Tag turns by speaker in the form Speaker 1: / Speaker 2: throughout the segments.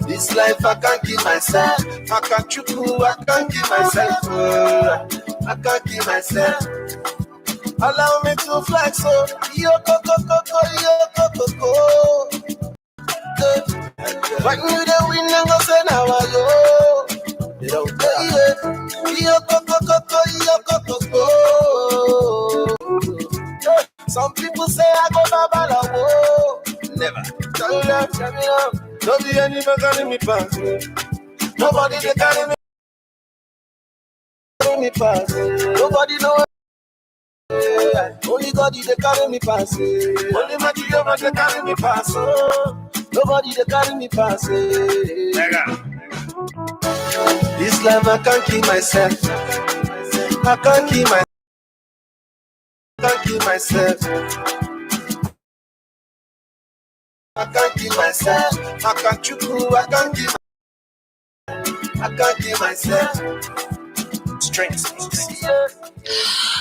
Speaker 1: This life I can't keep myself. I can't keep myself. I can't keep myself. Allow me to flex, so yo go. When you the win and go say now I yo. Yo go. Some people say I go babala wo. Never. Tell me now. Don't be any carry me pass. Nobody they carry me pass. Nobody know. Only God they carry me pass. Only my Jehovah they carry me pass. Nobody they carry me pass. This life I can't keep myself. I can't keep myself. I can't keep myself. I can't keep myself. Strength.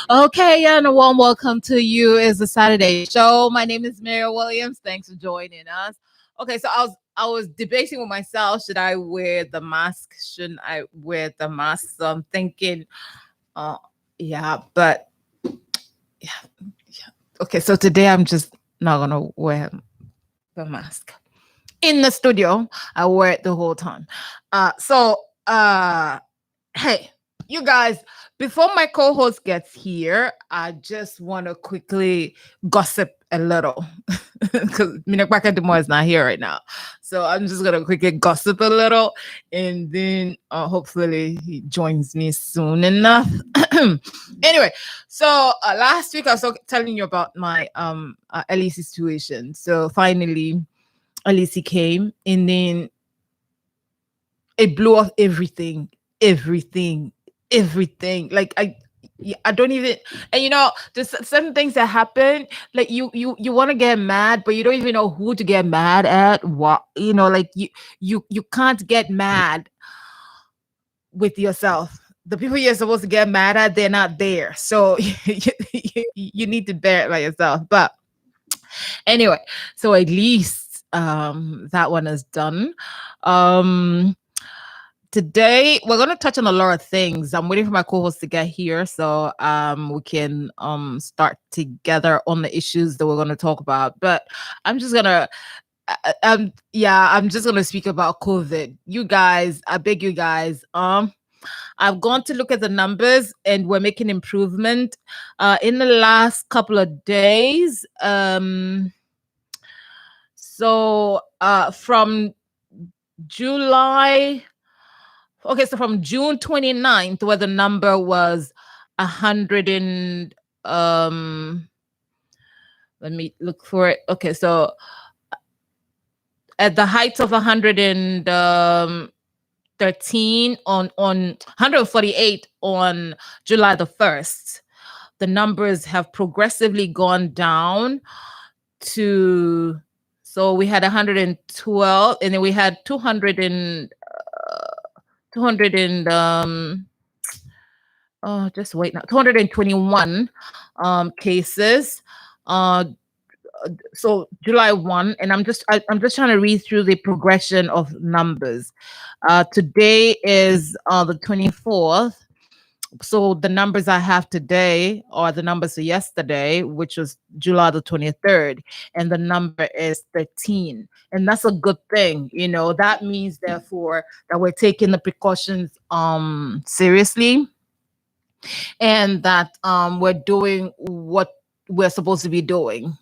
Speaker 2: Okay, and a warm welcome to you. Is the Saturday show. My name is Mary Williams. Thanks for joining us. Okay, so I was debating with myself, should I wear the mask? Shouldn't I wear the mask? So I'm thinking, yeah. Okay, so today I'm just not gonna wear the mask. In the studio, I wear it the whole time. Hey, you guys, before my co-host gets here, I just want to quickly gossip a little because Miniquake is not here right now. So I'm just going to quickly gossip a little and then hopefully he joins me soon enough. Anyway, so last week I was telling you about my LEC situation. So finally, LEC came and then it blew off everything. Like I don't even, and there's certain things that happen, like you want to get mad, but you don't even know who to get mad at. What like you can't get mad with yourself. The people you're supposed to get mad at, they're not there, so you need to bear it by yourself. But anyway, so at least that one is done. Today we're going to touch on a lot of things. I'm waiting for my co-host to get here so we can start together on the issues that we're going to talk about. But I'm just gonna I'm just gonna speak about COVID. You guys, I beg you guys, I've gone to look at the numbers and we're making improvement in the last couple of days. So from July. Okay, so from June 29th, where the number was 100 and let me look for it. Okay, so at the height of 113 on 148 on July the 1st, the numbers have progressively gone down to, so we had 112 and then we had 221 cases. So July 1, and I'm just trying to read through the progression of numbers. Today is the 24th. So the numbers I have today are the numbers of yesterday, which was July the 23rd, and the number is 13. And that's a good thing. That means, therefore, that we're taking the precautions seriously, and that we're doing what we're supposed to be doing,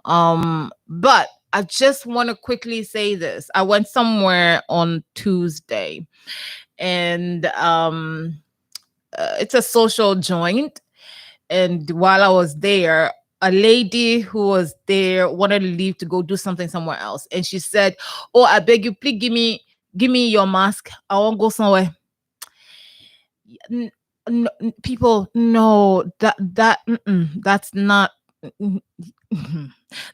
Speaker 2: But I just want to quickly say this. I went somewhere on Tuesday, and it's a social joint, and while I was there, a lady who was there wanted to leave to go do something somewhere else, and she said, "Oh, I beg you, please give me your mask. I won't go somewhere." People, no, that's not.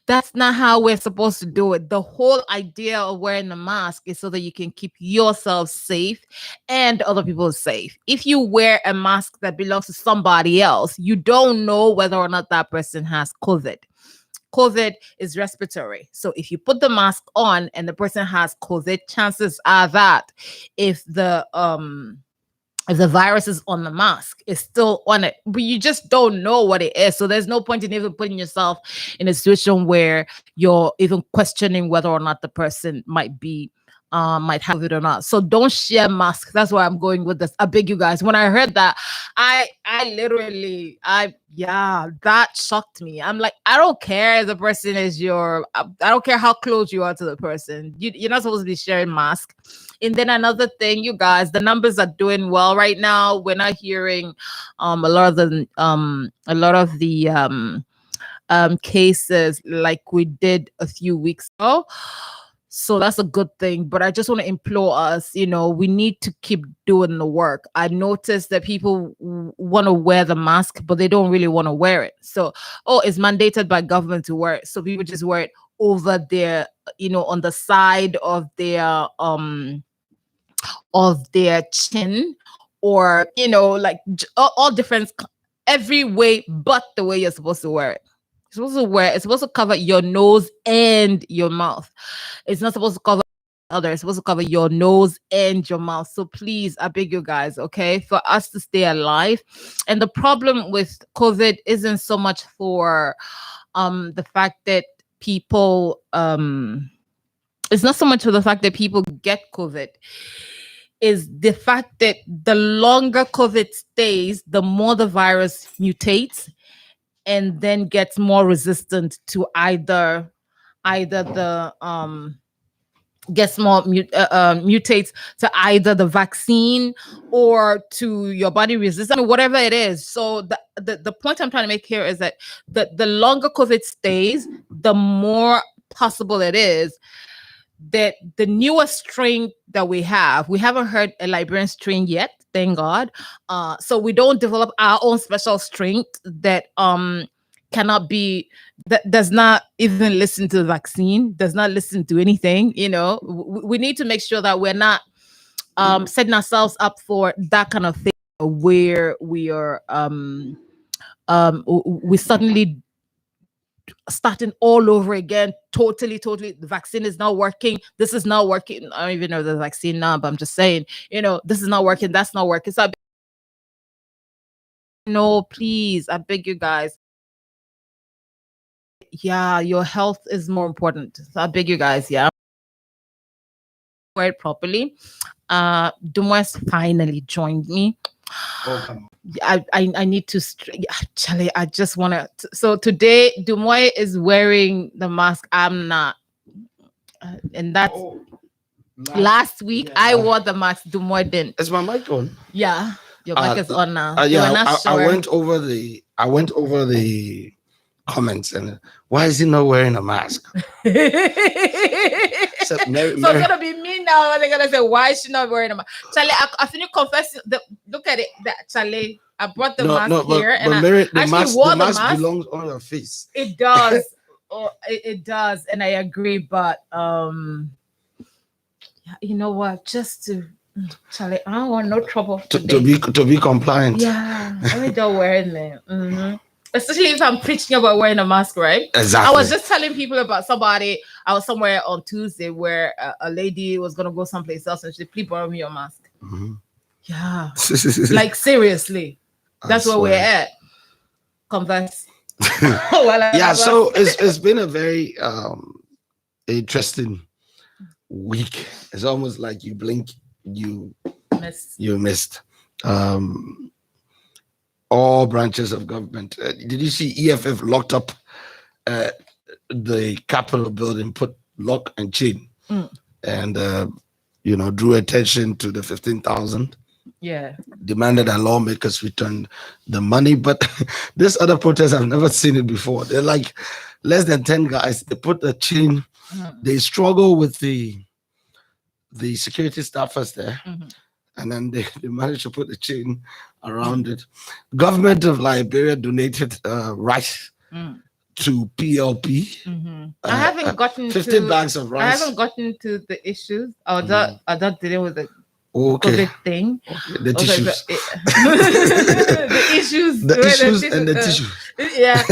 Speaker 2: That's not how we're supposed to do it. The whole idea of wearing the mask is so that you can keep yourself safe and other people safe. If you wear a mask that belongs to somebody else, you don't know whether or not that person has COVID. COVID is respiratory. So if you put the mask on and the person has COVID, chances are that if the virus is on the mask, it's still on it, but you just don't know what it is. So there's no point in even putting yourself in a situation where you're even questioning whether or not the person might have it or not. So don't share masks. That's why I'm going with this. I beg you guys. When I heard that, yeah, that shocked me. I'm like, I don't care if the person is I don't care how close you are to the person. You're not supposed to be sharing masks. And then another thing, you guys, the numbers are doing well right now. We're not hearing a lot of the cases like we did a few weeks ago. So that's a good thing. But I just want to implore us, we need to keep doing the work. I noticed that people want to wear the mask, but they don't really want to wear it. So, it's mandated by government to wear it. So people just wear it over their, on the side of their chin, or, like all different, every way but the way you're supposed to wear it. It's supposed to cover your nose and your mouth. It's not supposed to cover other. It's supposed to cover your nose and your mouth. So please, I beg you guys, okay, for us to stay alive. And the problem with COVID isn't so much for the fact that people it's not so much for the fact that people get COVID. Is the fact that the longer COVID stays, the more the virus mutates and then gets more resistant to either the mutates to either the vaccine or to your body resistance, whatever it is. So the point I'm trying to make here is that the longer COVID stays, the more possible it is that the newest strain that we haven't heard a Liberian strain yet, thank God. So we don't develop our own special strain that that does not even listen to the vaccine, does not listen to anything. We need to make sure that we're not setting ourselves up for that kind of thing where we are we suddenly starting all over again. Totally the vaccine is not working, this is not working. I don't even know the vaccine now, but I'm just saying, this is not working, that's not working. So no, please, I beg you guys, yeah, your health is more important. So I beg you guys, yeah, wear it properly. Dumois finally joined me.
Speaker 1: Oh, come on.
Speaker 2: I need to actually, I just want to. So today, Dumois is wearing the mask. I'm not, and that's last week. Yeah. I wore the mask. Dumois didn't.
Speaker 1: Is my mic on?
Speaker 2: Yeah, your mic is on now.
Speaker 1: Yeah, I went over the comments and why is he not wearing a mask?
Speaker 2: So it's gonna be me now. They're gonna say, why is she not wearing a mask? Charlie, I finished confessing. Look at it, that Charlie. I brought the mask here, and
Speaker 1: the mask belongs on your face.
Speaker 2: It does. It does, and I agree. But you know what? Just to Charlie, I don't want no trouble
Speaker 1: to be compliant.
Speaker 2: Yeah, let me don't wear it, man. Mm-hmm. Especially if I'm preaching about wearing a mask, right?
Speaker 1: Exactly.
Speaker 2: I was just telling people about somebody. I was somewhere on Tuesday where a lady was gonna go someplace else, and she said, "Please borrow me your mask." Mm-hmm. Yeah, like seriously, that's where we're at. Converse.
Speaker 1: Yeah, so it's been a very interesting week. It's almost like you blink, you missed. All branches of government. Did you see EFF locked up the Capitol building, put lock and chain, and drew attention to the 15,000.
Speaker 2: Yeah,
Speaker 1: demanded that lawmakers return the money. But this other protest, I've never seen it before. They're like less than 10 guys. They put the chain. They struggle with the security staffers there. And then they managed to put the chain around it. Government of Liberia donated rice to PLP.
Speaker 2: I haven't gotten
Speaker 1: 15 bags of rice.
Speaker 2: I haven't gotten to the issues. I was not dealing with it.
Speaker 1: Okay.
Speaker 2: COVID thing.
Speaker 1: Okay. The
Speaker 2: Okay,
Speaker 1: tissues.
Speaker 2: the issues,
Speaker 1: The
Speaker 2: where
Speaker 1: issues and the tissues.
Speaker 2: yeah.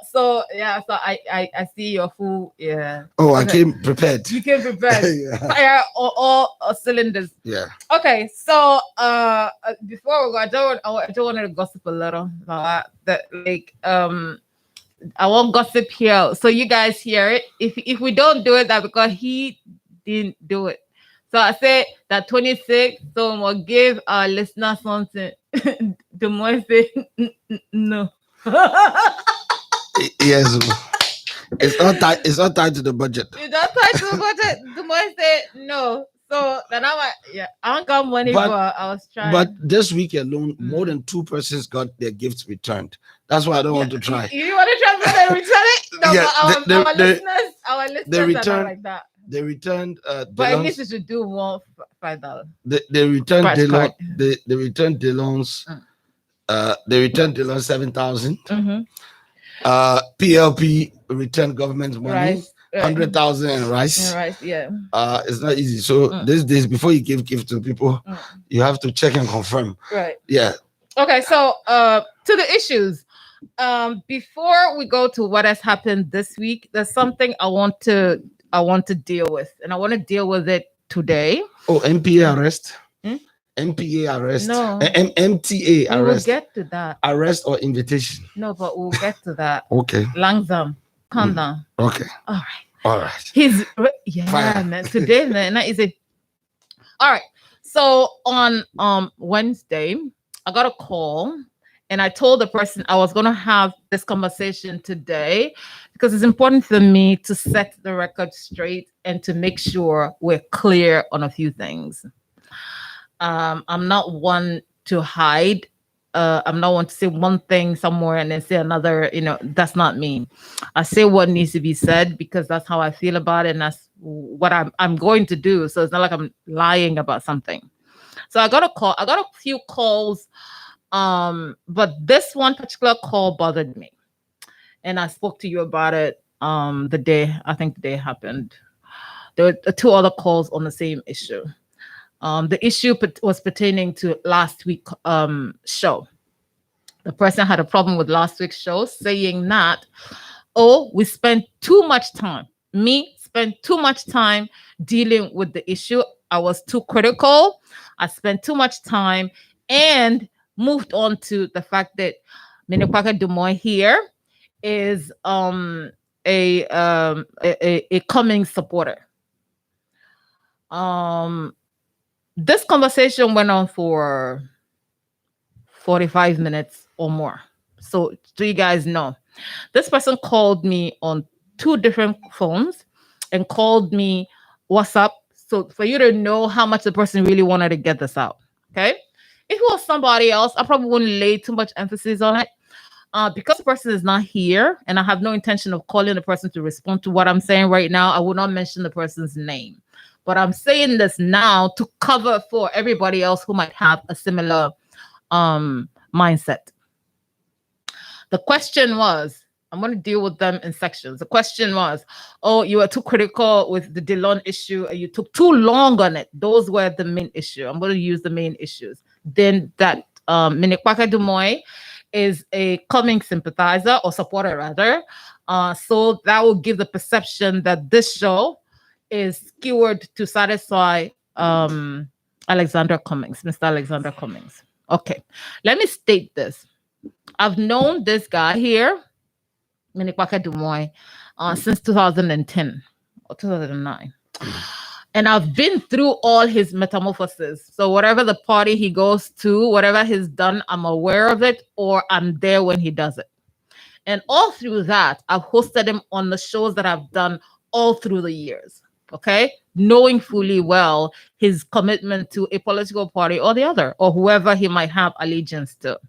Speaker 2: So yeah, so I see your full, yeah.
Speaker 1: Oh, I
Speaker 2: Okay.
Speaker 1: came prepared.
Speaker 2: You came prepared.
Speaker 1: Yeah.
Speaker 2: Fire all cylinders.
Speaker 1: Yeah.
Speaker 2: Okay, so before we go, I just wanted to gossip a little. That like I won't gossip here. So you guys hear it. If we don't do it, that because he didn't do it. So I said that 26. So we'll give our listeners something. The more say no.
Speaker 1: Yes. It's not tied. It's not tied to the budget.
Speaker 2: You don't try to budget. The more say no. So then I don't got money,
Speaker 1: But-
Speaker 2: but I was trying.
Speaker 1: But this week alone, more than 2 persons got their gifts returned. That's why I don't want to try.
Speaker 2: You want to try to return it? No,
Speaker 1: Yeah,
Speaker 2: but our listeners are
Speaker 1: return-
Speaker 2: not like that.
Speaker 1: They returned.
Speaker 2: But at
Speaker 1: Delons-
Speaker 2: least you should do one $5.
Speaker 1: they returned
Speaker 2: Scratch
Speaker 1: Delon.
Speaker 2: card.
Speaker 1: They returned Delons.
Speaker 2: Mm.
Speaker 1: They returned Delon 7,000.
Speaker 2: Mm-hmm.
Speaker 1: PLP returned government money.
Speaker 2: Rice,
Speaker 1: 100,000 and rice.
Speaker 2: Rice, yeah.
Speaker 1: It's not easy. So these days, before you give gift to people, you have to check and confirm.
Speaker 2: Right.
Speaker 1: Yeah.
Speaker 2: Okay, so to the issues. Before we go to what has happened this week, there's something I want to deal with, and I want to deal with it today.
Speaker 1: Oh, MPA arrest.
Speaker 2: Hmm?
Speaker 1: MPA arrest.
Speaker 2: No.
Speaker 1: MTA
Speaker 2: We will
Speaker 1: arrest.
Speaker 2: get to that.
Speaker 1: Arrest or invitation.
Speaker 2: No, but we'll get to that.
Speaker 1: Okay.
Speaker 2: Langsam, calm down.
Speaker 1: Okay.
Speaker 2: All right.
Speaker 1: All right.
Speaker 2: Yeah, man. Today, man, that is it. All right. So on Wednesday, I got a call, and I told the person I was gonna have this conversation today because it's important for me to set the record straight and to make sure we're clear on a few things. I'm not one to hide. I'm not one to say one thing somewhere and then say another. That's not me. I say what needs to be said because that's how I feel about it, and that's what I'm going to do. So it's not like I'm lying about something. So I got a call. I got a few calls, but this one particular call bothered me, and I spoke to you about it the day it happened. There were 2 other calls on the same issue. The issue was pertaining to last week's show. The person had a problem with last week's show, saying that, we spent too much time. Me spent too much time dealing with the issue. I was too critical. I spent too much time and moved on to the fact that Miniquake Dumoy here is a Cummings supporter. This conversation went on for 45 minutes or more. So you guys know, this person called me on 2 different phones and called me WhatsApp. So for you to know how much the person really wanted to get this out. Okay. If it was somebody else, I probably wouldn't lay too much emphasis on it. Because the person is not here and I have no intention of calling the person to respond to what I'm saying right now, I will not mention the person's name. But I'm saying this now to cover for everybody else who might have a similar mindset. The question was, I'm going to deal with them in sections. The question was, you were too critical with the Delon issue and you took too long on it. Those were the main issue. I'm going to use the main issues. Then that Miniquake Dumoy is a Cummings sympathizer or supporter rather. So that will give the perception that this show is skewered to satisfy Alexander Cummings, Mr. Alexander Cummings. Okay, let me state this. I've known this guy here, Miniquake Dumoy, since 2010 or 2009. And I've been through all his metamorphoses. So whatever the party he goes to, whatever he's done, I'm aware of it or I'm there when he does it. And all through that, I've hosted him on the shows that I've done all through the years. Okay, knowing fully well his commitment to a political party or the other, or whoever he might have allegiance to.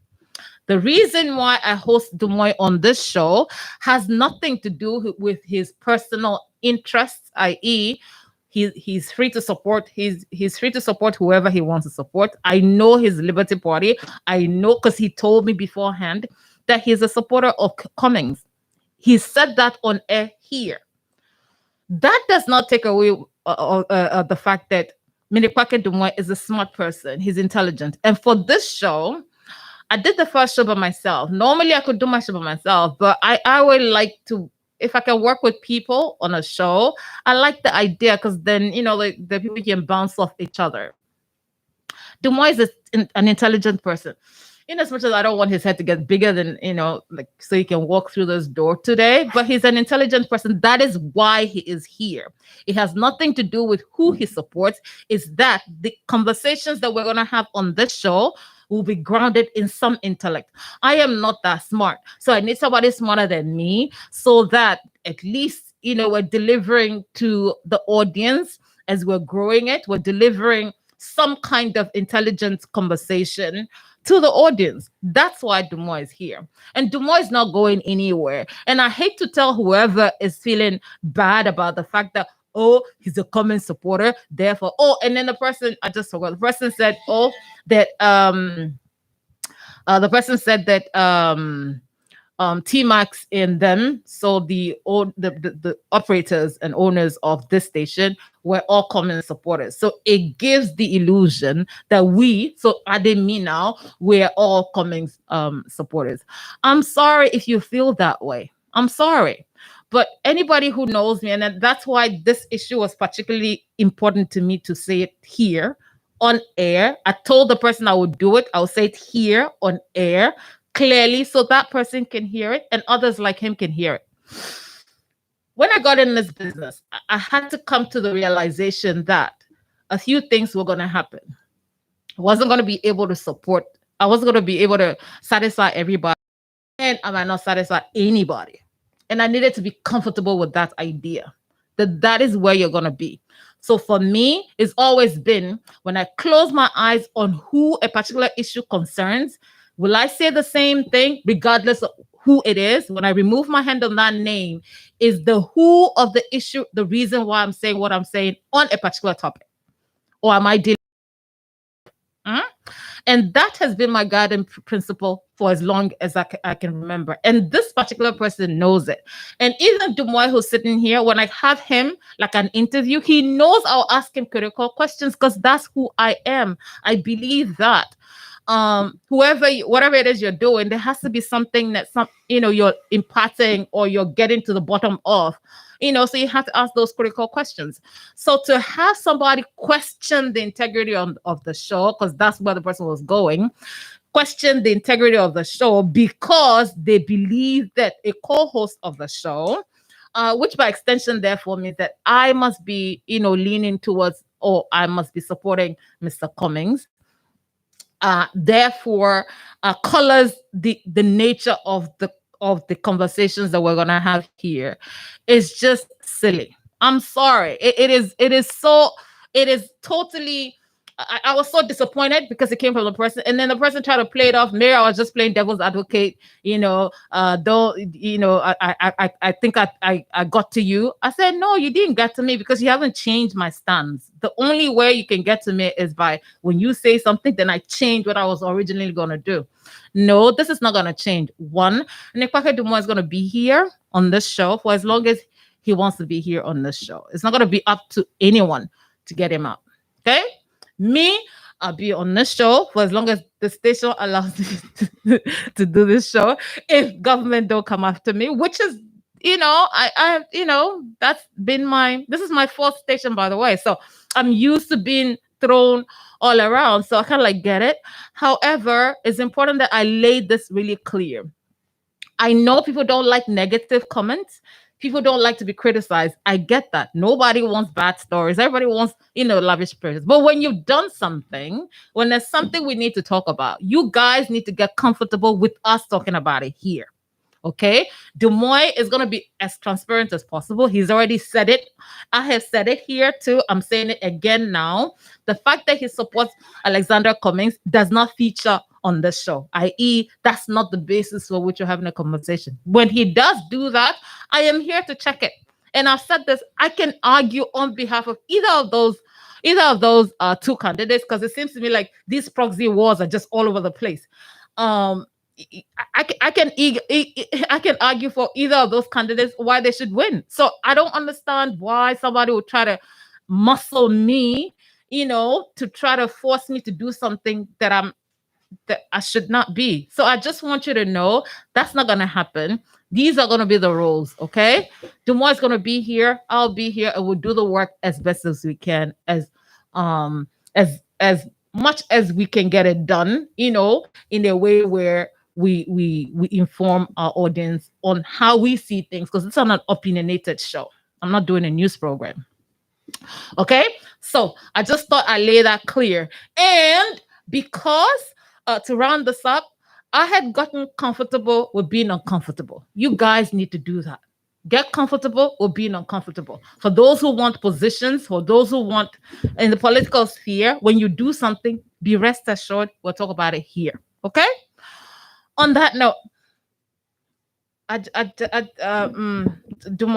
Speaker 2: The reason why I host Dumoy on this show has nothing to do with his personal interests, i.e., he's free to support. He's free to support whoever he wants to support. I know his Liberty Party. I know because he told me beforehand that he's a supporter of Cummings. He said that on air here. That does not take away the fact that Miniquake Dumoy is a smart person. He's intelligent. And for this show, I did the first show by myself. Normally, I could do my show by myself, but I would like to, if I can work with people on a show, I like the idea because then, the people can bounce off each other. Dumoy is an intelligent person. In as much as I don't want his head to get bigger than, like, so he can walk through this door today, but he's an intelligent person. That is why he is here. It has nothing to do with who he supports. It's that the conversations that we're going to have on this show will be grounded in some intellect. I am not that smart. So I need somebody smarter than me so that at least, we're delivering to the audience as we're growing it. We're delivering some kind of intelligent conversation to the audience. That's why Dumoy is here. And Dumoy is not going anywhere. And I hate to tell whoever is feeling bad about the fact that, oh, he's a Cummings supporter, therefore, and then the person, I just forgot, the person said, that the person said that T-Max in them, so the operators and owners of this station were all Cummings supporters. So it gives the illusion that I didn't mean now, we're all Cummings supporters. I'm sorry if you feel that way. I'm sorry. But anybody who knows me, and that's why this issue was particularly important to me to say it here on air. I told the person I would do it. I would say it here on air clearly so that person can hear it and others like him can hear it. When I got in this business, I had to come to the realization that a few things were going to happen. I wasn't going to be able to satisfy everybody, and I might not satisfy anybody. And I needed to be comfortable with that idea, that is where you're going to be. So for me, it's always been when I close my eyes on who a particular issue concerns, will I say the same thing regardless of who it is? When I remove my hand on that name, is the who of the issue the reason why I'm saying what I'm saying on a particular topic? Or am I dealing? And that has been my guiding principle for as long as I can remember. And this particular person knows it. And even Dumoy, who's sitting here, when I have him like an interview, he knows I'll ask him critical questions because that's who I am. I believe that. Whatever it is you're doing, there has to be something that you're imparting or you're getting to the bottom of. So you have to ask those critical questions. So to have somebody question the integrity of the show, because that's where the person was going, question the integrity of the show because they believe that a co-host of the show, which by extension therefore means that I must be, leaning towards, or I must be supporting Mr. Cummings. Therefore, colors the nature of the conversations that we're gonna have here. It's just silly. I'm sorry. It is totally. I was so disappointed because it came from the person, and then the person tried to play it off. Maybe I was just playing devil's advocate. I think I got to you. I said, no, you didn't get to me because you haven't changed my stance. The only way you can get to me is by when you say something, then I change what I was originally going to do. No, this is not going to change. One, Miniquake Dumoy is going to be here on this show for as long as he wants to be here on this show. It's not going to be up to anyone to get him out. Okay? Me, I'll be on this show for as long as the station allows me to do this show. If government don't come after me, which is, that's been this is my fourth station, by the way. So I'm used to being thrown all around. So I kind of get it. However, it's important that I lay this really clear. I know people don't like negative comments. People don't like to be criticized. I get that. Nobody wants bad stories. Everybody wants, lavish praise. But when you've done something, when there's something we need to talk about, you guys need to get comfortable with us talking about it here. Okay? Dumoy is going to be as transparent as possible. He's already said it. I have said it here too. I'm saying it again now. The fact that he supports Alexander Cummings does not feature on this show, i.e., that's not the basis for which you're having a conversation. When he does do that, I am here to check it. And I've said this, I can argue on behalf of either of those two candidates, because it seems to me like these proxy wars are just all over the place. I can argue for either of those candidates why they should win. So I don't understand why somebody would try to muscle me to try to force me to do something that I should not be. So I just want you to know that's not gonna happen. These are gonna be the rules, okay? Dumois is gonna be here. I'll be here, and we'll do the work as best as we can, um as much as we can get it done, in a way where we inform our audience on how we see things, because it's not an opinionated show. I'm not doing a news program. Okay, so I just thought I lay that clear. And because to round this up, I had gotten comfortable with being uncomfortable. You guys need to do that. Get comfortable with being uncomfortable. For those who want positions, for those who want in the political sphere, when you do something, be rest assured we'll talk about it here. Okay. On that note,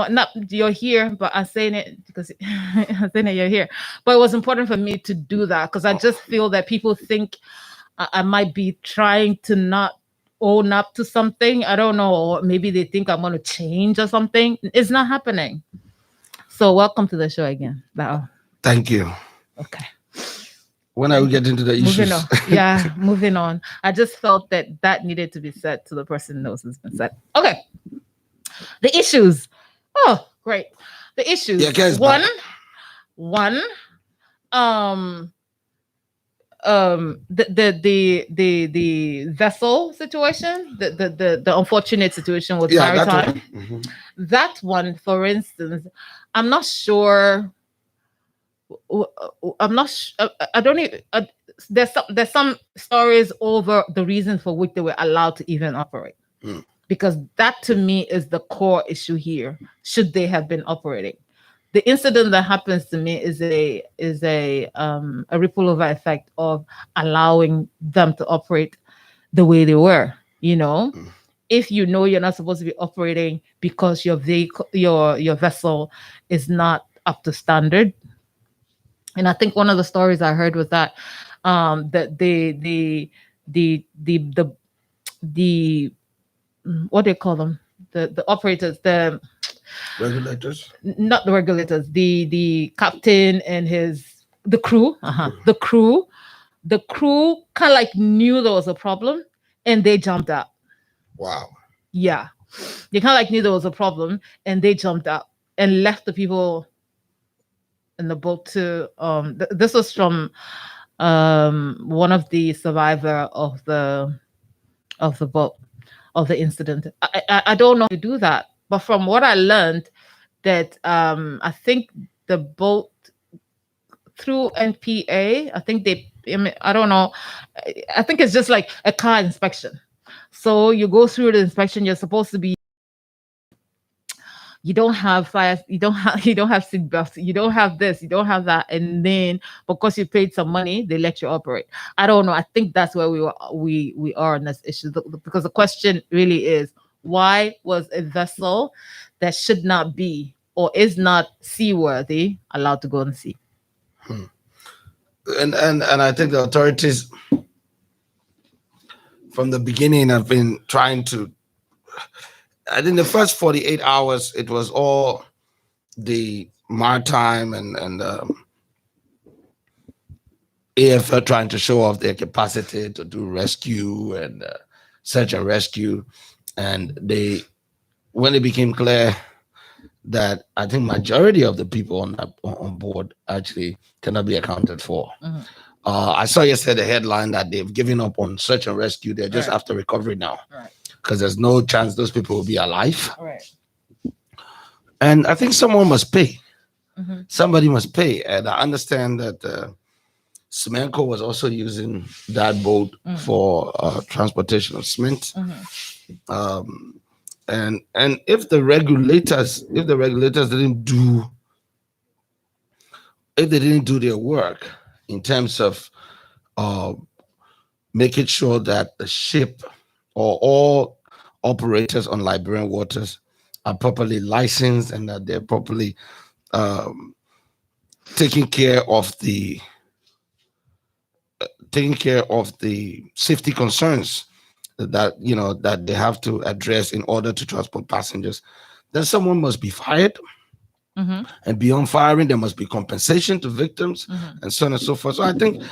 Speaker 2: not you're here, but I'm saying it because I'm saying it, you're here. But it was important for me to do that because I just feel that people think I might be trying to not own up to something. I don't know. Or maybe they think I'm going to change or something. It's not happening. So welcome to the show again.
Speaker 1: Thank you.
Speaker 2: Okay.
Speaker 1: When are we getting to the issues?
Speaker 2: Moving on. Yeah, moving on. I just felt that needed to be said to the person who knows it's been said. Okay. The issues. Oh, great. The issues.
Speaker 1: Yeah,
Speaker 2: One. The vessel situation, the unfortunate situation with maritime. That one, for instance, I'm not sure. I don't even. There's some stories over the reasons for which they were allowed to even operate, because that to me is the core issue here. Should they have been operating? The incident that happens to me is a ripple over effect of allowing them to operate the way they were. If you're not supposed to be operating because your vehicle, your vessel is not up to standard. And I think one of the stories I heard was that that the what do you call them? The operators, the
Speaker 1: regulators,
Speaker 2: not the regulators, the captain and the crew, the crew kind of like knew there was a problem and they jumped out.
Speaker 1: Wow.
Speaker 2: Yeah, they kind of like knew there was a problem and they jumped out and left the people in the boat to this was from one of the survivor of the boat of the incident. I don't know how to do that, but from what I learned, that I think the boat through NPA, I don't know, I think it's just like a car inspection. So you go through the inspection, you're supposed to be, you don't have fire, you don't have seat belts, you don't have this, you don't have that, and then because you paid some money, they let you operate. I don't know. I think that's where we are on this issue, because the question really is, why was a vessel that should not be or is not seaworthy allowed to go on sea?
Speaker 1: And I think the authorities from the beginning have been trying to. I think the first 48 hours, it was all the maritime and AFL trying to show off their capacity to do rescue and search and rescue. And when it became clear that I think majority of the people on board actually cannot be accounted for. I saw yesterday the headline that they've given up on search and rescue. They're just after recovery now. Because there's no chance those people will be alive. And I think someone must pay. Somebody must pay. And I understand that Semenco was also using that boat for transportation of cement. And if the regulators didn't do their work in terms of making sure that the ship or all operators on Liberian waters are properly licensed and that they're properly taking care of the safety concerns that they have to address in order to transport passengers, then someone must be fired And beyond firing, there must be compensation to victims and so on and so forth. So I think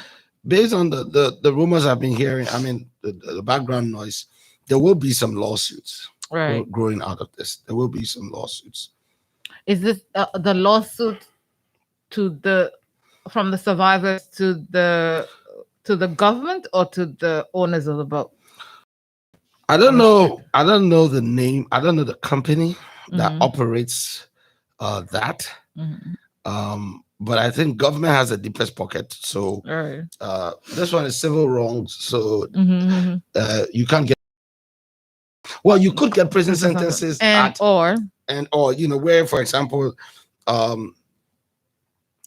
Speaker 1: based on the rumors I've been hearing, I mean, the background noise, there will be some lawsuits growing out of this. There will be some lawsuits.
Speaker 2: Is this the lawsuit from the survivors to the government or to the owners of the boat?
Speaker 1: I don't know. I don't know the name. I don't know the company that operates that. But I think government has the deepest pocket. So this one is civil wrongs. So you can't get. Well, you could get prison sentences or where, for example,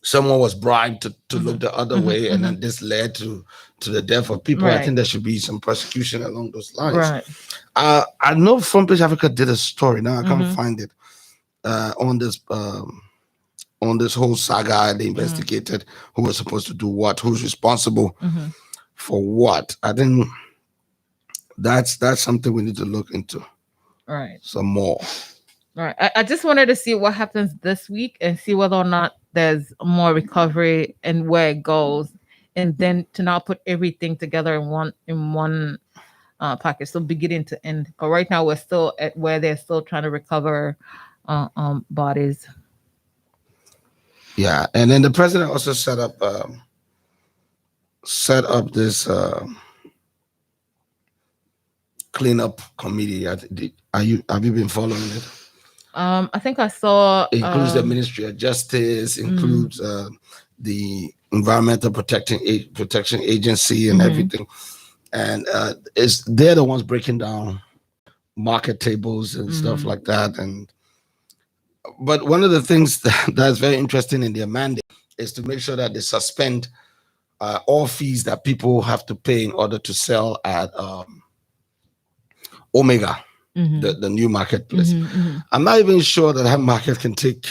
Speaker 1: someone was bribed to look the other way, and then this led to the death of people. I think there should be some prosecution along those lines. I know Front Page Africa did a story. Now I can't find it on this whole saga. They investigated who was supposed to do what, who's responsible for what. I think that's something we need to look into. Some more.
Speaker 2: I just wanted to see what happens this week and see whether or not there's more recovery and where it goes, and then to now put everything together in one package, so beginning to end. But right now we're still at where they're still trying to recover bodies.
Speaker 1: Yeah, and then the president also set up this cleanup committee. Have you been following it?
Speaker 2: I think I saw.
Speaker 1: It includes the Ministry of Justice, includes the Environmental Protection Agency, and everything. And they're the ones breaking down market tables and stuff like that. But one of the things that's very interesting in their mandate is to make sure that they suspend all fees that people have to pay in order to sell at Omega. The new marketplace. I'm not even sure that market can take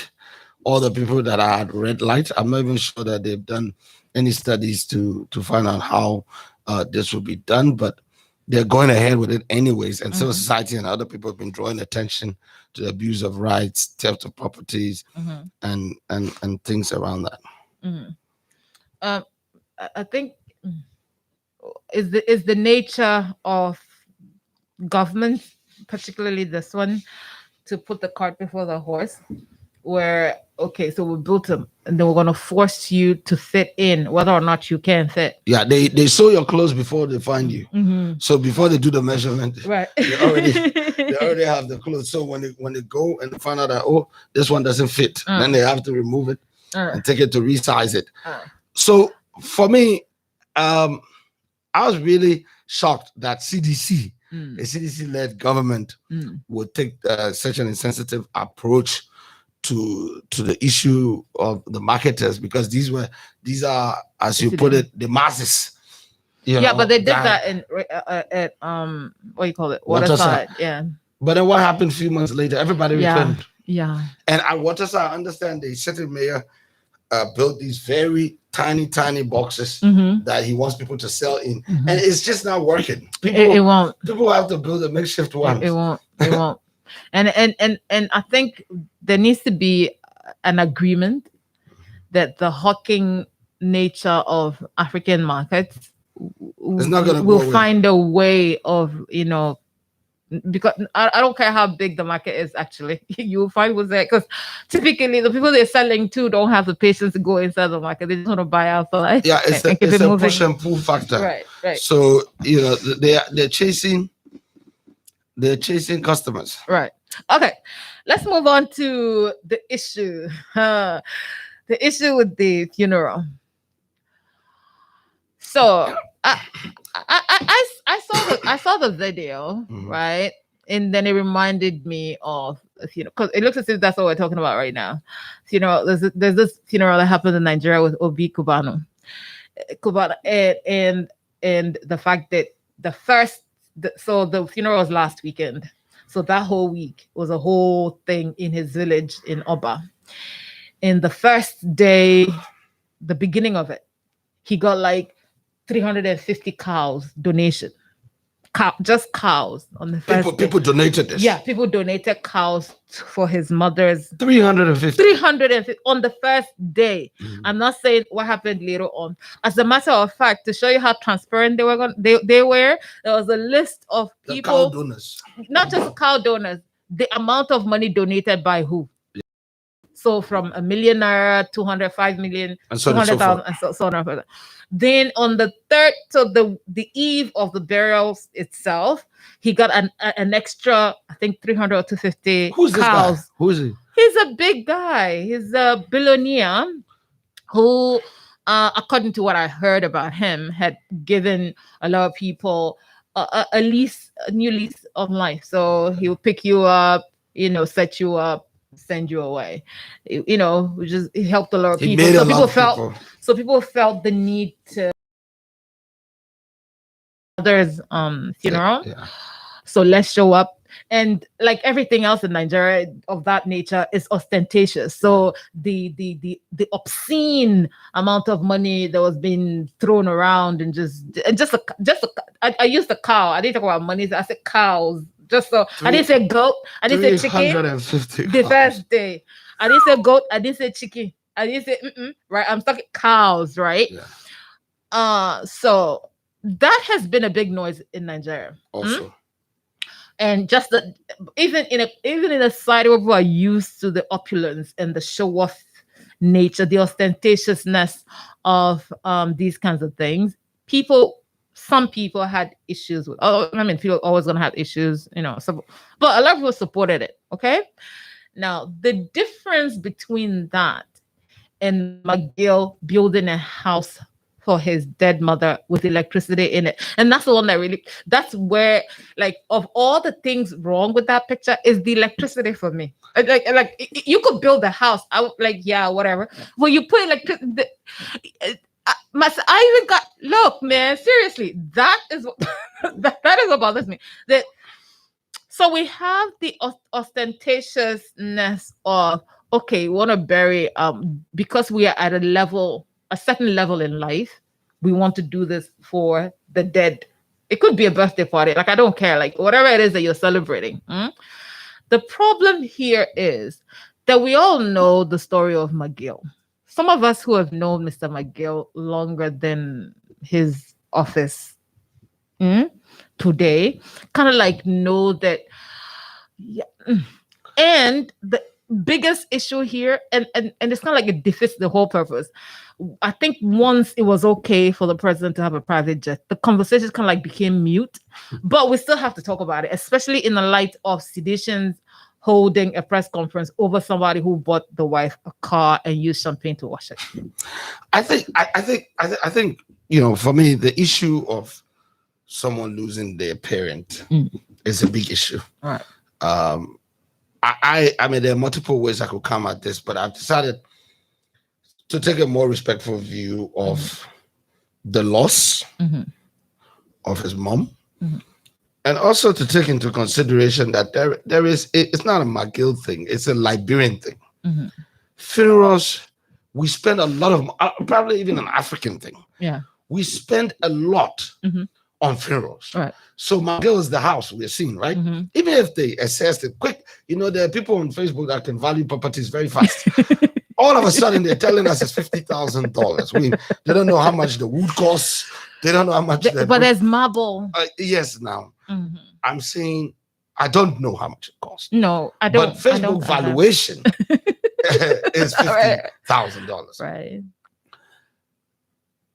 Speaker 1: all the people that are at red light. I'm not even sure that they've done any studies to find out how this will be done, but they're going ahead with it anyways. And civil society and other people have been drawing attention to the abuse of rights, theft of properties, and things around that.
Speaker 2: I think is the nature of government, particularly this one, to put the cart before the horse, where so we built them and then we're going to force you to fit in whether or not you can fit.
Speaker 1: Yeah, they sew your clothes before they find you. So before they do the measurement, they already have the clothes. So when they go and they find out that this one doesn't fit, then they have to remove it and take it to resize it. So for me, I was really shocked that CDC, a CDC-led government, would take such an insensitive approach to the issue of the marketers, because these are, as you put it, the masses.
Speaker 2: But they did that in at what you call it, Waterside. Yeah.
Speaker 1: But then what happened a few months later? Everybody returned.
Speaker 2: Yeah.
Speaker 1: And at Waterside, I understand the city mayor built these very tiny boxes that he wants people to sell in, and it's just not working.
Speaker 2: It won't.
Speaker 1: People have to build a makeshift one.
Speaker 2: It won't. And I think there needs to be an agreement that the hawking nature of African markets will find a way of, because I don't care how big the market is, actually, you will find what's there, because typically the people they're selling to don't have the patience to go inside the market. They just want to buy out for life.
Speaker 1: Yeah, it's a push and pull factor.
Speaker 2: Right.
Speaker 1: So they're chasing customers.
Speaker 2: Right. Okay. Let's move on to the issue. The issue with the funeral. So I saw the video, right? And then it reminded me of, because it looks as if that's what we're talking about right now. There's this funeral that happened in Nigeria with Obi Kubana, and the fact that the funeral was last weekend. So that whole week was a whole thing in his village in Oba. And the first day, the beginning of it, he got like 350 cows donation. just cows on the first day.
Speaker 1: People donated this.
Speaker 2: Yeah, people donated cows for his mother's
Speaker 1: 350.
Speaker 2: 350 on the first day.
Speaker 1: Mhm.
Speaker 2: I'm not saying what happened later on. As a matter of fact, to show you how transparent they were, there was a list of
Speaker 1: The
Speaker 2: people,
Speaker 1: cow donors.
Speaker 2: not just cow donors, the amount of money donated by who. So from a millionaire, 205 million,
Speaker 1: And so on and so
Speaker 2: 200,000,
Speaker 1: forth.
Speaker 2: and so on and so forth. Then on the third, so the eve of the burials itself, he got an extra, I think 300 or 250
Speaker 1: Who's this guy?
Speaker 2: cows.
Speaker 1: Who is he?
Speaker 2: He's a big guy. He's a billionaire who, according to what I heard about him, had given a lot of people a new lease of life. So he will pick you up, set you up, send you away. Which is, it helped a lot of
Speaker 1: He
Speaker 2: people.
Speaker 1: made
Speaker 2: So
Speaker 1: a lot
Speaker 2: people
Speaker 1: of
Speaker 2: felt
Speaker 1: people.
Speaker 2: so people felt the need to others funeral.
Speaker 1: Yeah.
Speaker 2: So let's show up. And like everything else in Nigeria of that nature is ostentatious. So the obscene amount of money that was being thrown around and I used the cow. I didn't talk about money. I said cows. Just so I didn't say goat. I didn't say chicken.
Speaker 1: 350
Speaker 2: The
Speaker 1: cows.
Speaker 2: first day. I didn't say goat. I didn't say chicken. I didn't say right. I'm talking cows, right?
Speaker 1: Yeah.
Speaker 2: So that has been a big noise in Nigeria.
Speaker 1: Also.
Speaker 2: And just even in a society where people are used to the opulence and the show-off nature, the ostentatiousness of these kinds of things, some people had issues with. People are always gonna have issues, but a lot of people supported it. Okay, now the difference between that and McGill building a house for his dead mother with electricity in it. And that's the one that's where, like, of all the things wrong with that picture is the electricity for me. Like you could build a house. I would, yeah, whatever. Well, you put electricity. I even got, look, man, seriously, that is what that is what bothers me. So we have the ostentatiousness of, okay, we want to bury because we are at a certain level in life, we want to do this for the dead. It could be a birthday party. Like, I don't care. Like, whatever it is that you're celebrating. The problem here is that we all know the story of McGill. Some of us who have known Mr. McGill longer than his office today kind of like know that. Yeah. And the biggest issue here, and it's kind of like it defeats the whole purpose. I think once it was okay for the president to have a private jet, the conversation kind of like became mute, but we still have to talk about it, especially in the light of Seditions holding a press conference over somebody who bought the wife a car and used champagne to wash it.
Speaker 1: I think, for me, the issue of someone losing their parent is a big issue.
Speaker 2: All right.
Speaker 1: I mean, there are multiple ways I could come at this, but I've decided to take a more respectful view of the loss of his mom, and also to take into consideration that there is, it's not a McGill thing, it's a Liberian thing. Funerals, we spend a lot of, probably even an African thing.
Speaker 2: Yeah.
Speaker 1: We spend a lot on funerals.
Speaker 2: Right.
Speaker 1: So McGill is the house we're seeing, right? Even if they assessed it quick, there are people on Facebook that can value properties very fast. All of a sudden, they're telling us it's $50,000. They don't know how much the wood costs. They don't know how much.
Speaker 2: But there's marble.
Speaker 1: Yes, now I'm saying I don't know how much it costs.
Speaker 2: No, I don't.
Speaker 1: But Facebook valuation is $50,000.
Speaker 2: Right.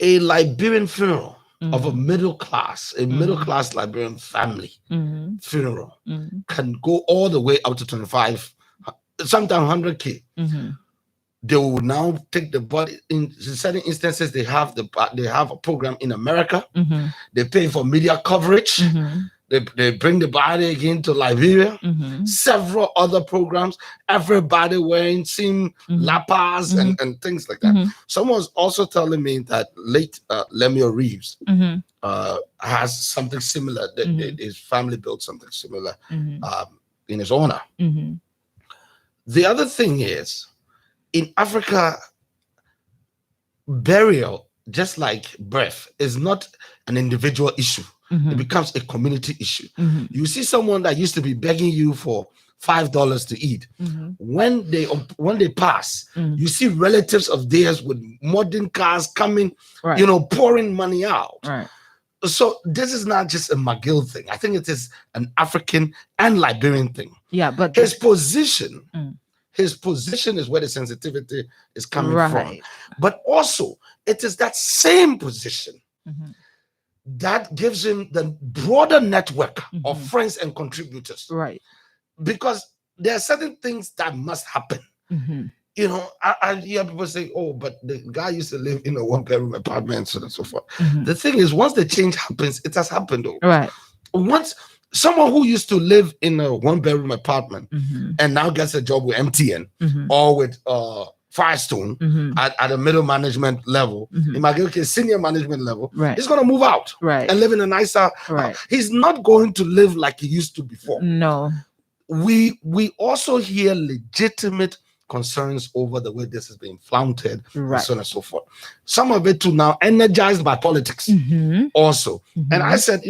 Speaker 1: A Liberian funeral of a middle class Liberian family funeral can go all the way up to 25, sometimes 100K. They will now take the body. In certain instances, they have a program in America. They pay for media coverage. They bring the body again to Liberia. Several other programs. Everybody wearing same lapas and things like that. Someone's also telling me that late Lemuel Reeves has something similar. His family built something similar in his honor. The other thing is, in Africa, burial, just like birth, is not an individual issue.
Speaker 2: Mhm.
Speaker 1: It becomes a community issue.
Speaker 2: Mhm.
Speaker 1: You see someone that used to be begging you for $5 to eat.
Speaker 2: Mhm.
Speaker 1: When they pass,
Speaker 2: Mhm.
Speaker 1: you see relatives of theirs with modern cars coming,
Speaker 2: Right.
Speaker 1: pouring money out.
Speaker 2: Right.
Speaker 1: So this is not just a McGill thing. I think it is an African and Liberian thing.
Speaker 2: Yeah, but
Speaker 1: His position,
Speaker 2: Mm.
Speaker 1: his position is where the sensitivity is coming from.
Speaker 2: Right.
Speaker 1: But also, it is that same position
Speaker 2: Mhm.
Speaker 1: that gives him the broader network of
Speaker 2: Mhm.
Speaker 1: friends and contributors.
Speaker 2: Right.
Speaker 1: Because there are certain things that must happen.
Speaker 2: Mhm.
Speaker 1: I hear people say, "Oh, but the guy used to live in a one-bedroom apartment, so on and so forth."
Speaker 2: Mhm.
Speaker 1: The thing is, once the change happens, it has happened. Though,
Speaker 2: Right.
Speaker 1: once someone who used to live in a one-bedroom apartment
Speaker 2: Mhm.
Speaker 1: and now gets a job with MTN
Speaker 2: Mhm.
Speaker 1: or with Firestone
Speaker 2: Mhm.
Speaker 1: at a middle management level,
Speaker 2: Mhm.
Speaker 1: in my case, senior management level,
Speaker 2: Right.
Speaker 1: he's gonna move out
Speaker 2: Right.
Speaker 1: and live in a nicer.
Speaker 2: Right.
Speaker 1: He's not going to live like he used to before.
Speaker 2: No.
Speaker 1: We also hear legitimate concerns over the way this is being flaunted, and
Speaker 2: Right.
Speaker 1: so on and so forth. Some of it too now energized by politics
Speaker 2: Mhm.
Speaker 1: also. And I
Speaker 2: Mhm.
Speaker 1: said,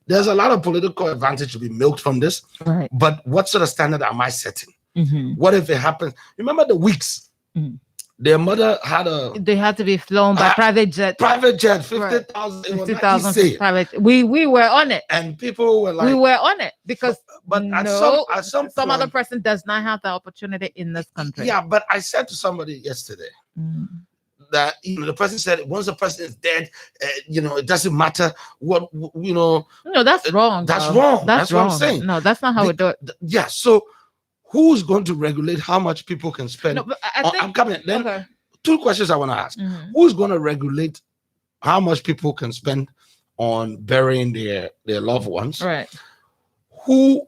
Speaker 1: there's a lot of political advantage to be milked from this,
Speaker 2: Right.
Speaker 1: but what sort of standard am I setting?
Speaker 2: Mhm.
Speaker 1: What if it happens? Remember the weeks
Speaker 2: Mhm.
Speaker 1: their mother had a
Speaker 2: They had to be flown by private jet.
Speaker 1: private jet,
Speaker 2: Right.
Speaker 1: 50,000. It was
Speaker 2: 50,000
Speaker 1: not easy.
Speaker 2: private. We were on it.
Speaker 1: And people were like,
Speaker 2: We were on it because
Speaker 1: but at
Speaker 2: no,
Speaker 1: some
Speaker 2: some other
Speaker 1: point,
Speaker 2: person does not have the opportunity in this country.
Speaker 1: yeah, but I said to somebody yesterday
Speaker 2: Mm.
Speaker 1: that the person said once the person is dead, it doesn't matter what
Speaker 2: No, that's wrong.
Speaker 1: That's
Speaker 2: though.
Speaker 1: wrong.
Speaker 2: That's
Speaker 1: what I'm
Speaker 2: wrong.
Speaker 1: saying.
Speaker 2: No, that's not how we do it.
Speaker 1: Yeah. So who's going to regulate how much people can spend?
Speaker 2: No, but I think
Speaker 1: I'm coming. Then
Speaker 2: okay.
Speaker 1: two questions I want to ask:
Speaker 2: Mhm.
Speaker 1: Who's going to regulate how much people can spend on burying their loved ones?
Speaker 2: Right.
Speaker 1: Who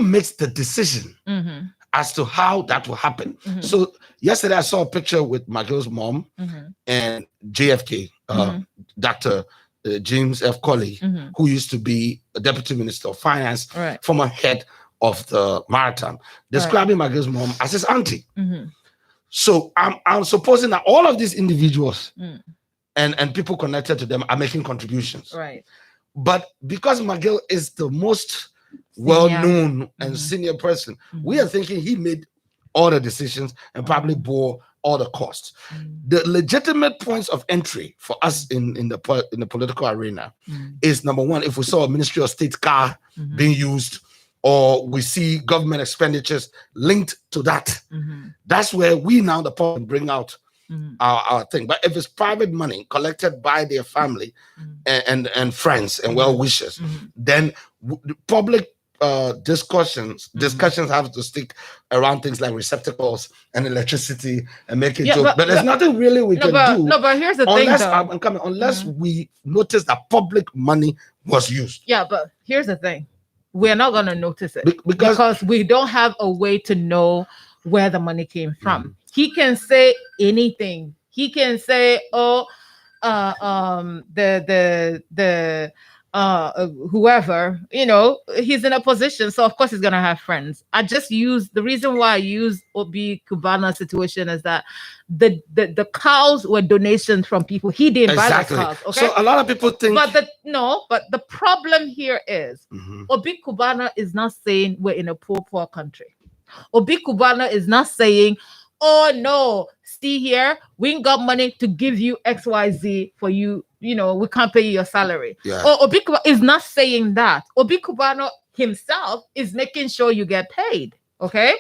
Speaker 1: makes the decision
Speaker 2: Mhm.
Speaker 1: as to how that will happen?
Speaker 2: Mhm.
Speaker 1: So yesterday I saw a picture with McGill's mom
Speaker 2: Mhm.
Speaker 1: and JFK,
Speaker 2: Mhm.
Speaker 1: Dr. James F. Colley,
Speaker 2: Mhm.
Speaker 1: who used to be a deputy minister of finance,
Speaker 2: Right.
Speaker 1: former head of the maritime, describing McGill's mom as his auntie.
Speaker 2: Mhm.
Speaker 1: So I'm supposing that all of these individuals
Speaker 2: Mm.
Speaker 1: and people connected to them are making contributions.
Speaker 2: Right.
Speaker 1: But because McGill is the most
Speaker 2: Senior.
Speaker 1: well-known and
Speaker 2: Mhm.
Speaker 1: senior person,
Speaker 2: Mhm.
Speaker 1: we are thinking he made all the decisions and probably bore all the costs.
Speaker 2: Mm.
Speaker 1: The legitimate points of entry for us in the political arena
Speaker 2: Mm.
Speaker 1: is, number one, if we saw a Ministry of State car
Speaker 2: Mhm.
Speaker 1: being used, or we see government expenditures linked to that.
Speaker 2: Mhm.
Speaker 1: That's where we now, the public, bring out
Speaker 2: Mhm.
Speaker 1: our thing. But if it's private money collected by their family
Speaker 2: Mhm.
Speaker 1: and friends and well wishers,
Speaker 2: Mhm.
Speaker 1: then the public discussions have to stick around things like receptacles and electricity and make it
Speaker 2: Yeah,
Speaker 1: joke. But there's nothing really we can do.
Speaker 2: No, but here's the thing,
Speaker 1: Unless
Speaker 2: though.
Speaker 1: unless we notice that public money was used.
Speaker 2: Yeah, but here's the thing. We're not going to notice it
Speaker 1: because
Speaker 2: we don't have a way to know where the money came from. He can say anything. He can say, "Oh, the whoever, he's in a position, so of course he's gonna have friends." I just use the reason why I use Obi Kubana situation is that the cows were donations from people. He didn't buy those cows. Okay,
Speaker 1: so a lot of people think,
Speaker 2: but the problem here is Obi Kubana is not saying we're in a poor country. Obi Kubana is not saying, "Oh no, see here, we ain't got money to give you XYZ for you. We can't pay you your salary."
Speaker 1: Yeah.
Speaker 2: Or Obi Kubana is not saying that. Obi Kubana himself is making sure you get paid. Okay.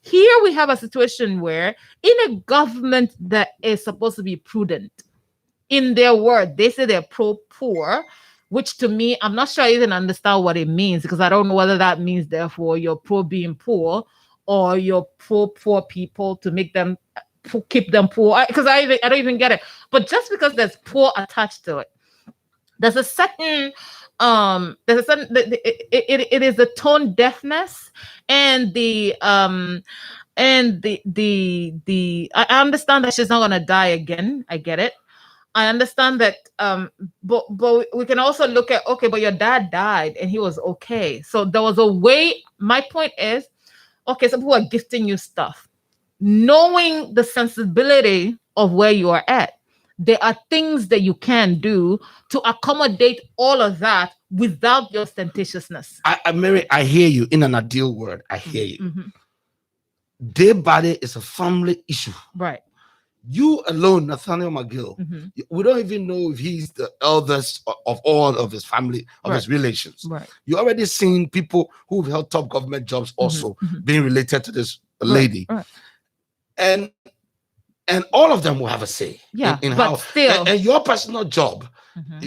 Speaker 2: Here we have a situation where in a government that is supposed to be prudent, in their word, they say they're pro-poor, which to me, I'm not sure I even understand what it means, because I don't know whether that means therefore you're pro being poor or you're pro poor people to make them keep them poor, because I don't even get it. But just because there's poor attached to it, there's a certain it is the tone deafness and the I understand that she's not gonna die again. I get it. I understand that, but we can also look at, okay, but your dad died and he was okay. So there was a way. My point is, okay, some people are gifting you stuff, knowing the sensibility of where you are at. there are things that you can do to accommodate all of that without the ostentatiousness.
Speaker 1: Mary, I hear you. In an ideal word, I hear you.
Speaker 2: Mm-hmm.
Speaker 1: Day body is a family issue.
Speaker 2: Right.
Speaker 1: You alone, Nathaniel McGill,
Speaker 2: Mm-hmm.
Speaker 1: we don't even know if he's the eldest of all of his family, of his relations.
Speaker 2: Right.
Speaker 1: You already seen people who've held top government jobs also
Speaker 2: Mm-hmm.
Speaker 1: being related to this lady.
Speaker 2: Right.
Speaker 1: And all of them will have a say in
Speaker 2: but
Speaker 1: how
Speaker 2: still,
Speaker 1: and your personal job,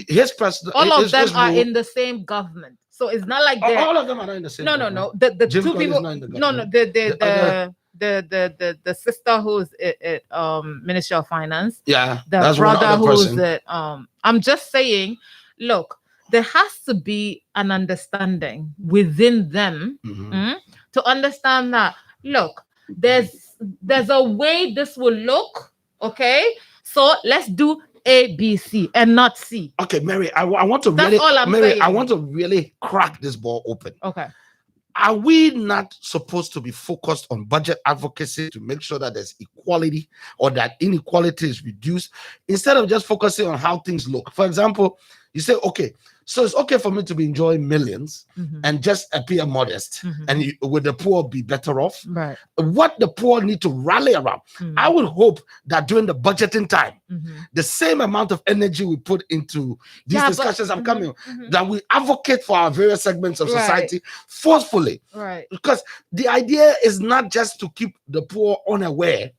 Speaker 1: his personal,
Speaker 2: all of
Speaker 1: his
Speaker 2: them are
Speaker 1: role,
Speaker 2: in the same government. So it's not like they're
Speaker 1: all of them are not in the same government.
Speaker 2: No. The
Speaker 1: Jim
Speaker 2: two
Speaker 1: Collins
Speaker 2: people.
Speaker 1: not in the
Speaker 2: No,
Speaker 1: government.
Speaker 2: the sister who's at Ministry of Finance.
Speaker 1: Yeah,
Speaker 2: The
Speaker 1: that's one
Speaker 2: brother
Speaker 1: other
Speaker 2: who's
Speaker 1: person.
Speaker 2: at I'm just saying, look, there has to be an understanding within them to understand that, look, there's a way this will look, okay? So let's do A, B, C, and not C.
Speaker 1: Okay, Mary, I want to
Speaker 2: That's
Speaker 1: really,
Speaker 2: all I'm
Speaker 1: Mary,
Speaker 2: saying.
Speaker 1: I want to really crack this ball open.
Speaker 2: Okay.
Speaker 1: Are we not supposed to be focused on budget advocacy to make sure that there's equality or that inequality is reduced instead of just focusing on how things look? For example, you say, okay, so it's okay for me to be enjoying millions and just appear modest, and would the poor be better off?
Speaker 2: Right.
Speaker 1: What the poor need to rally around. I would hope that during the budgeting time, the same amount of energy we put into these discussions that we advocate for our various segments of society forcefully.
Speaker 2: Right.
Speaker 1: Because the idea is not just to keep the poor unaware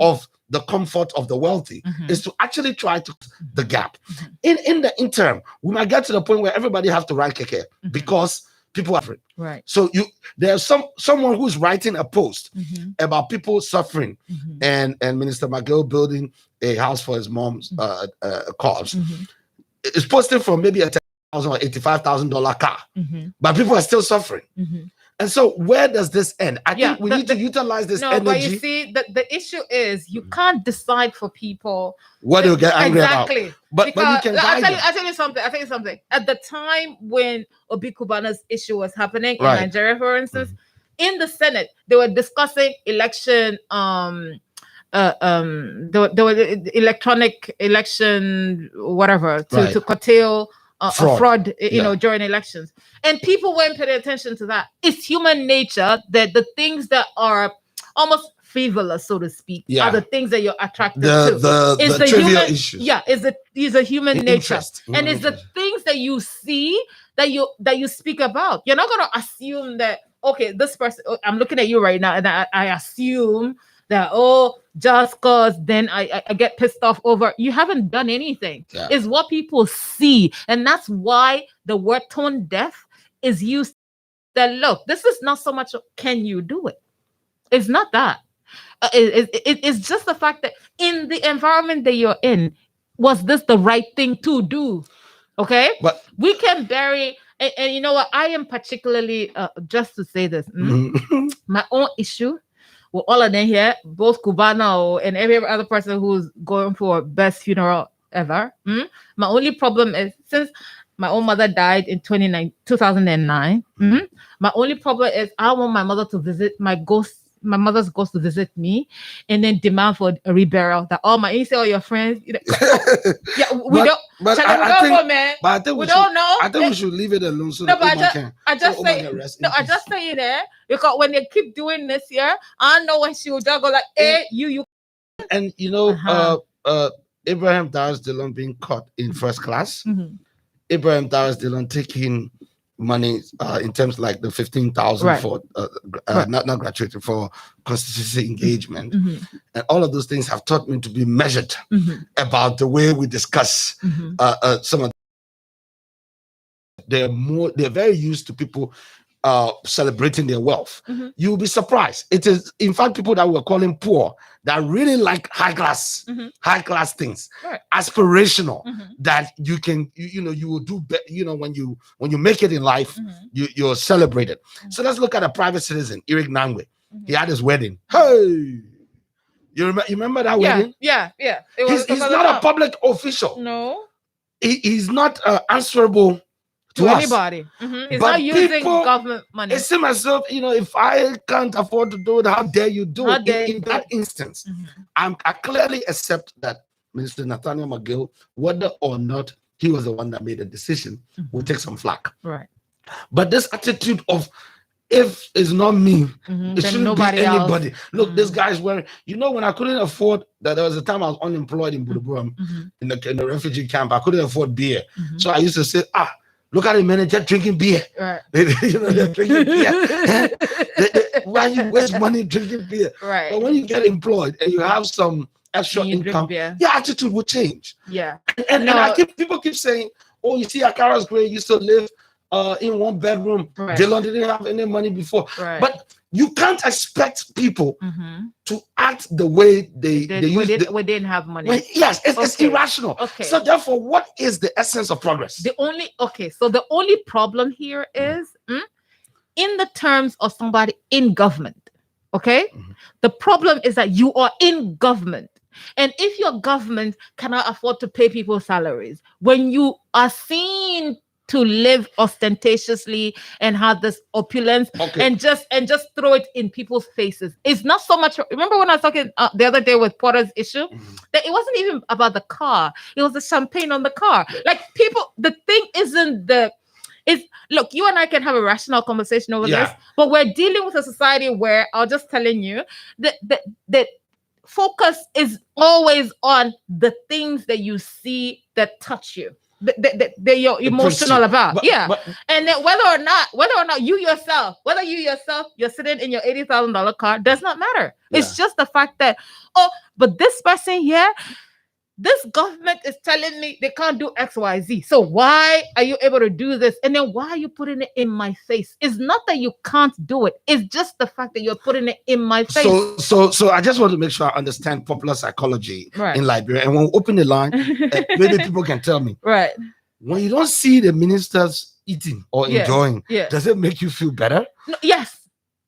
Speaker 1: of the comfort of the wealthy, is to actually try to the gap. In the interim, we might get to the point where everybody have to write keke because people are suffering.
Speaker 2: Right.
Speaker 1: So there's someone who's writing a post about people suffering and Minister McGill building a house for his mom's cause. It's posted from maybe a $10,000 or $85,000 car, but people are still suffering. And so where does this end? I think we need to utilize this energy.
Speaker 2: But you see, the issue is you can't decide for people
Speaker 1: what they'll get angry about. But you can guide them.
Speaker 2: I'll tell you something. At the time when Obi Kubana's issue was happening in Nigeria, for instance, in the Senate, they were discussing election there were electronic election whatever to curtail fraud, during elections, and people weren't paying attention to that. It's human nature that the things that are almost frivolous, so to speak, are the things that you're attracted to.
Speaker 1: It's the trivial human issues.
Speaker 2: Is a human nature, and it's the things that you see that you speak about. You're not going to assume that, okay, this person, I'm looking at you right now, and I assume that, just cause then I get pissed off over. You haven't done anything. It's what people see. And that's why the word tone deaf is used. That, look, this is not so much can you do it. It's not that. It's just the fact that in the environment that you're in, was this the right thing to do? Okay? But we can bury, and you know what? I am particularly, just to say this, my own issue with all of them here, both Cubano and every other person who's going for best funeral ever. My only problem is, since my own mother died in 2009, my only problem is I want my mother to visit my mother's ghost to visit me, and then demand for a reburial. That all your friends, we don't. But I think we don't know.
Speaker 1: I think we should leave it alone. So
Speaker 2: I just say there, because when they keep doing this here, I know when she will just go like, "Hey, you."
Speaker 1: And Abraham Dawes Dillon being caught in first class. Abraham Dawes Dillon taking money in terms like the 15,000 for not gratuity for constituency engagement, and all of those things have taught me to be measured about the way we discuss some of. They're very used to people celebrating their wealth. You'll be surprised. It is, in fact, people that we're calling poor that really like high class things, aspirational, that you can, you will do when you make it in life, you're celebrated. So let's look at a private citizen, Eric Nangwe. He had his wedding. Hey, you remember that wedding?
Speaker 2: Yeah.
Speaker 1: He's not a public official.
Speaker 2: No,
Speaker 1: he's not answerable to
Speaker 2: anybody. It's not using government money.
Speaker 1: It seems as if, if I can't afford to do it, how dare you do it? In that instance, I clearly accept that Minister Nathaniel McGill, whether or not he was the one that made the decision, will take some flack.
Speaker 2: Right.
Speaker 1: But this attitude of, if it's not me, it
Speaker 2: Then
Speaker 1: shouldn't be
Speaker 2: nobody else.
Speaker 1: anybody. Look, this guy's wearing, when I couldn't afford that, there was a time I was unemployed in Buduburam, in the refugee camp. I couldn't afford beer. So I used to say, look at the manager drinking beer.
Speaker 2: Right.
Speaker 1: They're drinking beer. Why you waste money drinking beer?
Speaker 2: Right.
Speaker 1: But when you get employed and you have some extra income, your attitude will change.
Speaker 2: Yeah.
Speaker 1: And people keep saying, oh, you see, Akara's great. Used to live in one bedroom.
Speaker 2: Right.
Speaker 1: Dylan didn't have any money before.
Speaker 2: Right.
Speaker 1: But you can't expect people to act the way they
Speaker 2: didn't have money.
Speaker 1: Yes, it's irrational.
Speaker 2: Okay.
Speaker 1: So therefore, what is the essence of progress?
Speaker 2: So the only problem here is in the terms of somebody in government. Okay. The problem is that you are in government. And if your government cannot afford to pay people's salaries, when you are seen to live ostentatiously and have this opulence and just throw it in people's faces, it's not so much. Remember when I was talking the other day with Porter's issue, that it wasn't even about the car, it was the champagne on the car. Like, people, the thing isn't look, you and I can have a rational conversation over this, but we're dealing with a society where, I'm just telling you that focus is always on the things that you see that touch you, that you're emotional about. And then whether or not you yourself, you're sitting in your $80,000 car, does not matter. It's just the fact that, but this person here, this government is telling me they can't do X, Y, Z. So why are you able to do this? And then why are you putting it in my face? It's not that you can't do it. It's just the fact that you're putting it in my face.
Speaker 1: So I just want to make sure I understand popular psychology in Liberia. And when we open the line, maybe people can tell me.
Speaker 2: Right.
Speaker 1: When you don't see the ministers eating or enjoying, does it make you feel better?
Speaker 2: No, yes.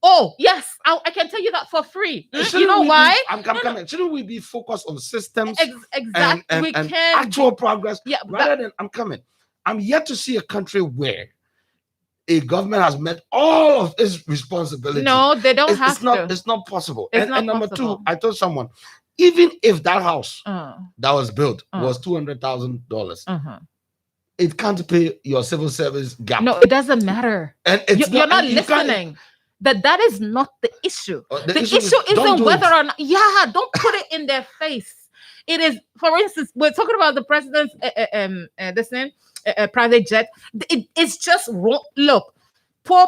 Speaker 2: Oh, yes. I can tell you that for free. You know why?
Speaker 1: I'm coming. Shouldn't we be focused on systems
Speaker 2: exactly.
Speaker 1: and actual progress rather than I'm yet to see a country where a government has met all of its responsibilities.
Speaker 2: No, they don't have to.
Speaker 1: It's not possible.
Speaker 2: It's not
Speaker 1: number
Speaker 2: possible.
Speaker 1: two, I told someone, even if that house that was built was $200,000, it can't pay your civil service gap.
Speaker 2: No, it doesn't matter.
Speaker 1: And
Speaker 2: you're not listening. That is not the issue. The issue isn't whether or not. Yeah, don't put it in their face. It is, for instance, we're talking about the president's private jet. It's just wrong. Look, poor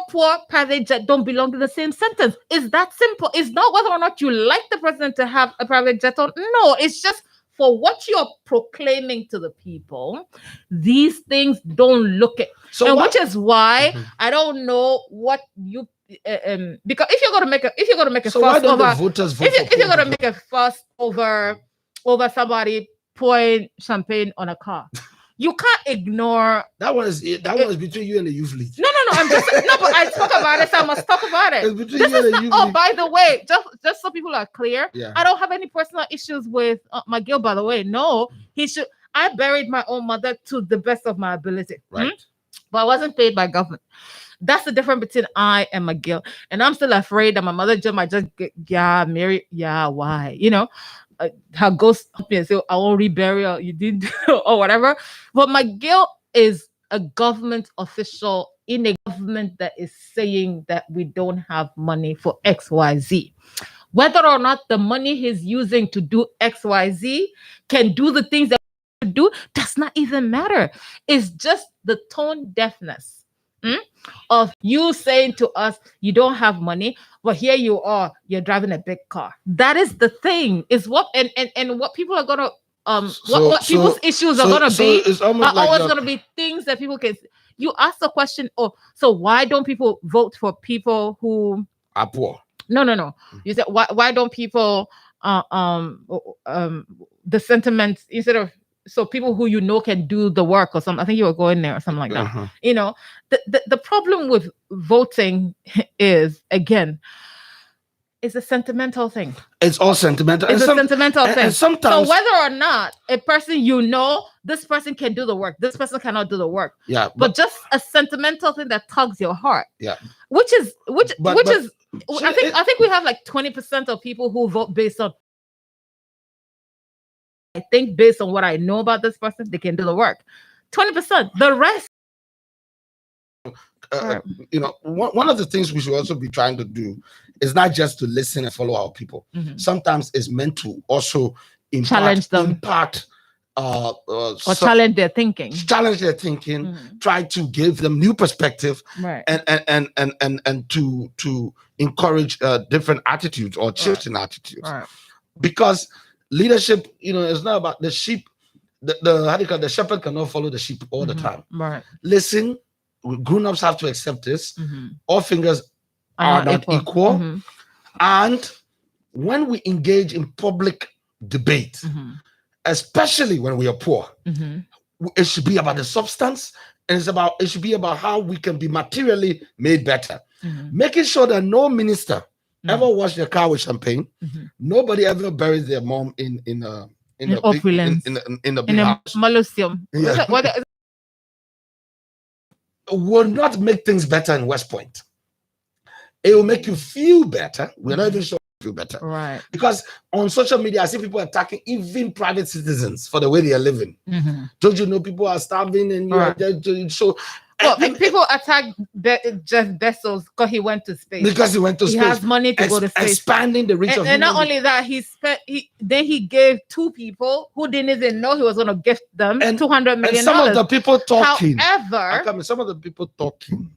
Speaker 2: private jet don't belong to the same sentence. It's that simple. It's not whether or not you like the president to have a private jet or no. It's just for what you're proclaiming to the people. These things don't look at. Which is why I don't know what you. Because if you're gonna make a fuss over, if you're gonna make a fuss over somebody pouring champagne on a car, you can't ignore
Speaker 1: that one is between you and the youth league.
Speaker 2: No. But I talk about it, so I must talk about it. By the way, just so people are clear, I don't have any personal issues with McGill. By the way, no, I buried my own mother to the best of my ability, right? But I wasn't paid by government. That's the difference between I and McGill. And I'm still afraid that my mother just might just get, married. Yeah, why? Her ghost up and say, I won't rebury you did or whatever. But McGill is a government official in a government that is saying that we don't have money for XYZ. Whether or not the money he's using to do XYZ can do the things that we do does not even matter. It's just the tone deafness of you saying to us, you don't have money, but here you are, you're driving a big car. That is the thing. Is what and what people are gonna what people's issues are gonna be are always gonna be things that people can. You ask the question, so why don't people vote for people who
Speaker 1: are poor?
Speaker 2: No. You said why don't people the sentiments instead of so people who can do the work or something. I think you were going there or something like that. The problem with voting is, again, it's a sentimental thing.
Speaker 1: It's all sentimental.
Speaker 2: It's a sentimental thing.
Speaker 1: And sometimes,
Speaker 2: so whether or not a person this person can do the work, this person cannot do the work.
Speaker 1: Yeah.
Speaker 2: But just a sentimental thing that tugs your heart.
Speaker 1: Yeah.
Speaker 2: Which is I think we have like 20% of people who vote based on I think based on what I know about this person, they can do the work. 20%. The rest.
Speaker 1: One of the things we should also be trying to do is not just to listen and follow our people. Sometimes it's meant to also
Speaker 2: challenge them,
Speaker 1: or
Speaker 2: challenge their thinking.
Speaker 1: Try to give them new perspective,
Speaker 2: right?
Speaker 1: And to encourage different attitudes or shifts in attitudes,
Speaker 2: right?
Speaker 1: Because leadership, is not about the sheep. The how do you call it? The shepherd cannot follow the sheep all the time.
Speaker 2: Right.
Speaker 1: Listen, grown-ups have to accept this. All fingers are not equal. And when we engage in public debate, especially when we are poor, it should be about the substance, and it should be about how we can be materially made better. Making sure that no minister ever wash their car with champagne. Nobody ever buries their mom in a big house.
Speaker 2: Mollusium.
Speaker 1: Yeah. Will not make things better in West Point. It will make you feel better. We're not even sure you feel better.
Speaker 2: Right.
Speaker 1: Because on social media, I see people attacking even private citizens for the way they are living. Don't you know people are starving and you are there? So
Speaker 2: people attack Jeff Bezos because he went to space. He has money to go to space.
Speaker 1: Expanding the reach of
Speaker 2: and not only that, he gave two people who didn't even know he was going to gift them $200 million.
Speaker 1: And some of the people talking.
Speaker 2: However,
Speaker 1: some of the people talking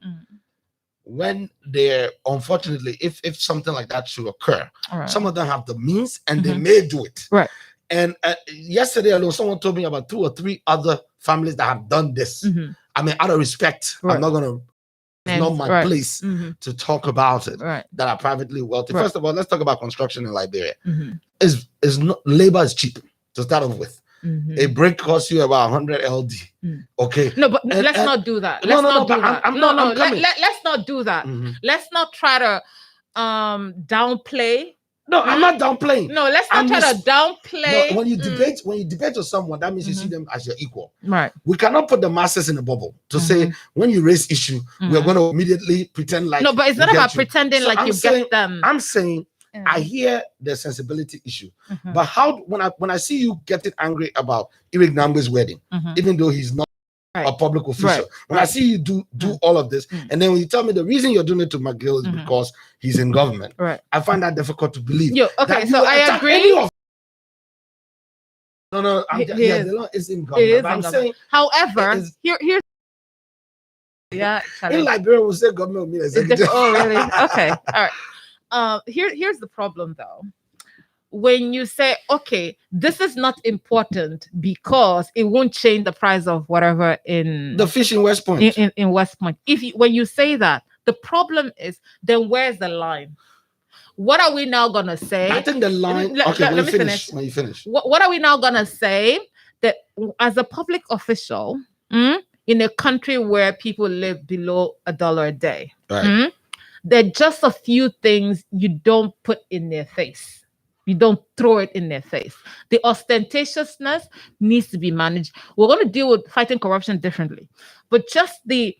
Speaker 1: when they're, unfortunately, if something like that should occur, some of them have the means and they may do it.
Speaker 2: Right.
Speaker 1: And yesterday alone, someone told me about 2 or 3 other families that have done this. I mean, out of respect, I'm not going to, it's not my place to talk about it, that are privately wealthy. First of all, let's talk about construction in Liberia. Is not labor is cheap to start off with. A brick costs you about 100 LD. Okay.
Speaker 2: No, but let's not do that. Let's not do that. Let's not do that. Let's not try to downplay.
Speaker 1: No, I'm not downplaying.
Speaker 2: No, let's not try to downplay.
Speaker 1: No, when you debate with someone, that means you see them as your equal.
Speaker 2: Right.
Speaker 1: We cannot put the masses in a bubble to say when you raise issue, we're going to immediately pretend like.
Speaker 2: No, but it's not about pretending like you get them.
Speaker 1: I'm saying I hear the sensibility issue, but when I see you getting angry about Eric Nambe's wedding, even though he's not a public official, when I see you do all of this, and then when you tell me the reason you're doing it to McGill is because he's in government, I find that difficult to believe.
Speaker 2: Okay, so I agree.
Speaker 1: The law is in government. I'm saying,
Speaker 2: however, here's
Speaker 1: in Liberia, we'll say government will mean executive.
Speaker 2: Oh, really? Okay, all right. Here's the problem though. When you say, okay, this is not important because it won't change the price of whatever in
Speaker 1: the fish in West Point.
Speaker 2: In West Point. When you say that, the problem is, then where's the line? What are we now gonna say?
Speaker 1: I think the line. Let me finish. When you finish,
Speaker 2: what are we now gonna say that as a public official in a country where people live below $1 a day, there are just a few things you don't put in their face. You don't throw it in their face. The ostentatiousness needs to be managed. We're going to deal with fighting corruption differently, but just the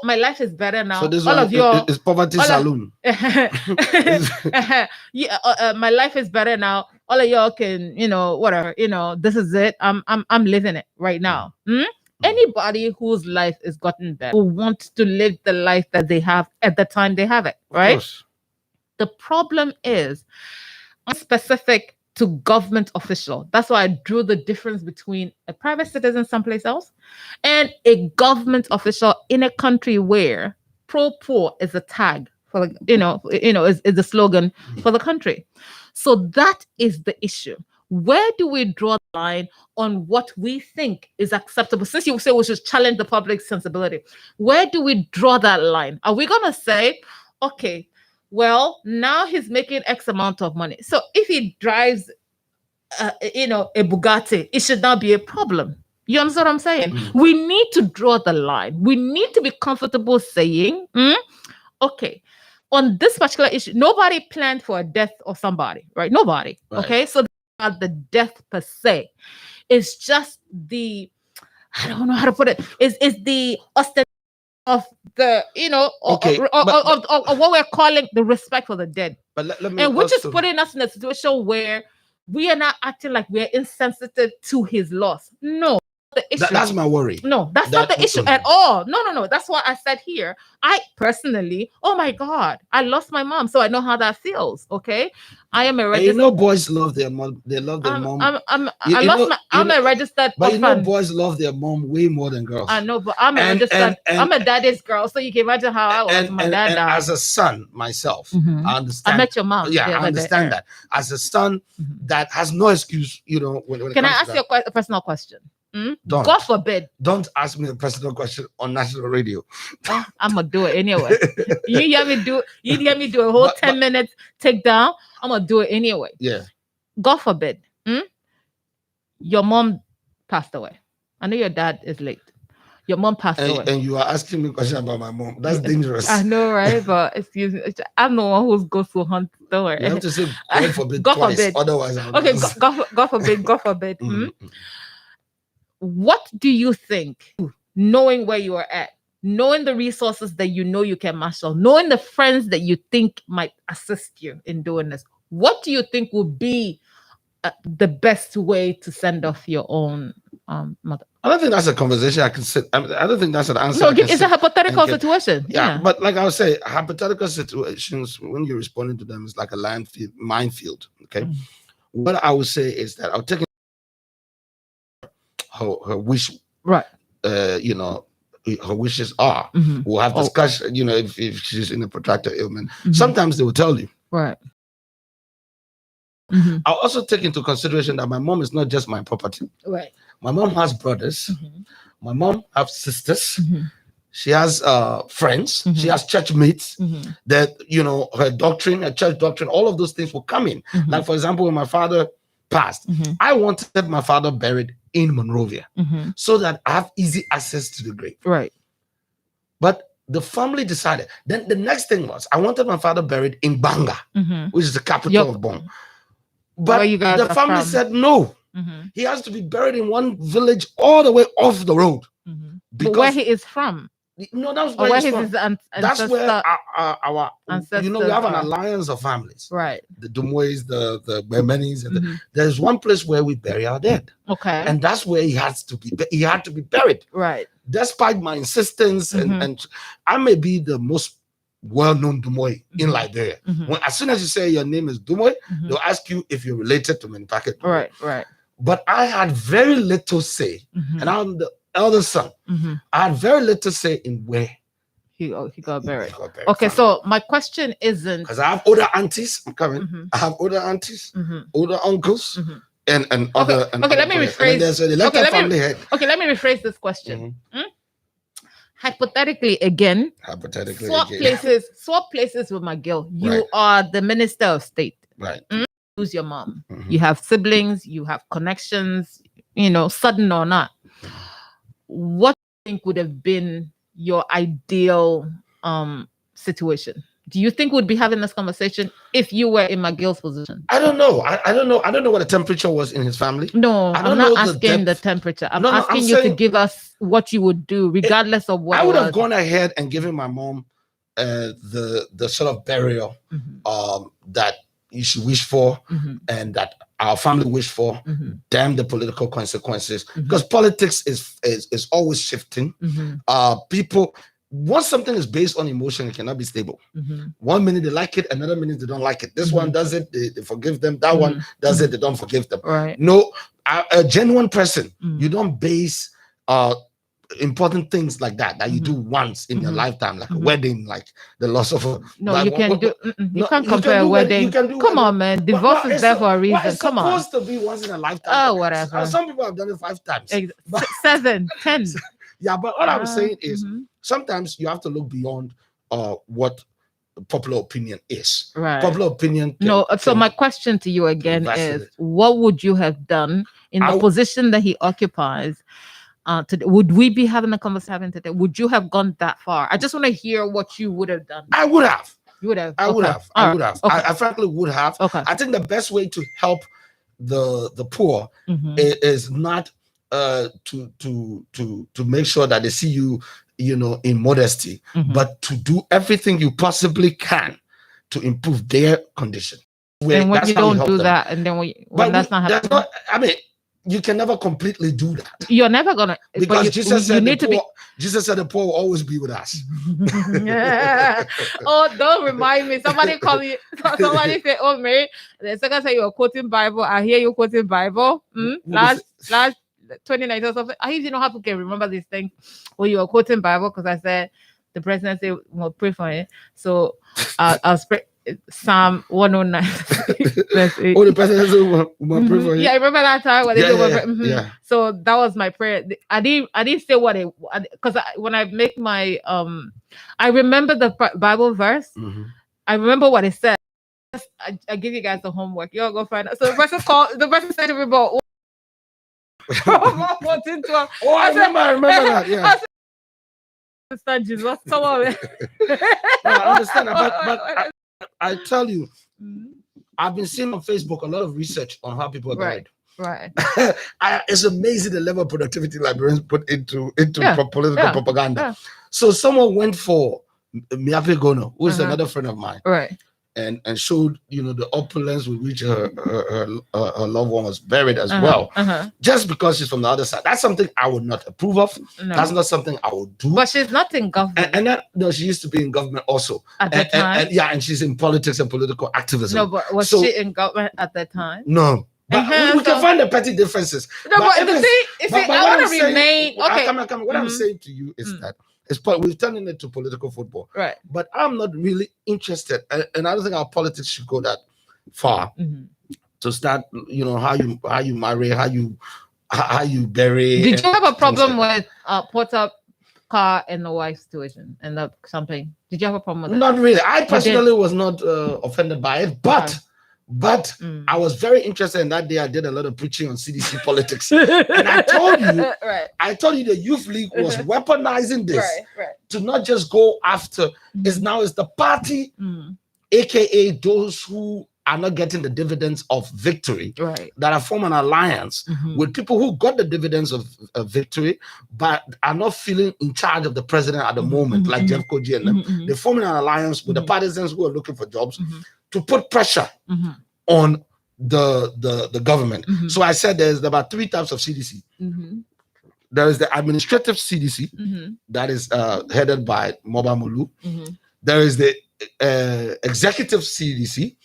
Speaker 2: my life is better now.
Speaker 1: So this
Speaker 2: all of your
Speaker 1: is poverty saloon.
Speaker 2: My life is better now. All of y'all can, whatever, this is it. I'm living it right now. Anybody whose life is gotten better will want to live the life that they have at the time they have it, right? The problem is specific to government official. That's why I drew the difference between a private citizen someplace else and a government official in a country where pro-poor is a tag for is the slogan for the country. So that is the issue. Where do we draw the line on what we think is acceptable? Since you say we should challenge the public sensibility, where do we draw that line? Are we going to say, okay, well, now he's making X amount of money. So if he drives, a Bugatti, it should not be a problem. You understand what I'm saying? We need to draw the line. We need to be comfortable saying, okay, on this particular issue, nobody planned for a death of somebody, right? Nobody. Right. Okay, so not the death per se. It's just I don't know how to put it. It's the ostentation of the, of what we're calling the respect for the dead.
Speaker 1: But let me
Speaker 2: which is putting us in a situation where we are not acting like we're insensitive to his loss. No, the issue.
Speaker 1: That's my worry.
Speaker 2: No, that's not the issue at all. No. That's what I said here. I personally, oh my God, I lost my mom, so I know how that feels. Okay, I am a registered.
Speaker 1: Boys love their mom. They love their mom.
Speaker 2: I'm a registered.
Speaker 1: But boys love their mom way more than girls.
Speaker 2: I know, but I'm a registered. I'm a daddy's girl, so you can imagine how I was.
Speaker 1: And as a son myself, I understand.
Speaker 2: I met your mom.
Speaker 1: Yeah, I understand that. As a son, that has no excuse. When
Speaker 2: can I ask you a personal question?
Speaker 1: Don't.
Speaker 2: God forbid.
Speaker 1: Don't ask me a personal question on national radio.
Speaker 2: I'm gonna do it anyway. You hear me do a whole 10 minutes takedown. I'm gonna do it anyway.
Speaker 1: Yeah.
Speaker 2: God forbid. Your mom passed away. I know your dad is late. Your mom passed away.
Speaker 1: And you are asking me a question about my mom. That's dangerous.
Speaker 2: I know, right? But excuse me. I'm the one who's goes to hunt. Don't worry.
Speaker 1: You have to say God forbid twice. Forbid. Otherwise,
Speaker 2: okay. God forbid. God forbid. What do you think, knowing where you are at, knowing the resources that you know you can marshal, knowing the friends that you think might assist you in doing this, what do you think would be the best way to send off your own mother?
Speaker 1: I don't think that's a conversation I can sit. I don't think that's an answer.
Speaker 2: No, it's a hypothetical situation.
Speaker 1: Yeah, but like I would say, hypothetical situations, when you're responding to them, is like a minefield. Okay. What I would say is that I'll take her wish,
Speaker 2: right?
Speaker 1: Her wishes are. We'll have discussion. If she's in a protracted ailment, sometimes they will tell you,
Speaker 2: right?
Speaker 1: I'll also take into consideration that my mom is not just my property.
Speaker 2: Right.
Speaker 1: My mom has brothers. My mom has sisters. She has friends. She has church mates. That her doctrine, her church doctrine, all of those things will come in. Like for example, when my father passed, I wanted my father buried in Monrovia so that I have easy access to the grave.
Speaker 2: Right.
Speaker 1: But the family decided. Then the next thing was I wanted my father buried in Banga, which is the capital of Bon. But the family said no. He has to be buried in one village all the way off the road.
Speaker 2: But where he is from?
Speaker 1: No, that's where he's from. That's where our ancestors we have an alliance of families.
Speaker 2: Right.
Speaker 1: The Dumois, the Bemenis, and there's one place where we bury our dead.
Speaker 2: Okay.
Speaker 1: And that's where he had to be buried.
Speaker 2: Right.
Speaker 1: Despite my insistence, and I may be the most well-known Dumois in Liberia. As soon as you say your name is Dumois, they'll ask you if you're related to Miniquake.
Speaker 2: Right.
Speaker 1: But I had very little say, and I'm the elder son. I had very little say in where
Speaker 2: he got buried. Okay, so my question isn't
Speaker 1: because I have older aunties. I'm coming. I have older aunties, older uncles, and other.
Speaker 2: Okay, let me rephrase.
Speaker 1: Okay,
Speaker 2: let me rephrase this question. Hypothetically, again, swap places with my girl. You are the minister of state.
Speaker 1: Right.
Speaker 2: Who's your mom? You have siblings, you have connections, sudden or not. What do you think would have been your ideal situation? Do you think we'd be having this conversation if you were in my girl's position?
Speaker 1: I don't know. I don't know. I don't know what the temperature was in his family.
Speaker 2: No, I'm not asking the temperature. I'm asking you to give us what you would do, regardless of what.
Speaker 1: I would have gone ahead and given my mom the sort of burial that you should wish for, and that our family wish for. Damn the political consequences, because politics is always shifting. People. Once something is based on emotion, it cannot be stable. 1 minute they like it, another minute they don't like it. This one does it, they forgive them. That one does it, they don't forgive them.
Speaker 2: Right.
Speaker 1: No, a genuine person, you don't base important things like that you do once in your lifetime, like a wedding, like the loss of a.
Speaker 2: No,
Speaker 1: like,
Speaker 2: you can't compare a wedding. Come on, man. Divorce is there for a reason. Come on.
Speaker 1: It's supposed to be once in a lifetime.
Speaker 2: Oh, whatever.
Speaker 1: Some people have done it 5 times.
Speaker 2: 7, 10.
Speaker 1: Yeah, but all I'm saying is sometimes you have to look beyond what popular opinion is.
Speaker 2: Right.
Speaker 1: Popular opinion.
Speaker 2: So my question to you again is, what would you have done in the position that he occupies? Would we be having a conversation today? Would you have gone that far? I just want to hear what you would have done.
Speaker 1: I would have.
Speaker 2: You would have.
Speaker 1: I would have. I would have. I frankly would have.
Speaker 2: Okay.
Speaker 1: I think the best way to help the poor is not to make sure that they see you, in modesty, but to do everything you possibly can to improve their condition.
Speaker 2: And when
Speaker 1: that's
Speaker 2: you
Speaker 1: how
Speaker 2: don't
Speaker 1: help
Speaker 2: do
Speaker 1: them.
Speaker 2: that, and then when
Speaker 1: But
Speaker 2: that's not
Speaker 1: there's
Speaker 2: happening,
Speaker 1: not. I mean, you can never completely do that
Speaker 2: you're never gonna. But
Speaker 1: because
Speaker 2: you,
Speaker 1: Jesus
Speaker 2: you
Speaker 1: said the
Speaker 2: need to
Speaker 1: poor.
Speaker 2: be.
Speaker 1: Jesus said the poor will always be with us.
Speaker 2: Oh, don't remind me. Somebody call me. Somebody say, "Oh, Mary." The second say you're quoting Bible. I hear you quoting Bible. Last 29 or something. I even know how to can remember these things when you were quoting Bible because I said the president said we'll pray for it. So I'll spread Psalm 109 verse 8.
Speaker 1: Oh, the president said, "We'll pray for you."
Speaker 2: Yeah, I remember that time when they
Speaker 1: Yeah.
Speaker 2: So that was my prayer. I didn't say what it because when I make my I remember the Bible verse. I remember what it said. I give you guys the homework. Y'all go find out. So the person said to me about 14:12.
Speaker 1: Oh, I remember that. Yeah.
Speaker 2: Understand Jesus. Come on.
Speaker 1: No, I understand that, but I tell you, I've been seeing on Facebook a lot of research on how people died.
Speaker 2: Right.
Speaker 1: It's amazing the level of productivity librarians put into political propaganda.
Speaker 2: Yeah.
Speaker 1: So someone went for Miape Gono, who is another friend of mine,
Speaker 2: right,
Speaker 1: and showed the opulence with which her loved one was buried as well, just because she's from the other side. That's something I would not approve of.
Speaker 2: No.
Speaker 1: That's not something I would do.
Speaker 2: But she's not in government.
Speaker 1: And that, no, she used to be in government also
Speaker 2: at that time.
Speaker 1: And she's in politics and political activism.
Speaker 2: No, but was she in government at that time?
Speaker 1: No. But we can find the petty differences.
Speaker 2: No, but the thing, I want to remain. Okay.
Speaker 1: What I'm saying to you is that we've turned it into political football.
Speaker 2: Right.
Speaker 1: But I'm not really interested, and I don't think our politics should go that far to start. How you marry, how you bury.
Speaker 2: Did you have a problem with Porter car and the wife situation and the something? Did you have a problem with that?
Speaker 1: Not really. I personally was not offended by it, but I was very interested in that day. I did a lot of preaching on CDC politics, and I told you the youth league was weaponizing this to not just go after. Is the party, aka those who are not getting the dividends of victory, that are forming an alliance with people who got the dividends of victory, but are not feeling in charge of the president at the moment, like Jeff Koji and them. They're forming an alliance with the partisans who are looking for jobs to put pressure on the government. So I said there's about 3 types of CDC. There is the administrative CDC that is headed by Moba Mulu. There is the executive CDC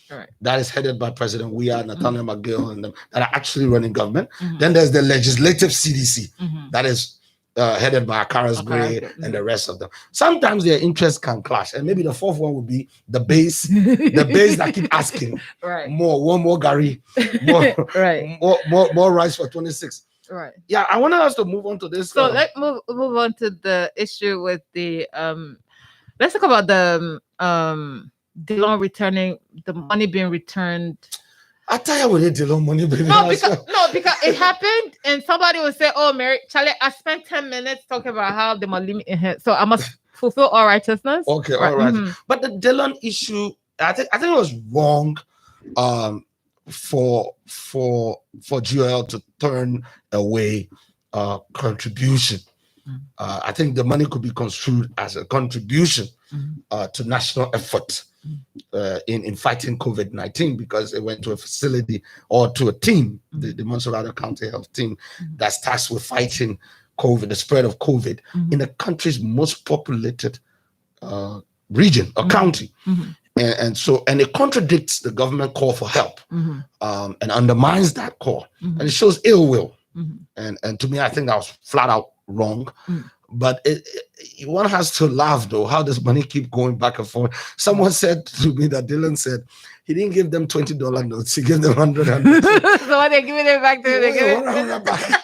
Speaker 1: that is headed by President Weah, Nathaniel McGill, and them that are actually running government. Then there's the legislative CDC that is headed by Akaras Gray and the rest of them. Sometimes their interests can clash, and maybe the fourth one would be the base, that keep asking one more Gary, more rice for 26.
Speaker 2: Right.
Speaker 1: Yeah, I wanted us to move on to this.
Speaker 2: So let's move on to the issue with the let's talk about the loan returning, the money being returned.
Speaker 1: I tell you, with the loan money, baby.
Speaker 2: No, because it happened, and somebody would say, "Oh, Mary, Charlie, I spent 10 minutes talking about how the money in here, so I must fulfill all righteousness."
Speaker 1: Okay, all right. But the Dillon issue, I think it was wrong, for GOL to turn away contribution. I think the money could be construed as a contribution to national effort in fighting COVID-19, because it went to a facility or to a team, the Montserrat County Health Team, that's tasked with fighting COVID, the spread of COVID in the country's most populated region or county. And so it contradicts the government call for help and undermines that call, and it shows ill will. And to me, I think that was flat out wrong. But one has to laugh, though, how this money keep going back and forth. Someone said to me that Dillon said he didn't give them $20 notes, he gave them 100.
Speaker 2: So when they're giving it back to him, they give it back.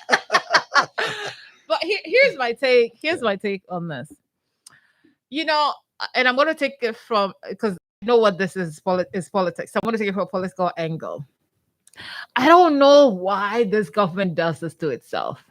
Speaker 2: But here's my take. Here's my take on this. And I'm going to take it from, because I know what this is politics. So I'm going to take it from a political angle. I don't know why this government does this to itself.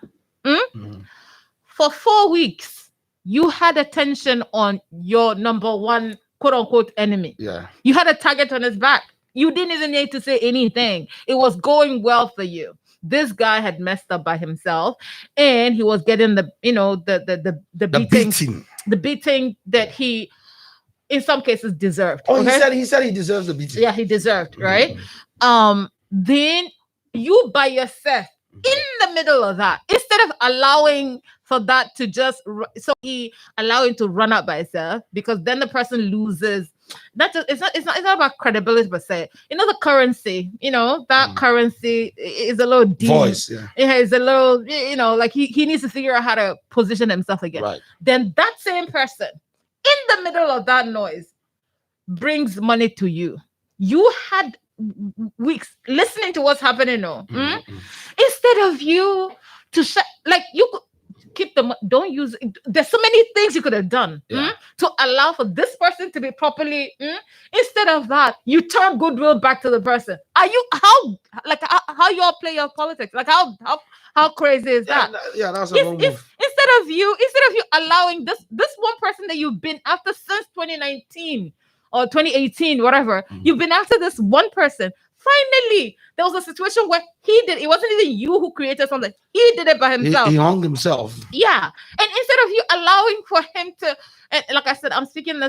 Speaker 2: For 4 weeks, you had attention on your number one quote unquote enemy. Yeah. You had a target on his back. You didn't even need to say anything. It was going well for you. This guy had messed up by himself, and he was getting the beating that he in some cases deserved.
Speaker 1: Oh,
Speaker 2: Okay?
Speaker 1: he said he deserves a beating.
Speaker 2: Yeah, he deserved, right?
Speaker 1: Mhm.
Speaker 2: Then you by yourself in the middle of that, instead of allowing for that to just so he allowing to run out by itself, because then the person loses. Not just it's not about credibility per se. You know, the currency, you know, that currency is a little deep.
Speaker 1: Voice, yeah.
Speaker 2: It has a little, you know, like he needs to figure out how to position himself again.
Speaker 1: Right.
Speaker 2: Then that same person in the middle of that noise brings money to you. You had weeks listening to what's happening now. Instead of you to like you could keep the don't use it. There's so many things you could have done to allow for this person to be properly instead of that you turn goodwill back to the person. Are you how you all play your politics? Like how crazy is that?
Speaker 1: Yeah, that's a wrong move.
Speaker 2: Instead of you allowing this one person that you've been after since 2019 or 2018, whatever, you've been after this one person. Finally, there was a situation where it wasn't even you who created something. He did it by himself.
Speaker 1: He hung himself.
Speaker 2: Yeah. And instead of you allowing for him to, and like I said, I'm speaking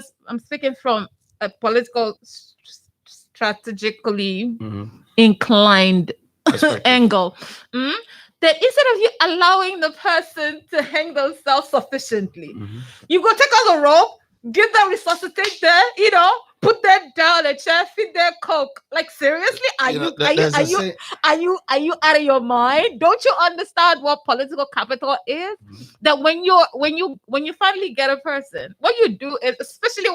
Speaker 2: from a political, strategically inclined angle. That instead of you allowing the person to hang themselves sufficiently, you go take out the rope, give them resuscitate there, you know, put them down a chair, feed them coke. Like seriously, are you out of your mind? Don't you understand what political capital is? That when you finally get a person, what you do is, especially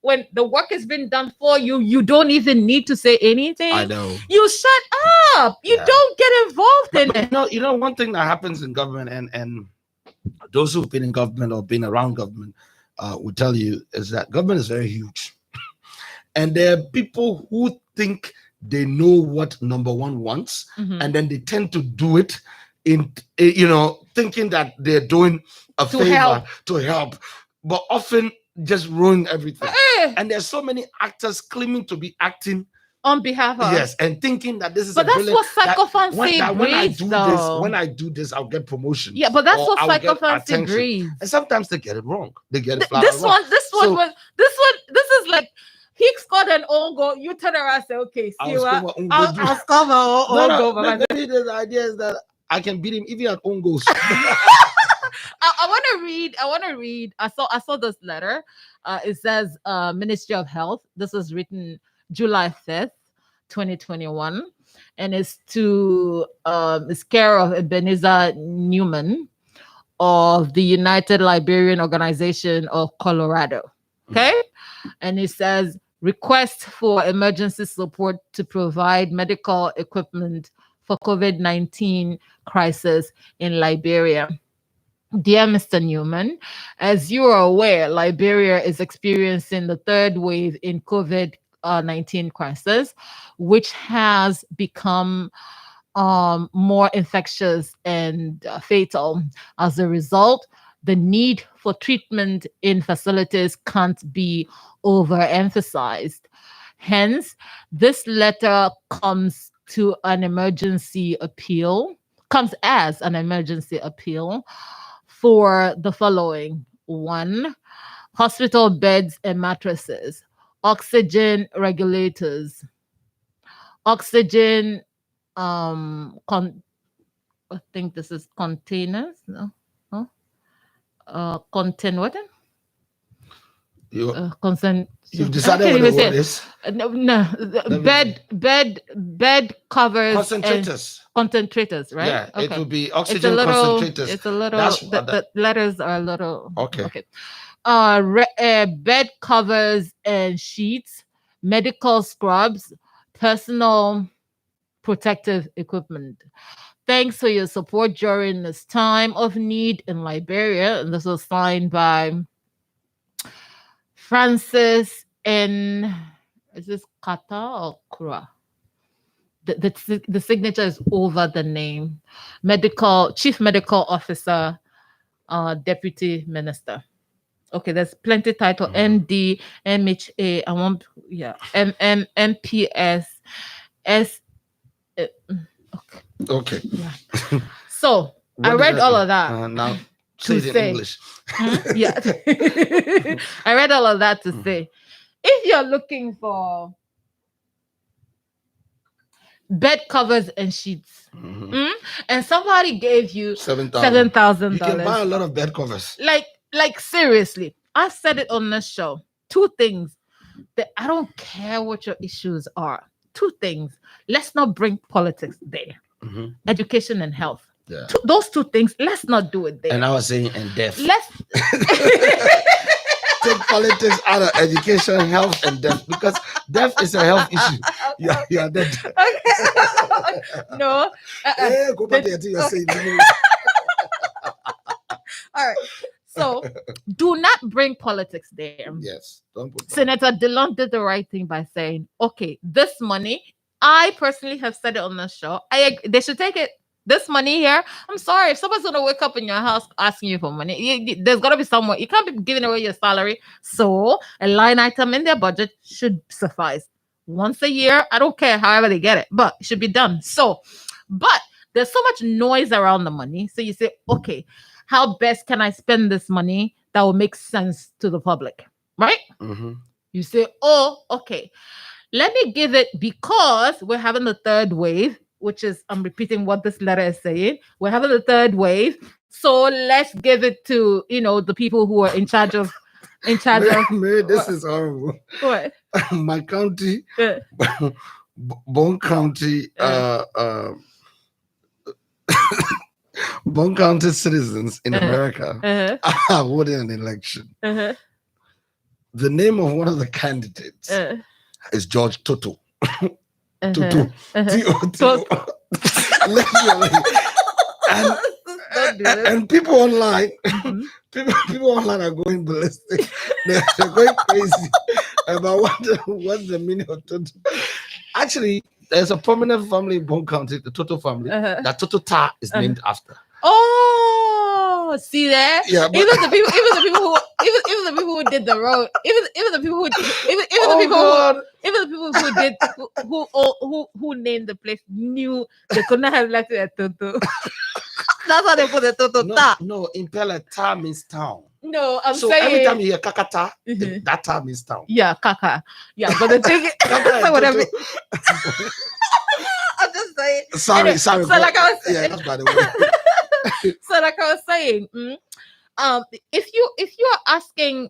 Speaker 2: when the work has been done for you, you don't even need to say anything.
Speaker 1: I know.
Speaker 2: You shut up. You don't get involved in it.
Speaker 1: You know, one thing that happens in government, and those who've been in government or been around government will tell you, is that government is very huge. And there are people who think they know what number one wants, and then they tend to do it in, you know, thinking that they're doing a favor to help, but often just ruin everything. And there's so many actors claiming to be acting
Speaker 2: on behalf of,
Speaker 1: yes, and thinking that this is
Speaker 2: but that's what psychophancy breeds.
Speaker 1: When I do this, I'll get promotion.
Speaker 2: Yeah, but that's what psychophancy breeds.
Speaker 1: And sometimes they get it wrong. They get it
Speaker 2: this one is like he scored an own goal. You turn around and say, okay, see what? I'll score my own goal.
Speaker 1: Maybe the idea is that I can beat him even at own goals.
Speaker 2: I want to read. I saw this letter. It says Ministry of Health. This was written July 5th, 2021. And it's to it's care of Ebenezer Newman of the United Liberian Organization of Colorado. Okay. And it says request for emergency support to provide medical equipment for COVID-19 crisis in Liberia. Dear Mr. Newman, as you are aware, Liberia is experiencing the third wave in COVID-19 crisis, which has become more infectious and fatal. As a result, the need for treatment in facilities can't be overemphasized. Hence, this letter comes as an emergency appeal for the following: 1, hospital beds and mattresses, oxygen regulators, oxygen, I think this is containers, contain what?
Speaker 1: You've
Speaker 2: decided
Speaker 1: what the word is?
Speaker 2: No, bed covers. Concentrators, right?
Speaker 1: Yeah,
Speaker 2: okay.
Speaker 1: It will be oxygen concentrators.
Speaker 2: It's a little. The letters are a little.
Speaker 1: Okay.
Speaker 2: Bed covers and sheets, medical scrubs, personal protective equipment. Thanks for your support during this time of need in Liberia. And this was signed by Francis N. Is this Kata or Kura? The signature is over the name. Chief medical officer, deputy minister. Okay, there's plenty title. MD, MHA, MPS, S.
Speaker 1: Okay.
Speaker 2: Yeah. So I read all of that.
Speaker 1: Now Say it in
Speaker 2: say.
Speaker 1: English.
Speaker 2: Yeah. I read all of that to say, if you're looking for bed covers and sheets, and somebody gave you $7,000,
Speaker 1: You can buy a lot of bed covers.
Speaker 2: like seriously, I said it on this show. Two things that I don't care what your issues are. Two things. Let's not bring politics there. Education and health.
Speaker 1: Yeah.
Speaker 2: Those two things. Let's not do it there.
Speaker 1: And I was saying, and death.
Speaker 2: Let's
Speaker 1: take politics out of education, health, and death, because death is a health issue. Yeah, dead.
Speaker 2: Okay. No.
Speaker 1: Go back to your thing you're saying.
Speaker 2: All right. So do not bring politics there.
Speaker 1: Yes. Don't put
Speaker 2: Senator Dillon did the right thing by saying, okay, this money, I personally have said it on the show. They should take it. This money here, I'm sorry, if someone's gonna wake up in your house asking you for money, there's gotta be somewhere. You can't be giving away your salary. So a line item in their budget should suffice. Once a year, I don't care however they get it, but it should be done. So, but there's so much noise around the money. So you say, okay, how best can I spend this money that will make sense to the public? Right? You say, oh, okay, let me give it, because we're having the third wave, which is, I'm repeating what this letter is saying. We're having the third wave. So let's give it to, the people who are in charge of.
Speaker 1: Mary, this is horrible.
Speaker 2: What?
Speaker 1: My county, Bone County, Bone County citizens in America are voting an election. The name of one of the candidates is George Toto. Toto. And people online, people online are going ballistic. They're going crazy about what's the meaning of Toto. Actually, there's a prominent family in Bone County, the Toto family, that Toto Ta is named after.
Speaker 2: Oh, see that?
Speaker 1: Yeah, but,
Speaker 2: even the people who did the road, even the people who named the place knew they could not have left it at Toto. That's why they put the Toto Ta.
Speaker 1: No, in Pele, Ta means town.
Speaker 2: No, I'm
Speaker 1: so
Speaker 2: saying
Speaker 1: every time you hear Kakata, that Ta means town.
Speaker 2: Yeah, Kaka. Yeah, but the thing is, whatever. I'm just saying.
Speaker 1: Sorry.
Speaker 2: So like I was saying,
Speaker 1: that's by the way.
Speaker 2: So like I was saying, if you're asking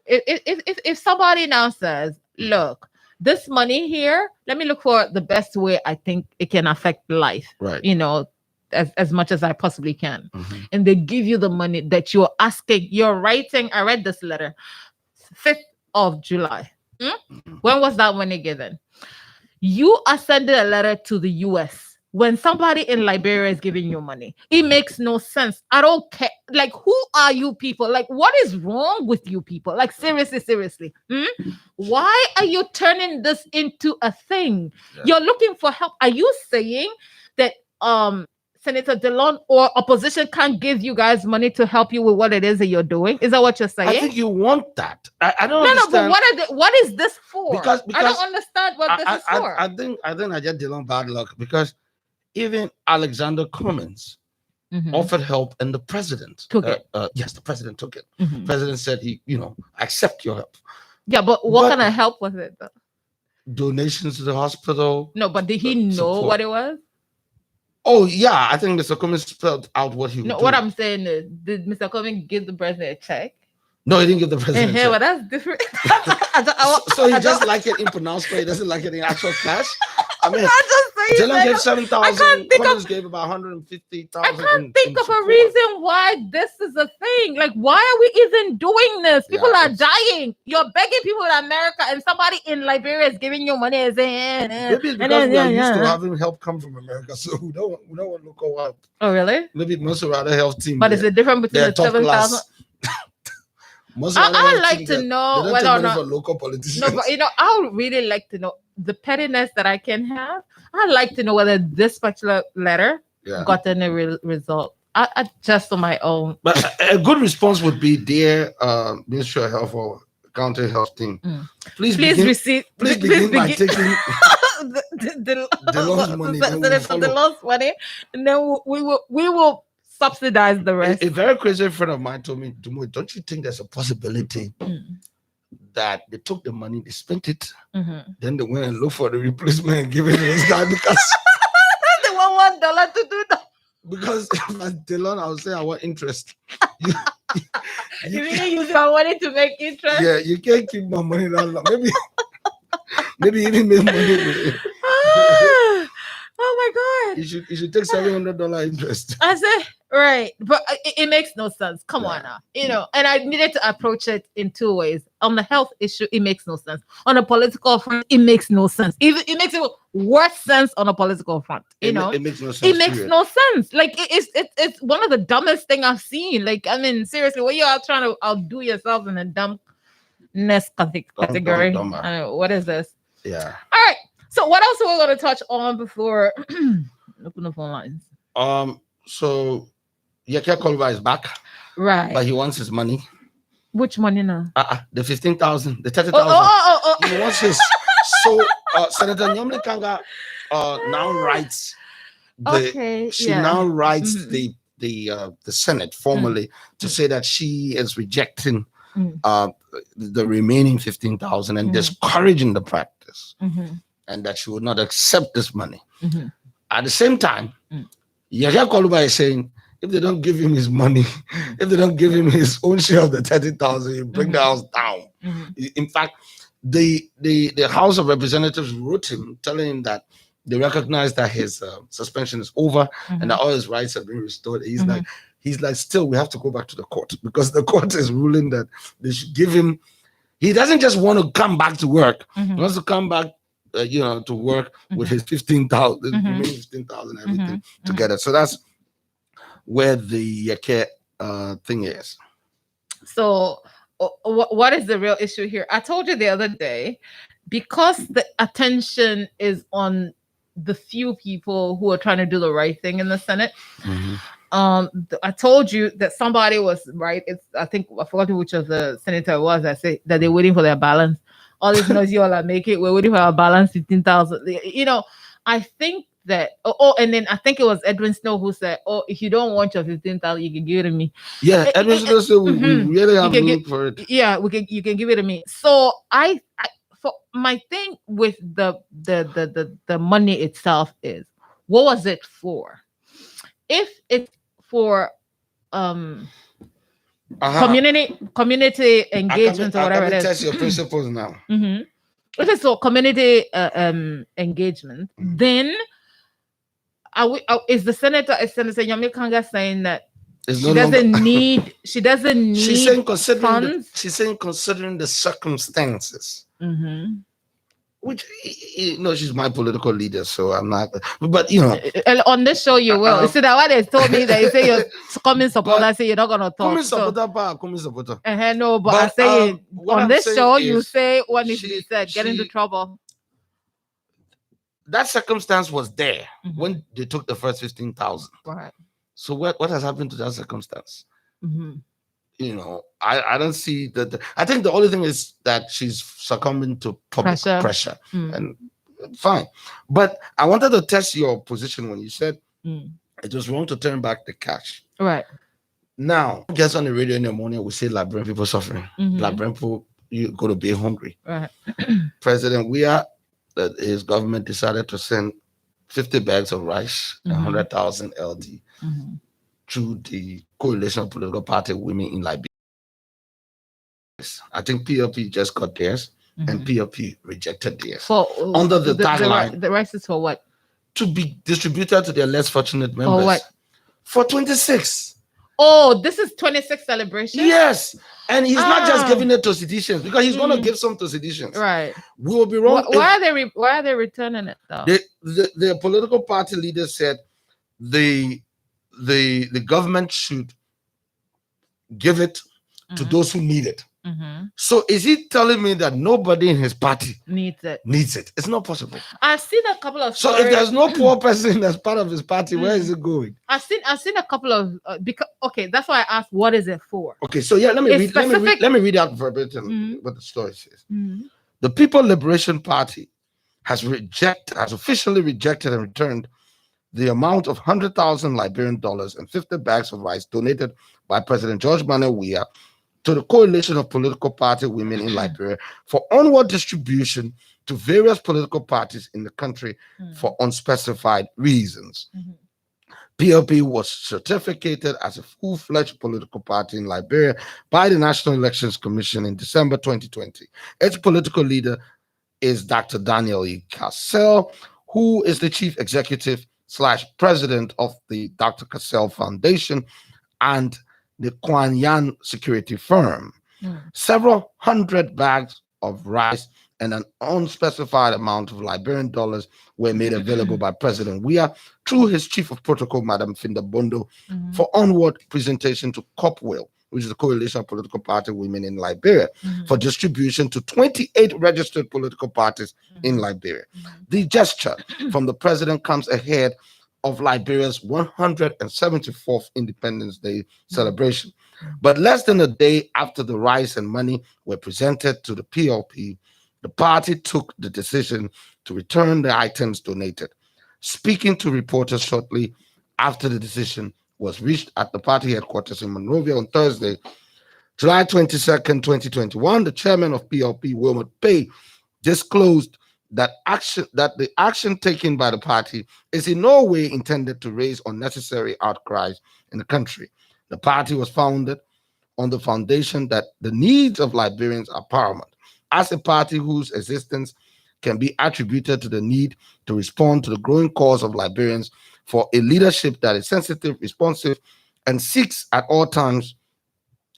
Speaker 2: if somebody now says, look, this money here, let me look for the best way I think it can affect life.
Speaker 1: Right.
Speaker 2: As much as I possibly can. And they give you the money that you're asking, you're writing. I read this letter, 5th of July. When was that money given? You are sending a letter to the US when somebody in Liberia is giving you money. It makes no sense. I don't care. Like, who are you people? Like, what is wrong with you people? Like, seriously. Why are you turning this into a thing? Yeah. You're looking for help. Are you saying that Senator Dillon or opposition can't give you guys money to help you with what it is that you're doing? Is that what you're saying?
Speaker 1: I think you want that. I don't understand.
Speaker 2: No, but what is this for?
Speaker 1: Because
Speaker 2: I don't understand what this is for.
Speaker 1: I think I just Dillon bad luck, because even Alexander Cummins offered help, and the president
Speaker 2: took it.
Speaker 1: Yes, the president took it. The president said I accept your help.
Speaker 2: Yeah, but what kind of help was it though?
Speaker 1: Donations to the hospital.
Speaker 2: No, but did he know what it was?
Speaker 1: Oh yeah, I think Mr. Cummins spelled out what he.
Speaker 2: What I'm saying is, did Mr. Cummins give the president a check?
Speaker 1: No, he didn't give the president.
Speaker 2: Well, that's different.
Speaker 1: So he just like it in pronounced way. He doesn't like it in actual cash. I mean, Dillon gave 7,000. Cummins gave about 150,000.
Speaker 2: I can't think of a reason why this is a thing. Like, why are we even doing this? People are dying. You're begging people in America, and somebody in Liberia is giving you money and saying,
Speaker 1: maybe it's because we are used to having help come from America, so we don't want local help.
Speaker 2: Oh, really?
Speaker 1: Maybe most of our health team.
Speaker 2: But is it different between the 7,000? I'd like to know whether or not
Speaker 1: local politicians.
Speaker 2: No, but I would really like to know the pettiness that I can have. I'd like to know whether this particular letter got any result. I just on my own.
Speaker 1: But a good response would be, dear Ministry of Health or County Health Team, please begin by taking
Speaker 2: the lost money, and then we will subsidize the rest.
Speaker 1: A very crazy friend of mine told me, don't you think there's a possibility that they took the money, they spent it, then they went and looked for the replacement and give it to this guy because
Speaker 2: They want $1 to do that.
Speaker 1: because if I tell on, I'll say I want interest.
Speaker 2: You really use your money to make interest?
Speaker 1: Yeah, you can't keep my money that long. Maybe you didn't make money with it.
Speaker 2: Oh my God.
Speaker 1: You should take $700 interest.
Speaker 2: I said, right. But it makes no sense. Come on now. And I needed to approach it in two ways. On the health issue, it makes no sense. On a political front, it makes no sense. Even it makes it worse sense on a political front. It
Speaker 1: makes no sense.
Speaker 2: It makes no sense. Like it's one of the dumbest thing I've seen. Like, I mean, seriously, when you are trying to outdo yourself in a dumbness category. What is this?
Speaker 1: Yeah.
Speaker 2: All right. So what else are we going to touch on before open the phone lines?
Speaker 1: So Yeke Koluba is back.
Speaker 2: Right.
Speaker 1: But he wants his money.
Speaker 2: Which money now?
Speaker 1: The 15,000, the 30,000. He wants his. So Senator Nyomli Kanga now writes now writes the Senate formally to say that she is rejecting the remaining 15,000 and discouraging the practice, and that she would not accept this money. At the same time, Yahya Koluba is saying if they don't give him his money, if they don't give him his own share of the 30,000, you bring the house down. In fact, the House of Representatives wrote him telling him that they recognize that his suspension is over and that all his rights have been restored. He's like, still, we have to go back to the court because the court is ruling that they should give him. He doesn't just want to come back to work. He wants to come back, to work with his 15,000, remaining 15,000, everything together. So that's where the Yeke thing is.
Speaker 2: So what is the real issue here? I told you the other day, because the attention is on the few people who are trying to do the right thing in the Senate. I told you that somebody was right. I forgot which of the senator it was. I said that they're waiting for their balance. All this noise you all are making, we're waiting for our balance, 15,000. I think that, and then I think it was Edwin Snow who said, if you don't want your 15,000, you can give it to me.
Speaker 1: Yeah, Edwin Snow said we really have to look for it.
Speaker 2: Yeah, you can give it to me. So I for my thing with the money itself is, what was it for? If it's for community engagement or whatever it is.
Speaker 1: Test your principles now.
Speaker 2: If it's for community engagement, then is Senator Nyomli Kanga saying that she doesn't need she's saying
Speaker 1: considering the circumstances. Which, she's my political leader, so I'm not. But
Speaker 2: on this show you will. You see that why they told me that you say you're coming supporter, I say you're not gonna talk.
Speaker 1: Coming supporter.
Speaker 2: No, but I say on this show you say what needs to be said. Get into trouble.
Speaker 1: That circumstance was there when they took the first 15,000.
Speaker 2: Right.
Speaker 1: So what has happened to that circumstance? I don't see that. I think the only thing is that she's succumbing to public pressure. And fine. But I wanted to test your position when you said it was wrong to turn back the cash.
Speaker 2: Right.
Speaker 1: Now, guess on the radio in the morning, we say Liberian people suffering. Liberian people, you go to be hungry.
Speaker 2: Right.
Speaker 1: President his government decided to send 50 bags of rice, 100,000 LD through the coalition of political party women in Liberia. I think PLP just got theirs and PLP rejected theirs. Under the tagline.
Speaker 2: The rice is for what?
Speaker 1: To be distributed to their less fortunate members.
Speaker 2: For what?
Speaker 1: For 26.
Speaker 2: Oh, this is 26 celebration?
Speaker 1: Yes. And he's not just giving it to seditionists because he's going to give some to seditionists.
Speaker 2: Right.
Speaker 1: We will be wrong.
Speaker 2: Why are they returning it though?
Speaker 1: The political party leaders said the government should give it to those who need it. So is he telling me that nobody in his party
Speaker 2: needs it?
Speaker 1: It's not possible.
Speaker 2: I've seen a couple of
Speaker 1: stories. So if there's no poor person that's part of his party, where is it going?
Speaker 2: I've seen a couple of that's why I asked what is it for.
Speaker 1: Okay, so yeah, let me read out verbatim what the story says. The People Liberation Party has officially rejected and returned the amount of 100,000 Liberian dollars and 50 bags of rice donated by President George Manuel Weah to the Coalition of Political Party Women in Liberia for onward distribution to various political parties in the country for unspecified reasons. PLP was certificated as a full-fledged political party in Liberia by the National Elections Commission in December 2020. Its political leader is Dr. Daniel E. Cassell, who is the chief executive / president of the Dr. Cassell Foundation and the Kwan Yan security firm. Several hundred bags of rice and an unspecified amount of Liberian dollars were made available by President Weah through his chief of protocol, Madam Finda Bondo, for onward presentation to COPWIL, which is the Coalition of Political Party Women in Liberia, for distribution to 28 registered political parties in Liberia. The gesture from the president comes ahead of Liberia's 174th Independence Day celebration. But less than a day after the rice and money were presented to the PLP, the party took the decision to return the items donated. Speaking to reporters shortly after the decision was reached at the party headquarters in Monrovia on Thursday, July 22nd, 2021, the chairman of PLP, Wilmot Pay, disclosed that the action taken by the party is in no way intended to raise unnecessary outcries in the country. The party was founded on the foundation that the needs of Liberians are paramount. As a party whose existence can be attributed to the need to respond to the growing calls of Liberians for a leadership that is sensitive, responsive, and seeks at all times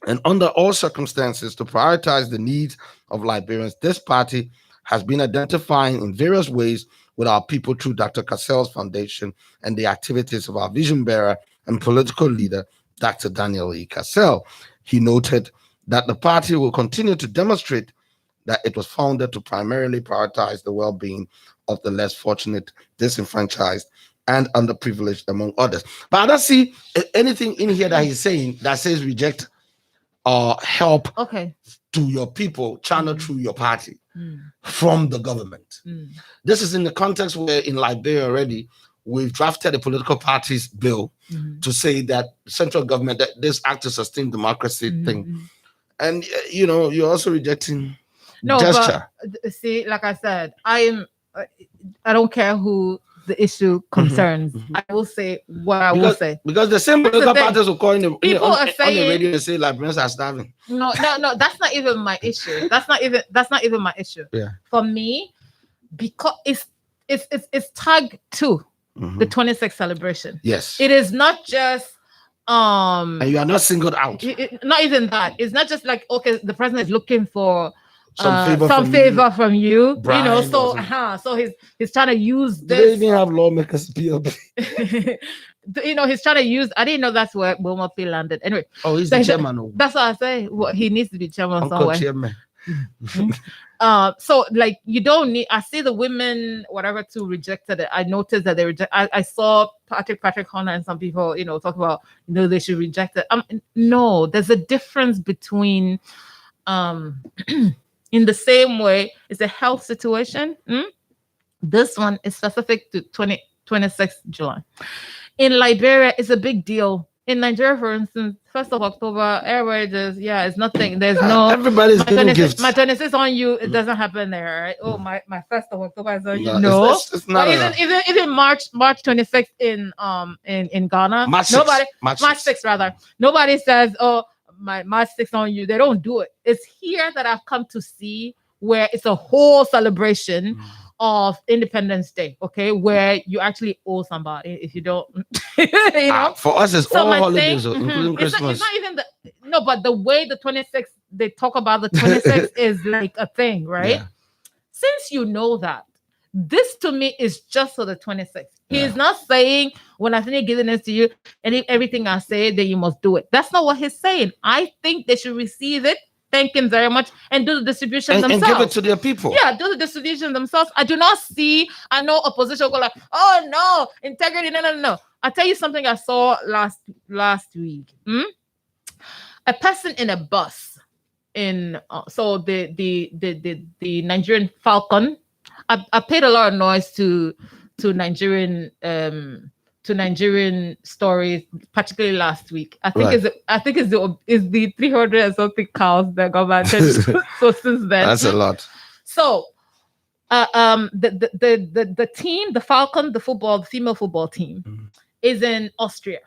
Speaker 1: and under all circumstances to prioritize the needs of Liberians, this party has been identifying in various ways with our people through Dr. Cassell's foundation and the activities of our vision bearer and political leader, Dr. Daniel E. Cassell. He noted that the party will continue to demonstrate that it was founded to primarily prioritize the well-being of the less fortunate, disenfranchised, and underprivileged, among others. But I don't see anything in here that he's saying that says reject or help to your people channel through your party from the government. This is in the context where in Liberia already we've drafted a political parties bill to say that central government, that this act to sustain democracy thing. And you're also rejecting gesture.
Speaker 2: But see, like I said, I don't care who the issue concerns. I will say what I will say.
Speaker 1: Because the same political parties will call on the radio and say Liberians are starving.
Speaker 2: No, that's not even my issue. That's not even my issue.
Speaker 1: Yeah.
Speaker 2: For me, because it's tagged to the 26th celebration.
Speaker 1: Yes.
Speaker 2: It is not just
Speaker 1: and you are not singled out.
Speaker 2: Not even that. It's not just like, okay, the president is looking for
Speaker 1: some
Speaker 2: favor from you,
Speaker 1: Brian,
Speaker 2: so he's trying to use this.
Speaker 1: They even have lawmakers PLP.
Speaker 2: He's trying to use. I didn't know that's where Wilmot P landed. Anyway,
Speaker 1: he's the chairman.
Speaker 2: That's what I say. He needs to be chairman
Speaker 1: Uncle
Speaker 2: somewhere.
Speaker 1: Chairman.
Speaker 2: So like you don't need. I see the women whatever too rejected it. I noticed that they reject. I saw Patrick Hunter and some people talk about they should reject it. No, there's a difference between in the same way, it's a health situation. This one is specific to 26th July. In Liberia, it's a big deal. In Nigeria, for instance, 1st of October, everybody just, it's nothing. There's no...
Speaker 1: Everybody's getting gifts.
Speaker 2: My 26th on you, it doesn't happen there, right? Oh, my 1st of October is on you.
Speaker 1: No. It's not
Speaker 2: even March 26th in Ghana.
Speaker 1: March 6th,
Speaker 2: rather. Nobody says, oh, my March 6th on you. They don't do it. It's here that I've come to see where it's a whole celebration of Independence Day, okay, where you actually owe somebody if you don't,
Speaker 1: For us, it's all holidays, including Christmas.
Speaker 2: It's not even but the way the 26th, they talk about the 26th is like a thing, right?
Speaker 1: Yeah.
Speaker 2: Since you know that, this to me is just for the 26th. He's not saying when I finish giving this to you, and if everything I say, then you must do it. That's not what he's saying. I think they should receive it, thank him very much, and do the distribution themselves.
Speaker 1: And give it to their people.
Speaker 2: Yeah, do the distribution themselves. I do not see, I know opposition go like, oh no, integrity, no. I'll tell you something I saw last week. A person in a bus in so the Nigerian Falcon. I paid a lot of noise to Nigerian to Nigerian stories, particularly last week. I think
Speaker 1: Right.
Speaker 2: is the 300 and something cows that got managed. So since then,
Speaker 1: That's a lot.
Speaker 2: So the team, the Falcon, the female football team, is in Austria.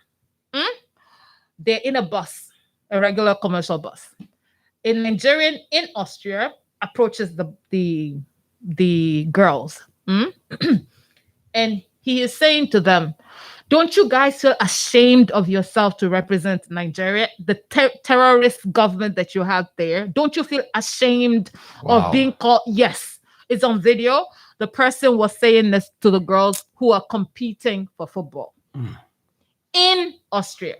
Speaker 2: They're in a bus, a regular commercial bus. A Nigerian in Austria approaches the girls, and he is saying to them, "Don't you guys feel ashamed of yourself to represent Nigeria, the terrorist government that you have there? Don't you feel ashamed of being called?" Yes, it's on video. The person was saying this to the girls who are competing for football in Austria,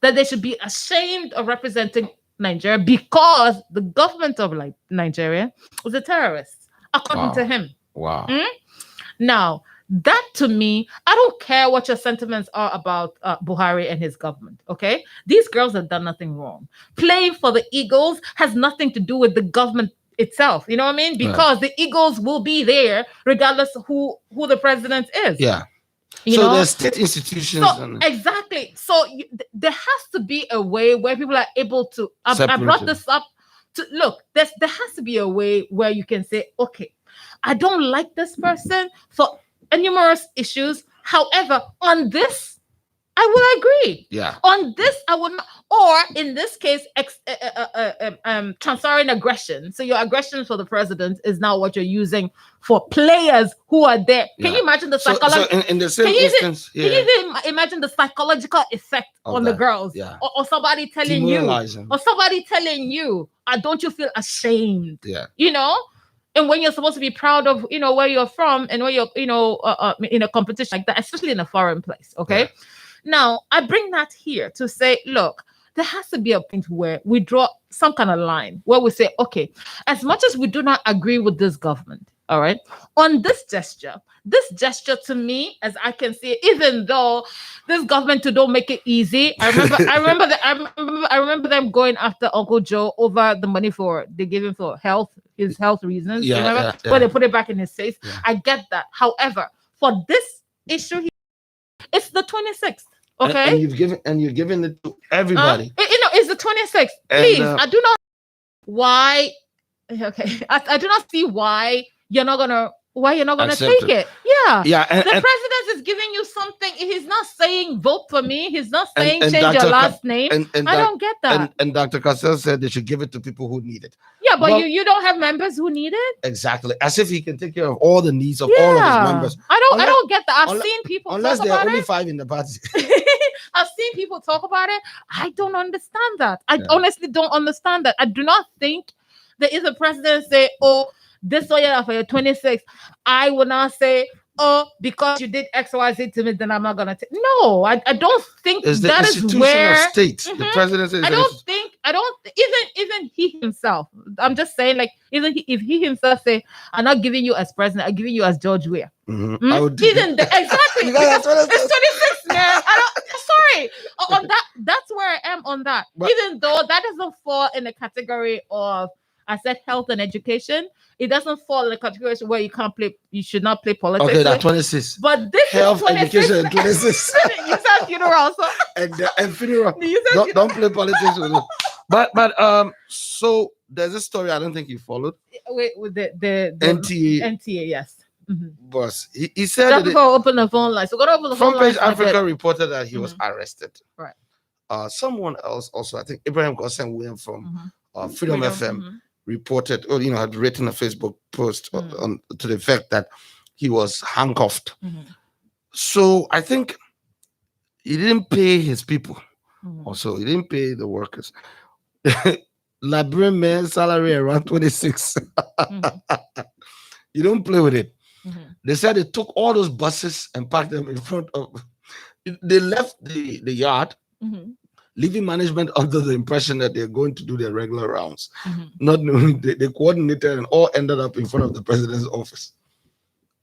Speaker 2: that they should be ashamed of representing Nigeria because the government of Nigeria is a terrorist, according to him.
Speaker 1: Wow.
Speaker 2: Now, that to me, I don't care what your sentiments are about Buhari and his government, okay? These girls have done nothing wrong. Playing for the Eagles has nothing to do with the government itself, you know what I mean? Because the Eagles will be there regardless of who the president is.
Speaker 1: Yeah.
Speaker 2: You
Speaker 1: so
Speaker 2: know?
Speaker 1: there's state institutions.
Speaker 2: Exactly. So there has to be a way where people are able to. I brought this up to look. There has to be a way where you can say, okay, I don't like this person for numerous issues. However, on this, I will agree.
Speaker 1: Yeah.
Speaker 2: On this, I would not. Or in this case, transferring aggression. So your aggression for the president is now what you're using for players who are there. Can you imagine the psychological?
Speaker 1: So in the same instance,
Speaker 2: can you even imagine the psychological effect on the girls?
Speaker 1: Yeah.
Speaker 2: Or somebody telling you, don't you feel ashamed?
Speaker 1: Yeah.
Speaker 2: You know. And when you're supposed to be proud of, where you're from and where you're, in a competition like that, especially in a foreign place. Okay. Yeah. Now, I bring that here to say, look, there has to be a point where we draw some kind of line where we say, okay, as much as we do not agree with this government, all right, on this gesture to me, as I can see, even though this government don't make it easy, I remember them going after Uncle Joe over the money they gave him for his health reasons.
Speaker 1: Yeah,
Speaker 2: remember? Where they put it back in his face. Yeah. I get that. However, for this issue, it's the 26th. Okay,
Speaker 1: and you're giving it to everybody.
Speaker 2: It's the 26th. Please, I do not why. Okay, I do not see why you're not gonna take it. Yeah. The president is giving you something. He's not saying vote for me. He's not saying change your last name. I don't get that.
Speaker 1: And Dr. Cassell said they should give it to people who need it.
Speaker 2: Yeah, but you don't have members who need it.
Speaker 1: Exactly, as if he can take care of all the needs of all of his members.
Speaker 2: I don't get that. I've seen people
Speaker 1: unless
Speaker 2: talk
Speaker 1: there
Speaker 2: about
Speaker 1: are only
Speaker 2: it.
Speaker 1: 5 in the party.
Speaker 2: I've seen people talk about it. I don't understand that. I honestly don't understand that. I do not think there is a president say, "Oh, this way for your 26." I will not say, "Oh, because you did X, Y, Z to me, then I'm not gonna take." No, I don't think that is where
Speaker 1: state. The president is.
Speaker 2: I don't even he himself. I'm just saying, like, if he himself say, "I'm not giving you as president, I'm giving you as George Weah."
Speaker 1: I would do
Speaker 2: exactly. Because it's 26, man. Sorry. On that, that's where I am on that. But, even though that doesn't fall in the category of, I said, health and education, it doesn't fall in the category where you should not play politics.
Speaker 1: Okay, that's 26.
Speaker 2: But this
Speaker 1: health,
Speaker 2: is 26.
Speaker 1: Education, 26.
Speaker 2: You said funeral also.
Speaker 1: And funeral. Don't play politics with it. But so there's a story I don't think you followed.
Speaker 2: Wait, with the
Speaker 1: NTA,
Speaker 2: yes.
Speaker 1: Boss, he said
Speaker 2: that before open the phone line. So go to open the phone line.
Speaker 1: Front Page Africa reported that he was arrested.
Speaker 2: Right.
Speaker 1: Someone else also, I think Ibrahim Gossen William from Freedom FM reported, or had written a Facebook post on to the effect that he was handcuffed. So I think he didn't pay his people. Also, he didn't pay the workers. Librarian man salary around 26. You don't play with it. They said they took all those buses and parked them in front of. They left the yard, leaving management under the impression that they're going to do their regular rounds. Not knowing they coordinated and all ended up in front of the president's office.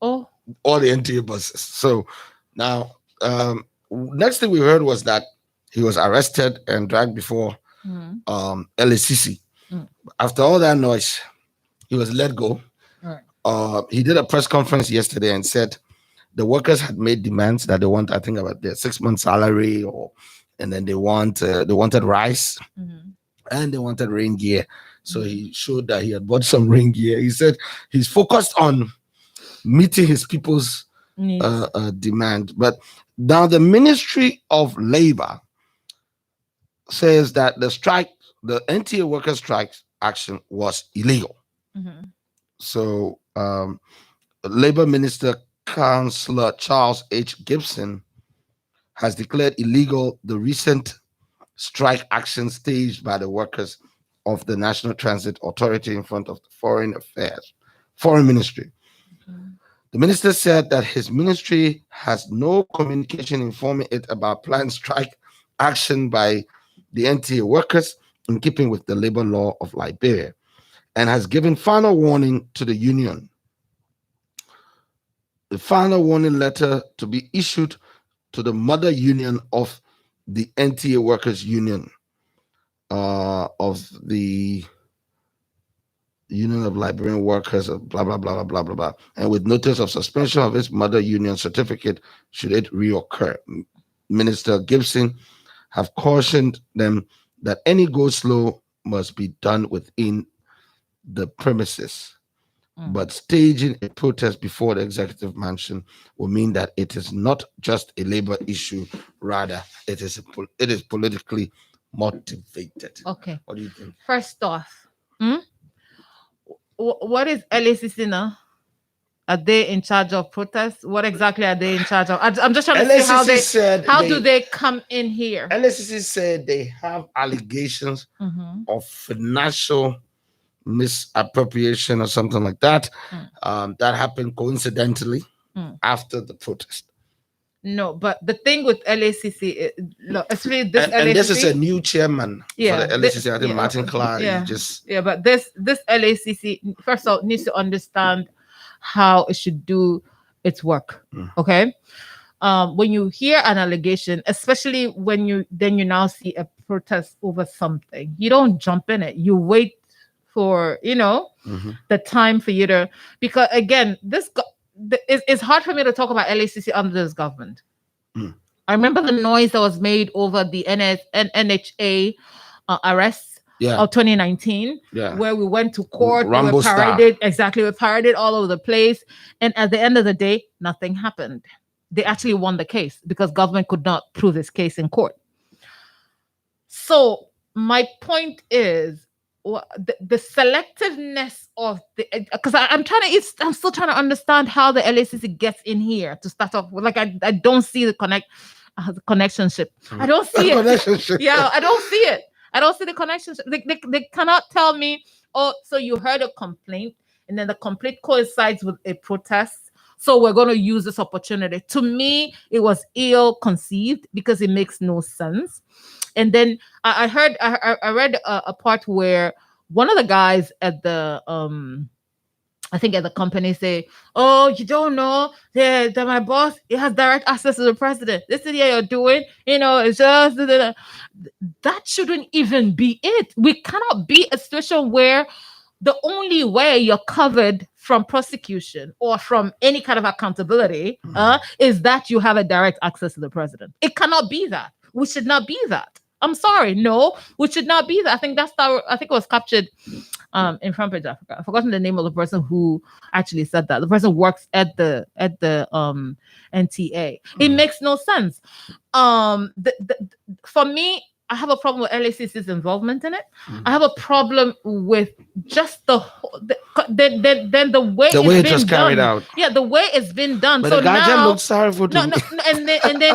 Speaker 2: Oh,
Speaker 1: all the NTA buses. So now, next thing we heard was that he was arrested and dragged before LACC. After all that noise, he was let go. He did a press conference yesterday and said the workers had made demands that they want, I think, about their 6 month salary, and then they wanted rice,
Speaker 2: Mhm.
Speaker 1: and they wanted rain gear. So
Speaker 2: Mhm.
Speaker 1: he showed that he had bought some rain gear. He said he's focused on meeting his people's
Speaker 2: Needs.
Speaker 1: demand. But now the Ministry of Labor says that the NTA workers' strike action was illegal.
Speaker 2: Mhm.
Speaker 1: So Labor Minister Councillor Charles H. Gibson has declared illegal the recent strike action staged by the workers of the National Transit Authority in front of the Foreign Ministry.
Speaker 2: Mhm.
Speaker 1: The minister said that his ministry has no communication informing it about planned strike action by the NTA workers in keeping with the labor law of Liberia, and has given final warning to the union. The final warning letter to be issued to the mother union of the NTA Workers Union, of the Union of Liberian Workers, blah, blah, blah, blah, blah, blah, blah, and with notice of suspension of its mother union certificate should it reoccur. Minister Gibson have cautioned them that any go slow must be done within the premises.
Speaker 2: Mm.
Speaker 1: But staging a protest before the executive mansion will mean that it is not just a labor issue, rather it is politically motivated.
Speaker 2: Okay.
Speaker 1: What do you think?
Speaker 2: First off, hmm? What is LACC now? Are they in charge of protests? What exactly are they in charge of? I'm just trying to see
Speaker 1: LACC said
Speaker 2: how do they come in here?
Speaker 1: LACC said they have allegations
Speaker 2: Mhm.
Speaker 1: of financial misappropriation or something like that.
Speaker 2: Mm.
Speaker 1: That happened coincidentally
Speaker 2: Mm.
Speaker 1: after the protest.
Speaker 2: No, but the thing with LACC, especially this
Speaker 1: And this is a
Speaker 2: LACC,
Speaker 1: new chairman for the
Speaker 2: yeah,
Speaker 1: LACC. I think Martin Clark. He
Speaker 2: yeah,
Speaker 1: just
Speaker 2: yeah. But this LACC first of all needs to understand how it should do its work.
Speaker 1: Mm.
Speaker 2: Okay, when you hear an allegation, especially when you now see a protest over something, you don't jump in it. You wait for
Speaker 1: Mhm.
Speaker 2: the time for you to, because again, it's hard for me to talk about LACC under this government.
Speaker 1: Mm.
Speaker 2: I remember the noise that was made over the NHA arrests
Speaker 1: Yeah,
Speaker 2: of 2019,
Speaker 1: yeah.
Speaker 2: where we went to court, we were
Speaker 1: Rambo style.
Speaker 2: paraded, exactly, we paraded all over the place. And at the end of the day, nothing happened. They actually won the case because government could not prove this case in court. So my point is, the selectiveness of the, because I'm still trying to understand how the LACC gets in here to start off with. Like I don't see the connectionship. I don't see it.
Speaker 1: Relationship.
Speaker 2: Yeah, I don't see it. I don't see the connectionship. They cannot tell me, oh, so you heard a complaint and then the complaint coincides with a protest. So we're going to use this opportunity. To me, it was ill conceived because it makes no sense. And then I read a part where one of the guys at the I think at the company say, "Oh, you don't know that my boss, he has direct access to the president. This is what you're doing. It's just that shouldn't even be it. We cannot be a situation where the only way you're covered from prosecution or from any kind of accountability is that you have a direct access to the president. It cannot be that. We should not be that. I'm sorry. No, we should not be that. I think it was captured in Front Page Africa. I've forgotten the name of the person who actually said that. The person works at the NTA. It makes no sense. For me, I have a problem with LACC's involvement in it. I have a problem with just the way
Speaker 1: The way
Speaker 2: it's
Speaker 1: it was
Speaker 2: been
Speaker 1: carried
Speaker 2: done.
Speaker 1: out.
Speaker 2: Yeah, the way it's been done.
Speaker 1: But
Speaker 2: So
Speaker 1: the guardian
Speaker 2: now,
Speaker 1: looked sorrowful to
Speaker 2: no,
Speaker 1: me.
Speaker 2: no,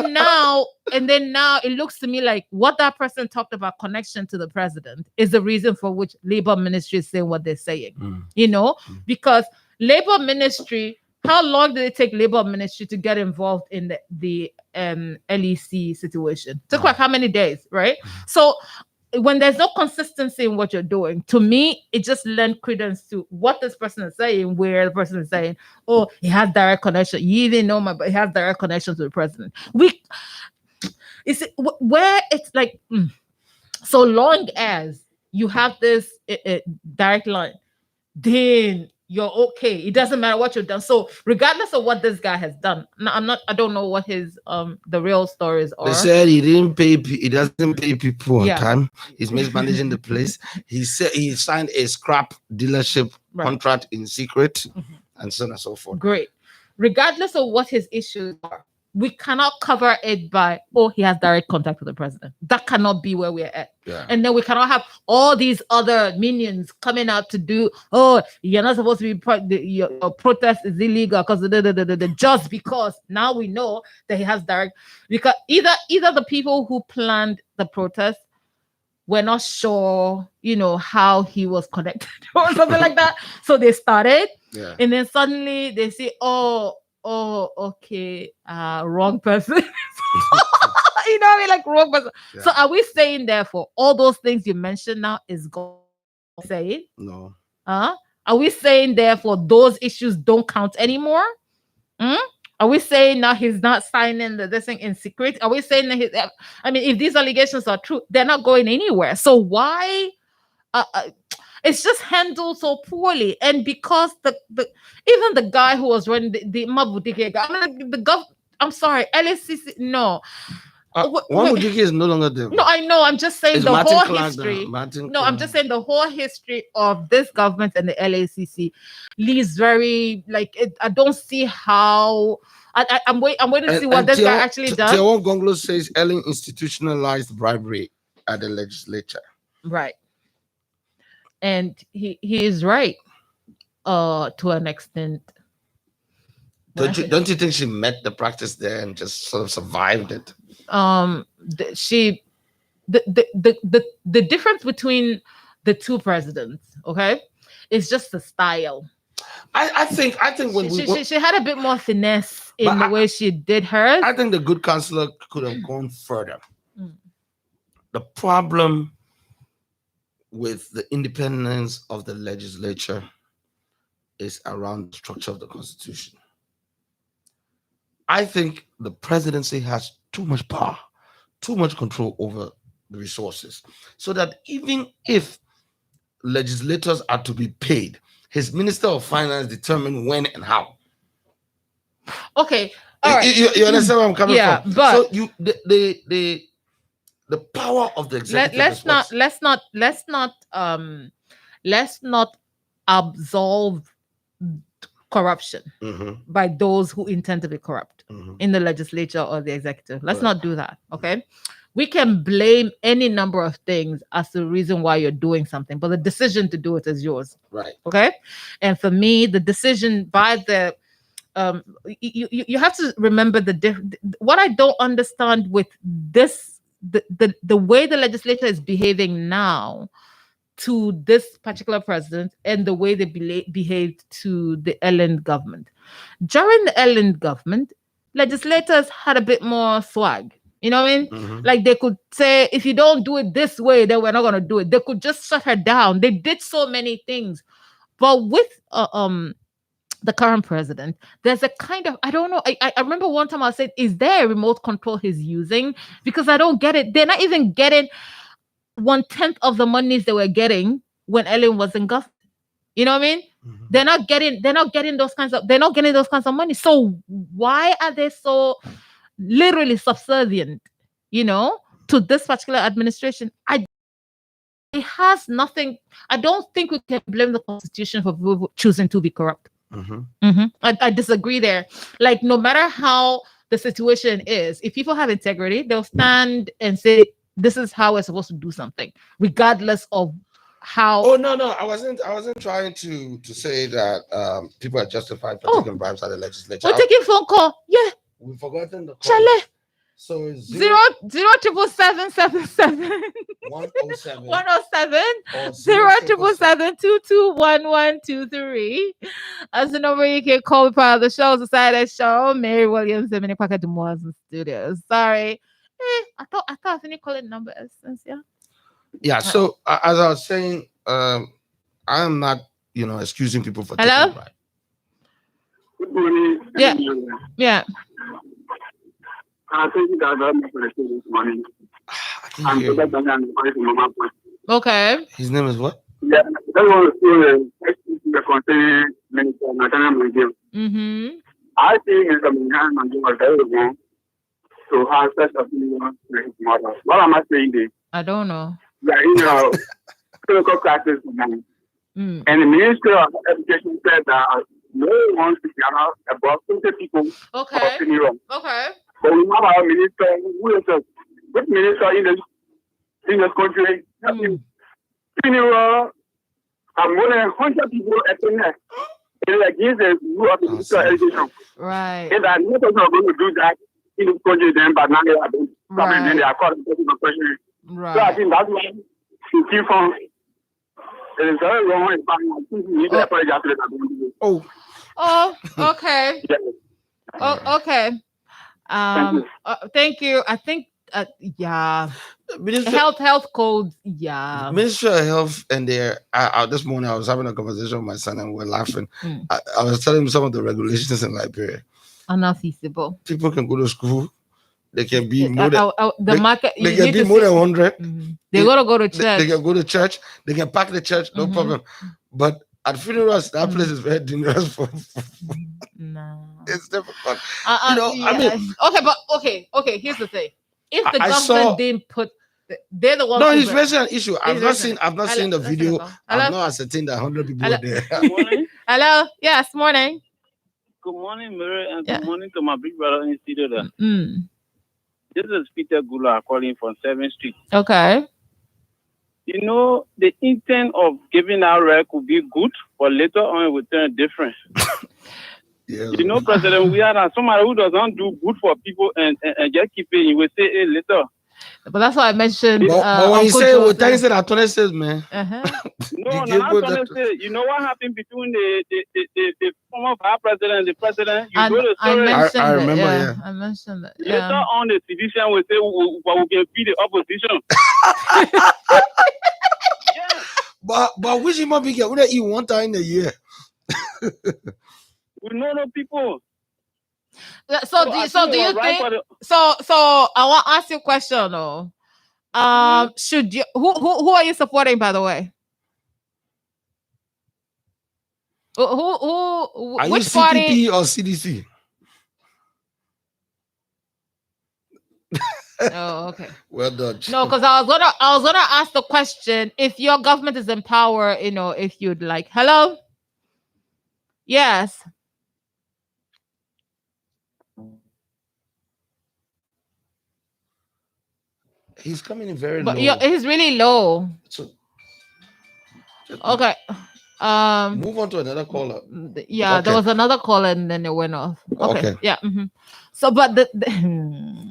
Speaker 2: no, and then now it looks to me like what that person talked about connection to the president is the reason for which labor ministry is saying what they're saying. Because labor ministry, how long did it take labor ministry to get involved in the LEC situation? Took like how many days, right? So when there's no consistency in what you're doing, to me, it just lends credence to what this person is saying, where the person is saying, oh, he has direct connection. You even know but he has direct connection to the president. Where it's like, so long as you have this direct line, then you're okay. It doesn't matter what you've done. So regardless of what this guy has done, I don't know what his the real stories
Speaker 1: They
Speaker 2: are.
Speaker 1: said he didn't pay. He doesn't pay people on
Speaker 2: Yeah.
Speaker 1: time. He's mismanaging the place. He said he signed a scrap dealership contract in secret, and so on and so forth.
Speaker 2: Great. Regardless of what his issues are, we cannot cover it by, oh, he has direct contact with the president. That cannot be where we're at.
Speaker 1: Yeah.
Speaker 2: And then we cannot have all these other minions coming out to do, oh, you're not supposed to be, your protest is illegal because just because now we know that he has direct, because either the people who planned the protest were not sure, how he was connected or something like that. So they started, and then suddenly they say, oh, okay, wrong person. You know what I mean? Like wrong person. Yeah. So are we saying therefore all those things you mentioned now is God saying?
Speaker 1: No.
Speaker 2: Are we saying therefore those issues don't count anymore? Are we saying now he's not signing this thing in secret? Are we saying that if these allegations are true, they're not going anywhere. So why? It's just handled so poorly, and because the even the guy who was running the Mabudike guy, I'm sorry, LSCC, no.
Speaker 1: Mabudike is no longer there.
Speaker 2: No, I know. I'm just saying
Speaker 1: it's
Speaker 2: the
Speaker 1: Martin
Speaker 2: whole
Speaker 1: Clark
Speaker 2: history.
Speaker 1: No,
Speaker 2: I'm just saying the whole history of this government and the LACC leaves very I don't see how. I'm waiting to see what this guy actually does.
Speaker 1: Teon Gonglo says Ellen institutionalized bribery at the legislature.
Speaker 2: Right. And he is right, to an extent.
Speaker 1: Don't you think she met the practice there and just sort of survived it?
Speaker 2: The difference between the two presidents, okay, is just the style.
Speaker 1: I think when
Speaker 2: she had a bit more finesse in the way she did hers.
Speaker 1: I think the good counselor could have gone further. The problem with the independence of the legislature is around the structure of the Constitution. I think the presidency has too much power, too much control over the resources, so that even if legislators are to be paid, his minister of finance determine when and how.
Speaker 2: Okay, all right.
Speaker 1: You understand where I'm coming from?
Speaker 2: But
Speaker 1: so the power of the executive.
Speaker 2: Let's not absolve corruption by those who intend to be corrupt in the legislature or the executive. Let's not do that. Okay. We can blame any number of things as the reason why you're doing something, but the decision to do it is yours.
Speaker 1: Right.
Speaker 2: Okay. And for me, the decision by the you have to remember what I don't understand with this, the way the legislature is behaving now to this particular president and the way they behaved to the Ellen government. During the Ellen government, legislators had a bit more swag. You know what I mean? Like they could say, if you don't do it this way, then we're not going to do it. They could just shut her down. They did so many things. But with the current president, there's a kind of, I don't know. I remember one time I said, is there a remote control he's using? Because I don't get it. They're not even getting 1/10 of the monies they were getting when Ellen was in government. You know what I mean? They're not getting those kinds of money. So why are they so literally subservient, to this particular administration? It has nothing. I don't think we can blame the Constitution for people choosing to be corrupt. I disagree there. Like, no matter how the situation is, if people have integrity, they'll stand and say, this is how we're supposed to do something, regardless of how.
Speaker 1: Oh no, I wasn't trying to say that people are justified for taking bribes at the legislature.
Speaker 2: We're taking phone call. Yeah.
Speaker 1: We've forgotten the call.
Speaker 2: Chale.
Speaker 1: So it's
Speaker 2: 00777
Speaker 1: 107
Speaker 2: 077221123. As the number you can call me part of the show. The side of the show, Mary Williams and Miniquake in studios. Sorry. I thought I finished calling number essence.
Speaker 1: Yeah. So as I was saying, I'm not, excusing people for taking bribe.
Speaker 3: Good morning.
Speaker 2: Yeah.
Speaker 3: Thank you guys very much for the show this morning.
Speaker 2: Okay.
Speaker 1: His name is what?
Speaker 3: Yeah, that was the concerning Matana Manjim.
Speaker 2: Mm-hmm.
Speaker 3: I think Mr. Manjim was very wrong to have such a opinion on his mother. What am I saying this?
Speaker 2: I don't know.
Speaker 3: That, clinical classes now.
Speaker 2: Mm.
Speaker 3: And the Ministry of Education said that no one should gather about 20 people
Speaker 2: Okay.
Speaker 3: for funeral.
Speaker 2: Okay.
Speaker 3: But we have our minister who is a good minister in this country. Funeral, more than 100 people attend. And against the rule of the Ministry of Education.
Speaker 2: Right.
Speaker 3: And that most of them are going to do that in this country, then, but now they are doing something, and then they are called into question.
Speaker 2: Right.
Speaker 3: So I think that's why you keep on. It is very wrong. I think you need to apologize to the
Speaker 1: Oh.
Speaker 2: Oh, okay.
Speaker 3: Yeah.
Speaker 2: Oh, okay. Thank you. I think, yeah. Health codes, yeah.
Speaker 1: Ministry of Health, and this morning I was having a conversation with my son and we were laughing. I was telling him some of the regulations in Liberia.
Speaker 2: Unfeasible.
Speaker 1: People can go to school. They can be more than
Speaker 2: They
Speaker 1: can be more than 100.
Speaker 2: They gotta go to church.
Speaker 1: They can go to church. They can pack the church, no problem. But at funerals, that place is very dangerous for.
Speaker 2: No,
Speaker 1: it's difficult.
Speaker 2: Okay. Here's the thing: if the government didn't put, they're the ones.
Speaker 1: No, he's raising an issue. I've not seen the video. I've not ascertained that 100 people were there.
Speaker 4: Good morning.
Speaker 2: Hello. Yes, morning.
Speaker 4: Good morning, Mary, and good morning to my big brother in the studio there. This is Peter Gula calling from 7th Street.
Speaker 2: Okay.
Speaker 4: The intent of giving out rare could be good, but later on it will turn different.
Speaker 1: Yeah.
Speaker 4: President, we are somebody who does not do good for people and just keep it. You will say, hey, later.
Speaker 2: But that's why I mentioned.
Speaker 1: But when you say, well, thanks to that 20 says, man.
Speaker 4: No, not 20 says. You know what happened between the former vice president and the president? You go to
Speaker 1: I remember, yeah.
Speaker 2: I mentioned that.
Speaker 4: Later on, the citizen will say, we can be the opposition.
Speaker 1: Yeah. But which human being can only eat one time in a year?
Speaker 4: We know no people.
Speaker 2: So do you think? So I want to ask you a question though. Should you who are you supporting, by the way? Who
Speaker 1: are
Speaker 2: which
Speaker 1: you
Speaker 2: party?
Speaker 1: CPP or CDC?
Speaker 2: Oh, okay.
Speaker 1: Well done.
Speaker 2: No, because I was gonna ask the question: if your government is in power, if you'd like. Hello. Yes.
Speaker 1: He's coming in very low.
Speaker 2: He's really low. Okay.
Speaker 1: Move on to another caller.
Speaker 2: Yeah, there was another caller and then it went off. Okay. Yeah. So, but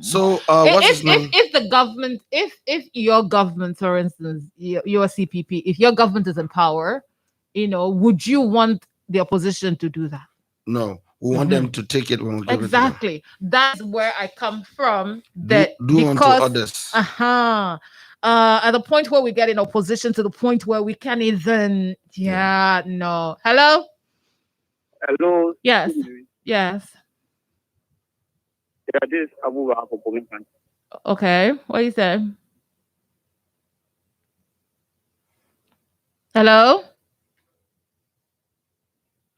Speaker 1: so what's his name?
Speaker 2: If the government, if your government, for instance, your CPP, if your government is in power, would you want the opposition to do that?
Speaker 1: No. We want them to take it when we give
Speaker 2: exactly.
Speaker 1: It to them.
Speaker 2: That's where I come from. That
Speaker 1: do unto others.
Speaker 2: At the point where we get in opposition to the point where we can't even. No. Hello.
Speaker 3: Hello.
Speaker 2: Yes. Yes.
Speaker 3: Yeah, this is Abu Bakr.
Speaker 2: Okay. What do you say? Hello.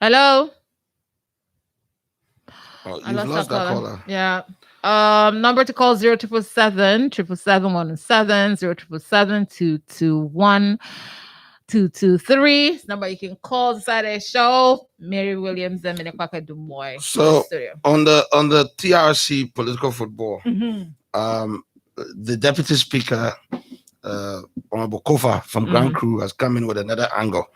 Speaker 2: Hello.
Speaker 1: Oh, you've lost that caller.
Speaker 2: Yeah. Number to call 0777 777 0777 221 223. Number you can call the Saturday show. Mary Williams and Miniquake Dumoy.
Speaker 1: So on the TRC political football, the deputy speaker, Honorable Kofa from Grand Crew, has come in with another angle.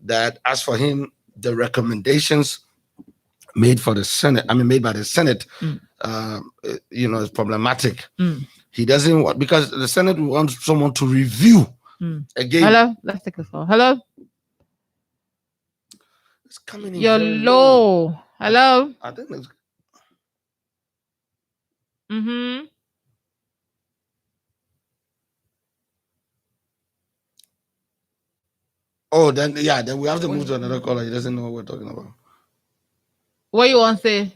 Speaker 1: That as for him, the recommendations made by the Senate, is problematic. He doesn't want, because the Senate wants someone to review again.
Speaker 2: Hello, let's take this call. Hello,
Speaker 1: it's coming in.
Speaker 2: You're low. Hello.
Speaker 1: I think it's. Oh, then we have to move to another caller. He doesn't know what we're talking about.
Speaker 2: What you want to say?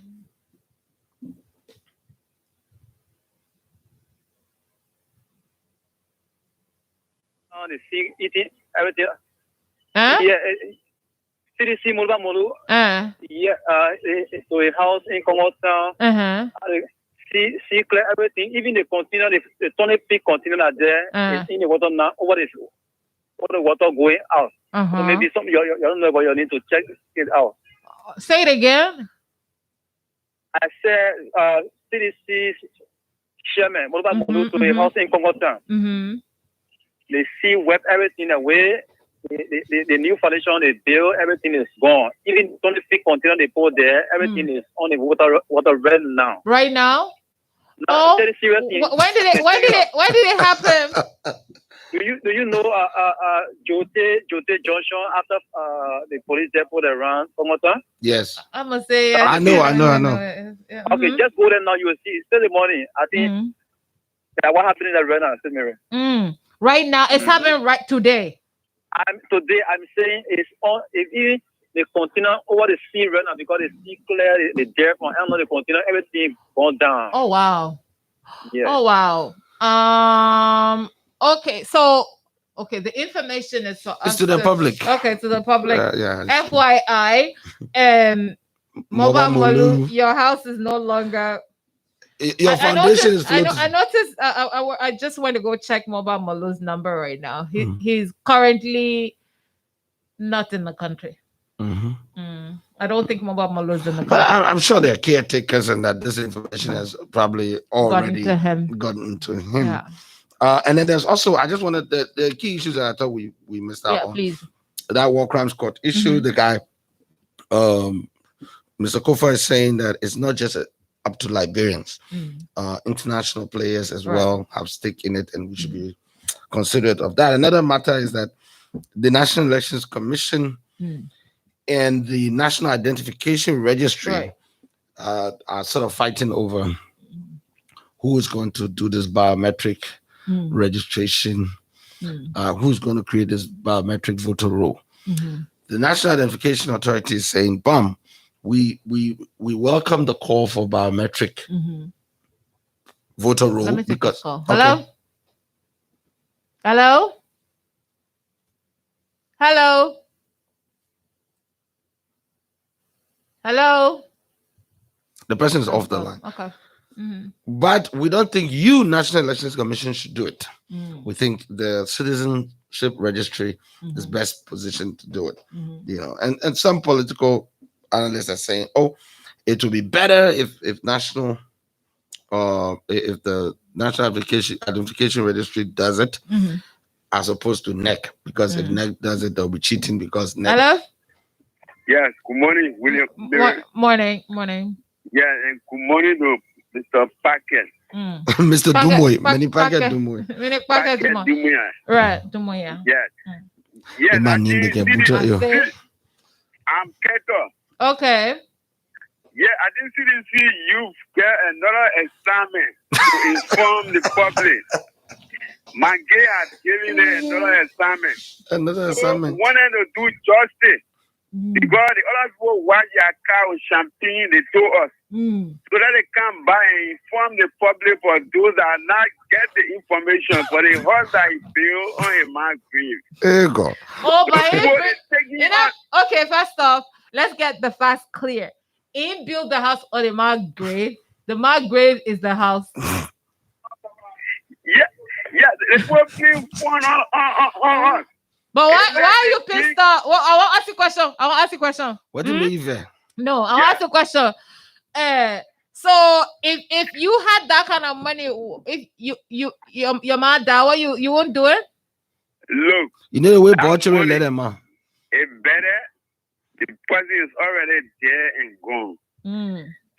Speaker 3: Oh, the eating everything.
Speaker 2: Huh?
Speaker 3: Yeah.
Speaker 4: CDC Mulba Mulu.
Speaker 2: Uh.
Speaker 4: Yeah, to a house in Kongota. See clear everything. Even the container, the Tony Peak container are there in the water now. What is all the water going out? So maybe some you don't know, but you need to check it out.
Speaker 2: Say it again.
Speaker 4: I said CDC chairman, Mulba Mulu to a house in Kongota. They see web everything away. The new foundation they build, everything is gone. Even 20 container they put there, everything is on the water right now.
Speaker 2: Right now?
Speaker 4: No,
Speaker 2: when did it happen?
Speaker 4: Do you know Jote Junction after the police depot around Komota?
Speaker 1: Yes.
Speaker 2: I'm gonna say
Speaker 1: I know.
Speaker 2: Yeah.
Speaker 4: Okay, just go there now. You will see. It's still the morning. I think what happened in the right now, Mary.
Speaker 2: Right now, it's happening right today.
Speaker 4: Today I'm saying it's on. If the container over the sea right now because the sea clear the dirt from under the container, everything gone down.
Speaker 2: Oh wow.
Speaker 4: Yeah.
Speaker 2: Oh wow. Okay, so the information is for
Speaker 1: it's to the public.
Speaker 2: Okay, to the public.
Speaker 1: Yeah.
Speaker 2: FYI, Mobile Malu, your house is no longer.
Speaker 1: Your foundation is floating.
Speaker 2: I noticed. I just want to go check Mobile Malu's number right now. He's currently not in the country. I don't think Mobile Malu is in the country.
Speaker 1: But I'm sure they're caretakers and that this information has probably already gotten to him.
Speaker 2: Yeah.
Speaker 1: And then there's also, I just wanted the key issues that I thought we missed out on.
Speaker 2: Please.
Speaker 1: That war crimes court issue. The guy, Mr. Kofa is saying that it's not just up to Liberians. International players as well have stake in it, and we should be considerate of that. Another matter is that the National Elections Commission and the National Identification Registry are sort of fighting over who is going to do this biometric registration, who's going to create this biometric voter roll. The National Identification Authority is saying, we welcome the call for biometric voter roll because
Speaker 2: Hello?
Speaker 1: the person is off the line.
Speaker 2: Okay.
Speaker 1: But we don't think you, National Elections Commission, should do it. We think the Citizenship Registry is best positioned to do it. You know, and some political analysts are saying, it will be better if the National Identification Registry does it as opposed to NEC, because if NEC does it, they'll be cheating because NEC.
Speaker 2: Hello?
Speaker 5: Yes, good morning, William.
Speaker 2: Morning.
Speaker 5: Yeah, and good morning to Mr. Packet.
Speaker 1: Mr. Dumoy, Miniquake Dumoy.
Speaker 2: Miniquake Dumoy. Right, Dumoy.
Speaker 5: Yes. Yes, I'm Keto.
Speaker 2: Okay.
Speaker 5: Yeah, I didn't see you get another assignment to inform the public. My gay has given another assignment.
Speaker 1: Another assignment.
Speaker 5: Wanted to do justice. Because the other people watch their car with champagne, they told us. So that they come by and inform the public for those that not get the information for the horse that is built on a man's grave.
Speaker 1: There you go.
Speaker 2: Okay, first off, let's get the facts clear. He built the house on a man's grave. The man's grave is the house.
Speaker 5: Yeah, it's what being fun on.
Speaker 2: But why are you pissed off? Well, I want to ask you a question.
Speaker 1: What do you mean there?
Speaker 2: No, I want to ask you a question. So if you had that kind of money, if your man died, you won't do it?
Speaker 5: Look.
Speaker 1: You know the way Butcher let him out.
Speaker 5: It's better. The person is already there and gone.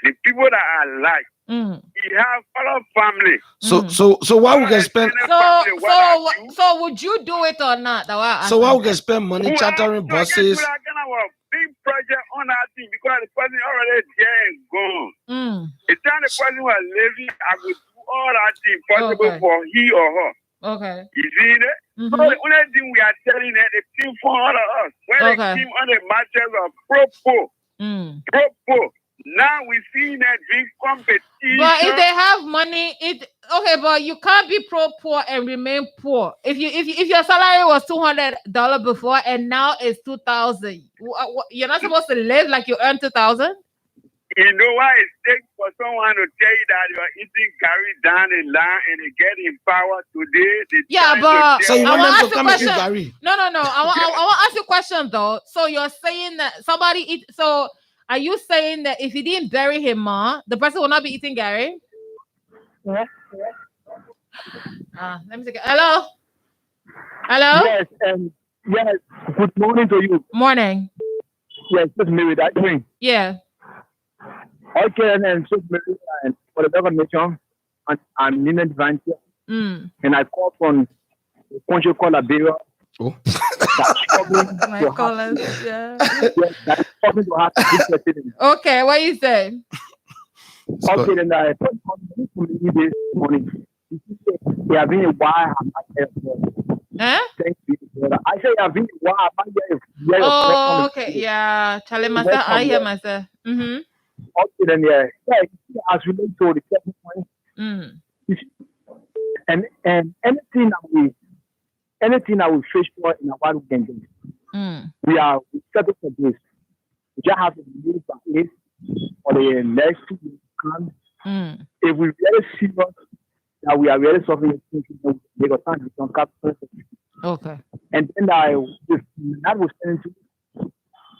Speaker 5: The people that are alive, he have other family.
Speaker 1: So why we can spend?
Speaker 2: So would you do it or not?
Speaker 1: So why we can spend money chartering buses?
Speaker 5: Big project on that thing because the person already there and gone. The time the person was living, I would do all that thing possible for he or her.
Speaker 2: Okay.
Speaker 5: You see that? So the only thing we are telling them, the team for all of us, when they came on the matches of Propo, Now we see that drink competition.
Speaker 2: But if they have money, okay, but you can't be poor and remain poor. If your salary was $200 before and now it's $2,000, you're not supposed to live like you earn $2,000.
Speaker 5: You know why it takes for someone to tell you that you're eating Gary down the line and they get in power today?
Speaker 2: Yeah, but
Speaker 1: so you
Speaker 2: I
Speaker 1: want
Speaker 2: want
Speaker 1: them to come and eat Gary?
Speaker 2: No. I want to ask you a question though. So you're saying that somebody eat? So are you saying that if you didn't bury him, the person will not be eating Gary?
Speaker 4: Yes.
Speaker 2: Let me take it. Hello.
Speaker 4: Yes, yes. Good morning to you.
Speaker 2: Morning.
Speaker 4: Yes, this is Mary. That doing.
Speaker 2: Yeah.
Speaker 4: Okay, and so Mary, and for the government, I'm Nina Adventure, and I call from the country called Liberia.
Speaker 1: Oh.
Speaker 2: My callers, yeah.
Speaker 4: That's struggling to have good president.
Speaker 2: Okay, what you say?
Speaker 4: Okay, then I put on this morning. They have been a while. Thank you. I say I've been a while.
Speaker 2: Oh, okay, yeah. Tell myself, I hear myself.
Speaker 4: Okay, then as related to the second point, and anything that we fish for in our weekend, we settled for this. We just have to believe at least for the next 2 weeks. If we really serious that we are really suffering, they got time to become capital.
Speaker 2: Okay.
Speaker 4: And then that was sending to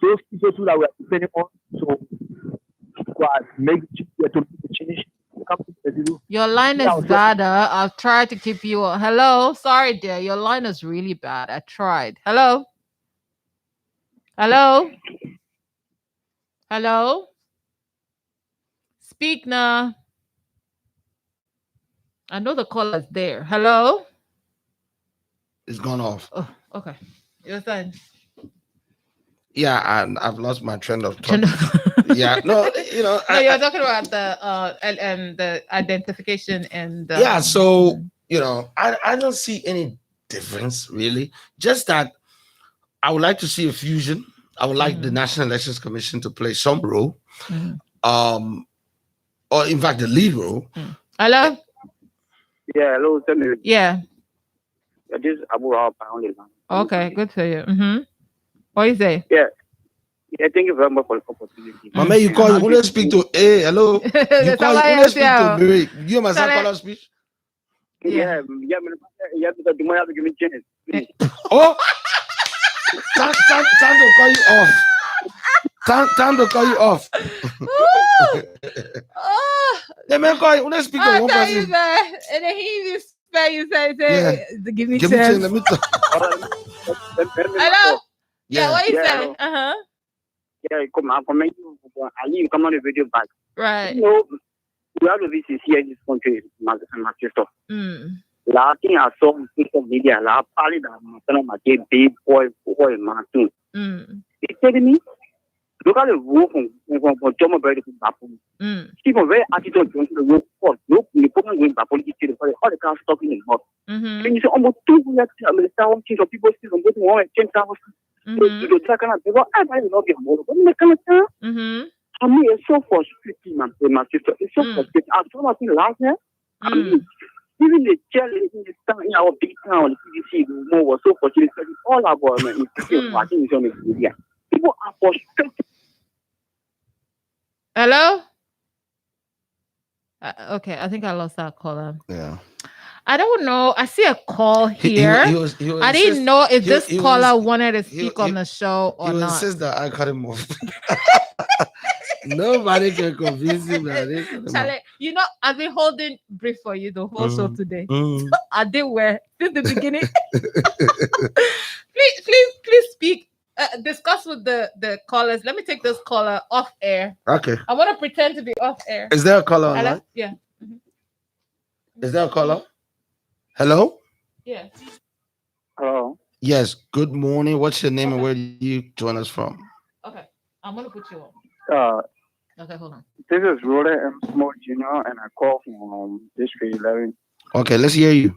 Speaker 4: those people too that we are depending on. So make the change.
Speaker 2: Your line is bad. I've tried to keep you on. Hello, sorry, dear. Your line is really bad. I tried. Hello. Speak now. I know the caller is there. Hello.
Speaker 1: It's gone off.
Speaker 2: Oh, okay. You're saying.
Speaker 1: Yeah, and I've lost my trend of thought. Yeah, no,
Speaker 2: you're talking about the identification and
Speaker 1: yeah. So I don't see any difference really. Just that I would like to see a fusion. I would like the National Elections Commission to play some role, or in fact the lead role.
Speaker 2: Hello.
Speaker 3: Yeah, hello, tell me.
Speaker 2: Yeah.
Speaker 3: This is Abu Rahab on the line.
Speaker 2: Okay, good for you. What do you say?
Speaker 3: Yeah, thank you very much for the opportunity.
Speaker 1: Mama, you call, you want to speak to, hey, hello. You call, you want to speak to Mary. You must have call speech.
Speaker 3: Yeah, because you might have to give me a chance.
Speaker 1: Oh, time to call you off. Time to call you off. Let me call you. Want to speak to one person?
Speaker 2: And then he spell you say, give me chance.
Speaker 1: Let me talk.
Speaker 2: Hello. Yeah, what you say?
Speaker 3: Yeah, come on, you come on the video back.
Speaker 2: Right.
Speaker 3: You know, we have to visit here in this country, my sister. Last thing I saw on social media, la pali da my big boy, Martin. He telling me, look at the roof from Jomo Berry to Bapon. People very attitude to the roof for look, the program going Bapon, all the cars stopping in hot. When you say almost 2 years, of people still going to want to change cars. You don't kind of people, I might not get more, but I mean, it's so frustrating, my sister. It's so frustrating. I saw nothing last year. I mean, even the jail in our big town, the CDC, was so frustrating. All our government is watching on the media. People are frustrated.
Speaker 2: Hello? Okay, I think I lost that caller.
Speaker 1: Yeah.
Speaker 2: I don't know. I see a call here. I didn't know if this caller wanted to speak on the show or not.
Speaker 1: He insists that I cut him off. Nobody can convince him that
Speaker 2: Charlie, I've been holding brief for you the whole show today. I did well since the beginning. please speak. Discuss with the callers. Let me take this caller off air.
Speaker 1: Okay.
Speaker 2: I want to pretend to be off air.
Speaker 1: Is there a caller online?
Speaker 2: Yeah.
Speaker 1: Is there a caller? Hello?
Speaker 2: Yeah.
Speaker 3: Hello.
Speaker 1: Yes. Good morning. What's your name and where do you join us from?
Speaker 2: Okay. I'm going to put you on. Okay, hold on.
Speaker 3: This is Rhoda M. Small Jr. and I call from District 11.
Speaker 1: Okay, let's hear you.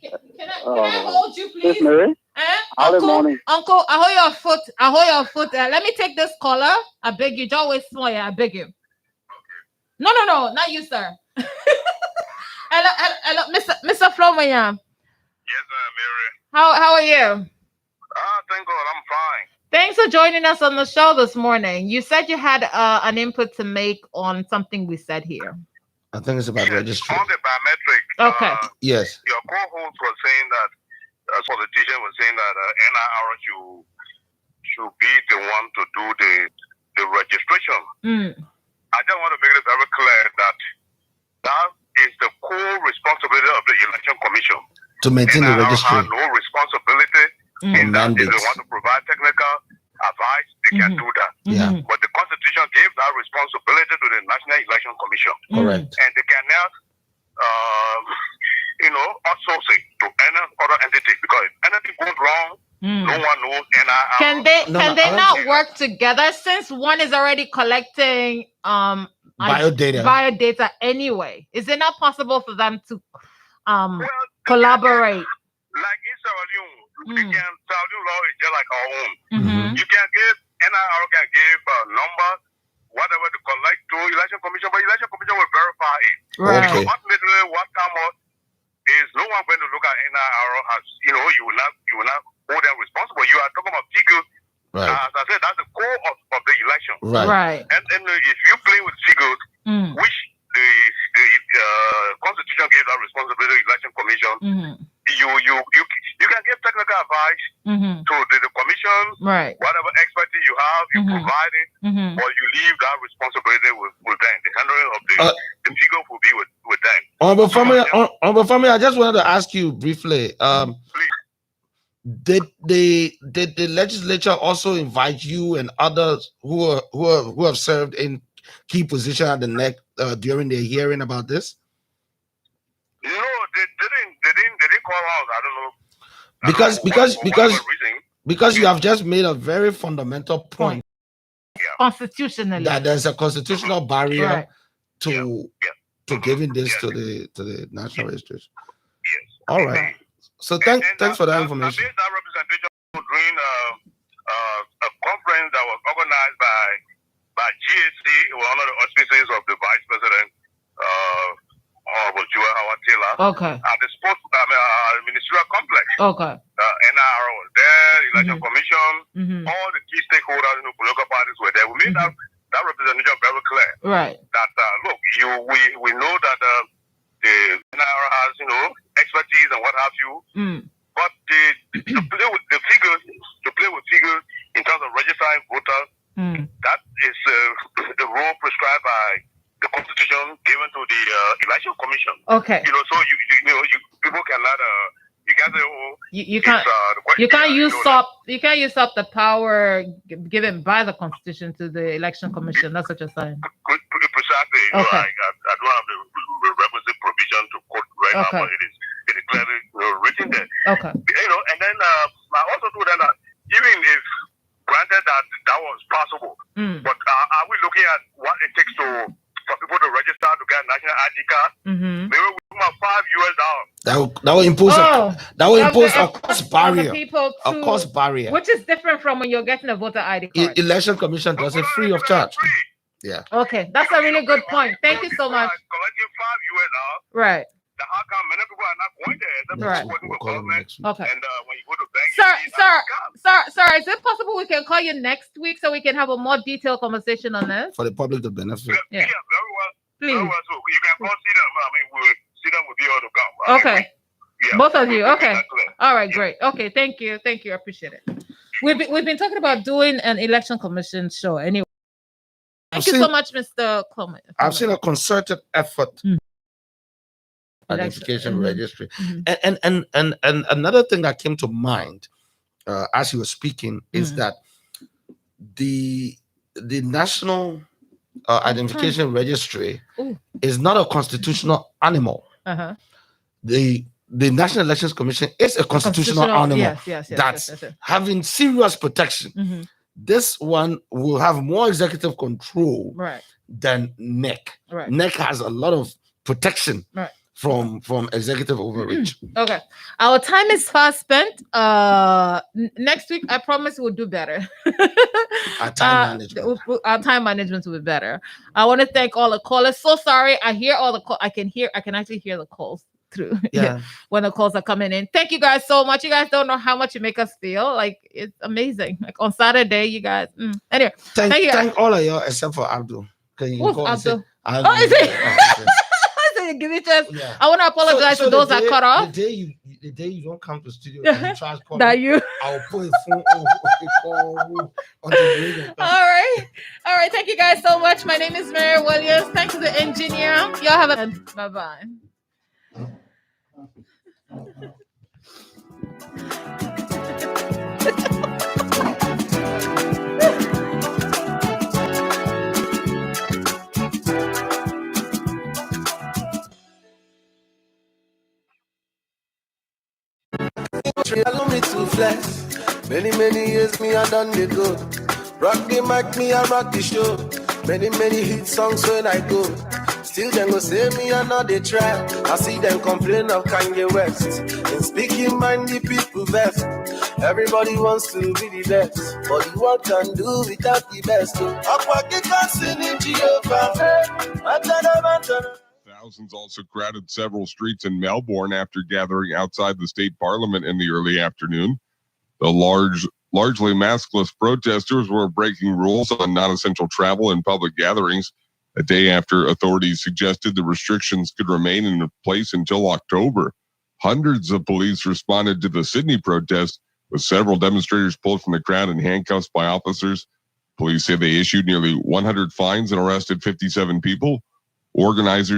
Speaker 2: Can I hold you, please?
Speaker 3: Miss Mary? Early morning.
Speaker 2: Uncle, I hold your foot. Let me take this caller. I beg you. Don't waste more. I beg you. No, not you, sir. hello, Mr. Flomayan.
Speaker 5: Yes, Mary.
Speaker 2: How are you?
Speaker 5: Thank God, I'm fine.
Speaker 2: Thanks for joining us on the show this morning. You said you had an input to make on something we said here.
Speaker 1: I think it's about registry.
Speaker 5: On the biometric.
Speaker 2: Okay.
Speaker 1: Yes.
Speaker 5: Your co-host was saying that, politician was saying that NIR should be the one to do the registration. I just want to make it very clear that is the core responsibility of the Election Commission.
Speaker 1: To maintain the registry.
Speaker 5: Has no responsibility in that. If they want to provide technical advice, they can do that.
Speaker 1: Yeah.
Speaker 5: But the Constitution gave that responsibility to the National Election Commission.
Speaker 1: Correct.
Speaker 5: And they cannot, outsource it to any other entity, because if anything goes wrong, no one knows.
Speaker 2: Can they not work together, since one is already collecting biodata anyway? Is it not possible for them to collaborate?
Speaker 5: Like in Sierra Leone, Sierra Leone law is just like our own. You can give NIR can give a number, whatever to collect to Election Commission, but Election Commission will verify it.
Speaker 2: Right.
Speaker 1: Okay.
Speaker 5: Ultimately, what come out is no one going to look at NIR as you will not hold them responsible. You are talking about figures.
Speaker 1: Right.
Speaker 5: As I said, that's the core of the election.
Speaker 1: Right.
Speaker 5: And if you play with figures, which the Constitution gave that responsibility to the Election Commission, you can give technical advice to the commission,
Speaker 2: right?
Speaker 5: Whatever expertise you have, you provide it, or you leave that responsibility with them. The handling of the figure will be with them.
Speaker 1: Honorable Family, I just wanted to ask you briefly. Did the legislature also invite you and others who have served in key position at the NEC during their hearing about this?
Speaker 5: No, they didn't call out. I don't know.
Speaker 1: Because you have just made a very fundamental point.
Speaker 2: Constitutionally,
Speaker 1: that there's a constitutional barrier to giving this to the national registration.
Speaker 5: Yes.
Speaker 1: All right. So thanks for that information.
Speaker 5: I made that representation during a conference that was organized by GHC, one of the auspices of the Vice President, Honorable Joel Howard Taylor.
Speaker 2: Okay.
Speaker 5: At the sports ministerial complex.
Speaker 2: Okay.
Speaker 5: NIR was there, Election Commission, all the key stakeholders in the political parties were there. We made that representation very clear.
Speaker 2: Right.
Speaker 5: That look, we know that the NIR has expertise and what have you, but to play with figures in terms of registering voters, that is the role prescribed by the Constitution given to the Election Commission.
Speaker 2: Okay.
Speaker 5: So you people cannot you can't say,
Speaker 2: you can't use up the power given by the Constitution to the Election Commission. That's what you're saying.
Speaker 5: Precisely.
Speaker 2: Okay.
Speaker 5: I don't have the requisite provision to quote right now, but it is clearly written there.
Speaker 2: Okay.
Speaker 5: And then I also told them that even if granted that was possible, but are we looking at what it takes for people to register to get a national ID card? Maybe we want $5.
Speaker 1: That will impose a cost barrier. A cost barrier.
Speaker 2: Which is different from when you're getting a voter ID card.
Speaker 1: Election Commission does it free of charge. Yeah.
Speaker 2: Okay, that's a really good point. Thank you so much.
Speaker 5: Collecting $5.
Speaker 2: Right.
Speaker 5: The outcome, many people are not going there.
Speaker 2: Right.
Speaker 5: Working with government.
Speaker 2: Okay.
Speaker 5: And when you go to bank,
Speaker 2: sir, is it possible we can call you next week so we can have a more detailed conversation on this?
Speaker 1: For the public to benefit.
Speaker 5: Yeah, very well.
Speaker 2: Please.
Speaker 5: Very well. So you can call see them. We'll see them with you all to come.
Speaker 2: Okay. Both of you. Okay. All right, great. Okay, thank you. I appreciate it. We've been talking about doing an election commission show anyway. Thank you so much, Mr. Clement.
Speaker 1: I've seen a concerted effort. Identification registry. And another thing that came to mind as you were speaking is that the national identification registry is not a constitutional animal. The National Elections Commission is a constitutional animal that's having serious protection. This one will have more executive control than NEC. NEC has a lot of protection from executive overreach.
Speaker 2: Okay, our time is fast spent. Next week, I promise we'll do better.
Speaker 1: Our time management.
Speaker 2: Our time management will be better. I want to thank all the callers. So sorry, I hear all the I can actually hear the calls through when the calls are coming in. Thank you guys so much. You guys don't know how much you make us feel. Like, it's amazing. Like on Saturday, you guys. Anyway, thank you guys.
Speaker 1: Thank all of y'all except for Abdul. Can you call
Speaker 2: Abdul?
Speaker 1: is
Speaker 2: it? Give it just. Yeah. I want to apologize to those that cut off.
Speaker 1: The day you don't come to studio and you try to call
Speaker 2: that
Speaker 1: me, I'll put a phone on the radio.
Speaker 2: All right. Thank you guys so much. My name is Mary Williams. Thanks to the engineer. Y'all have a bye.
Speaker 6: Allow me to flex. Many years me I done the go. Rock the mic, me I rock the show. Many hit songs when I go. Still them go say me I know they try. I see them complain of Kanye West. And speaking mind the people best. Everybody wants to be the best, but the world can do without the best.
Speaker 7: Thousands also crowded several streets in Melbourne after gathering outside the state parliament in the early afternoon. The largely maskless protesters were breaking rules on non-essential travel and public gatherings a day after authorities suggested the restrictions could remain in place until October. Hundreds of police responded to the Sydney protest, with several demonstrators pulled from the crowd and handcuffs by officers. Police say they issued nearly 100 fines and arrested 57 people. Organizers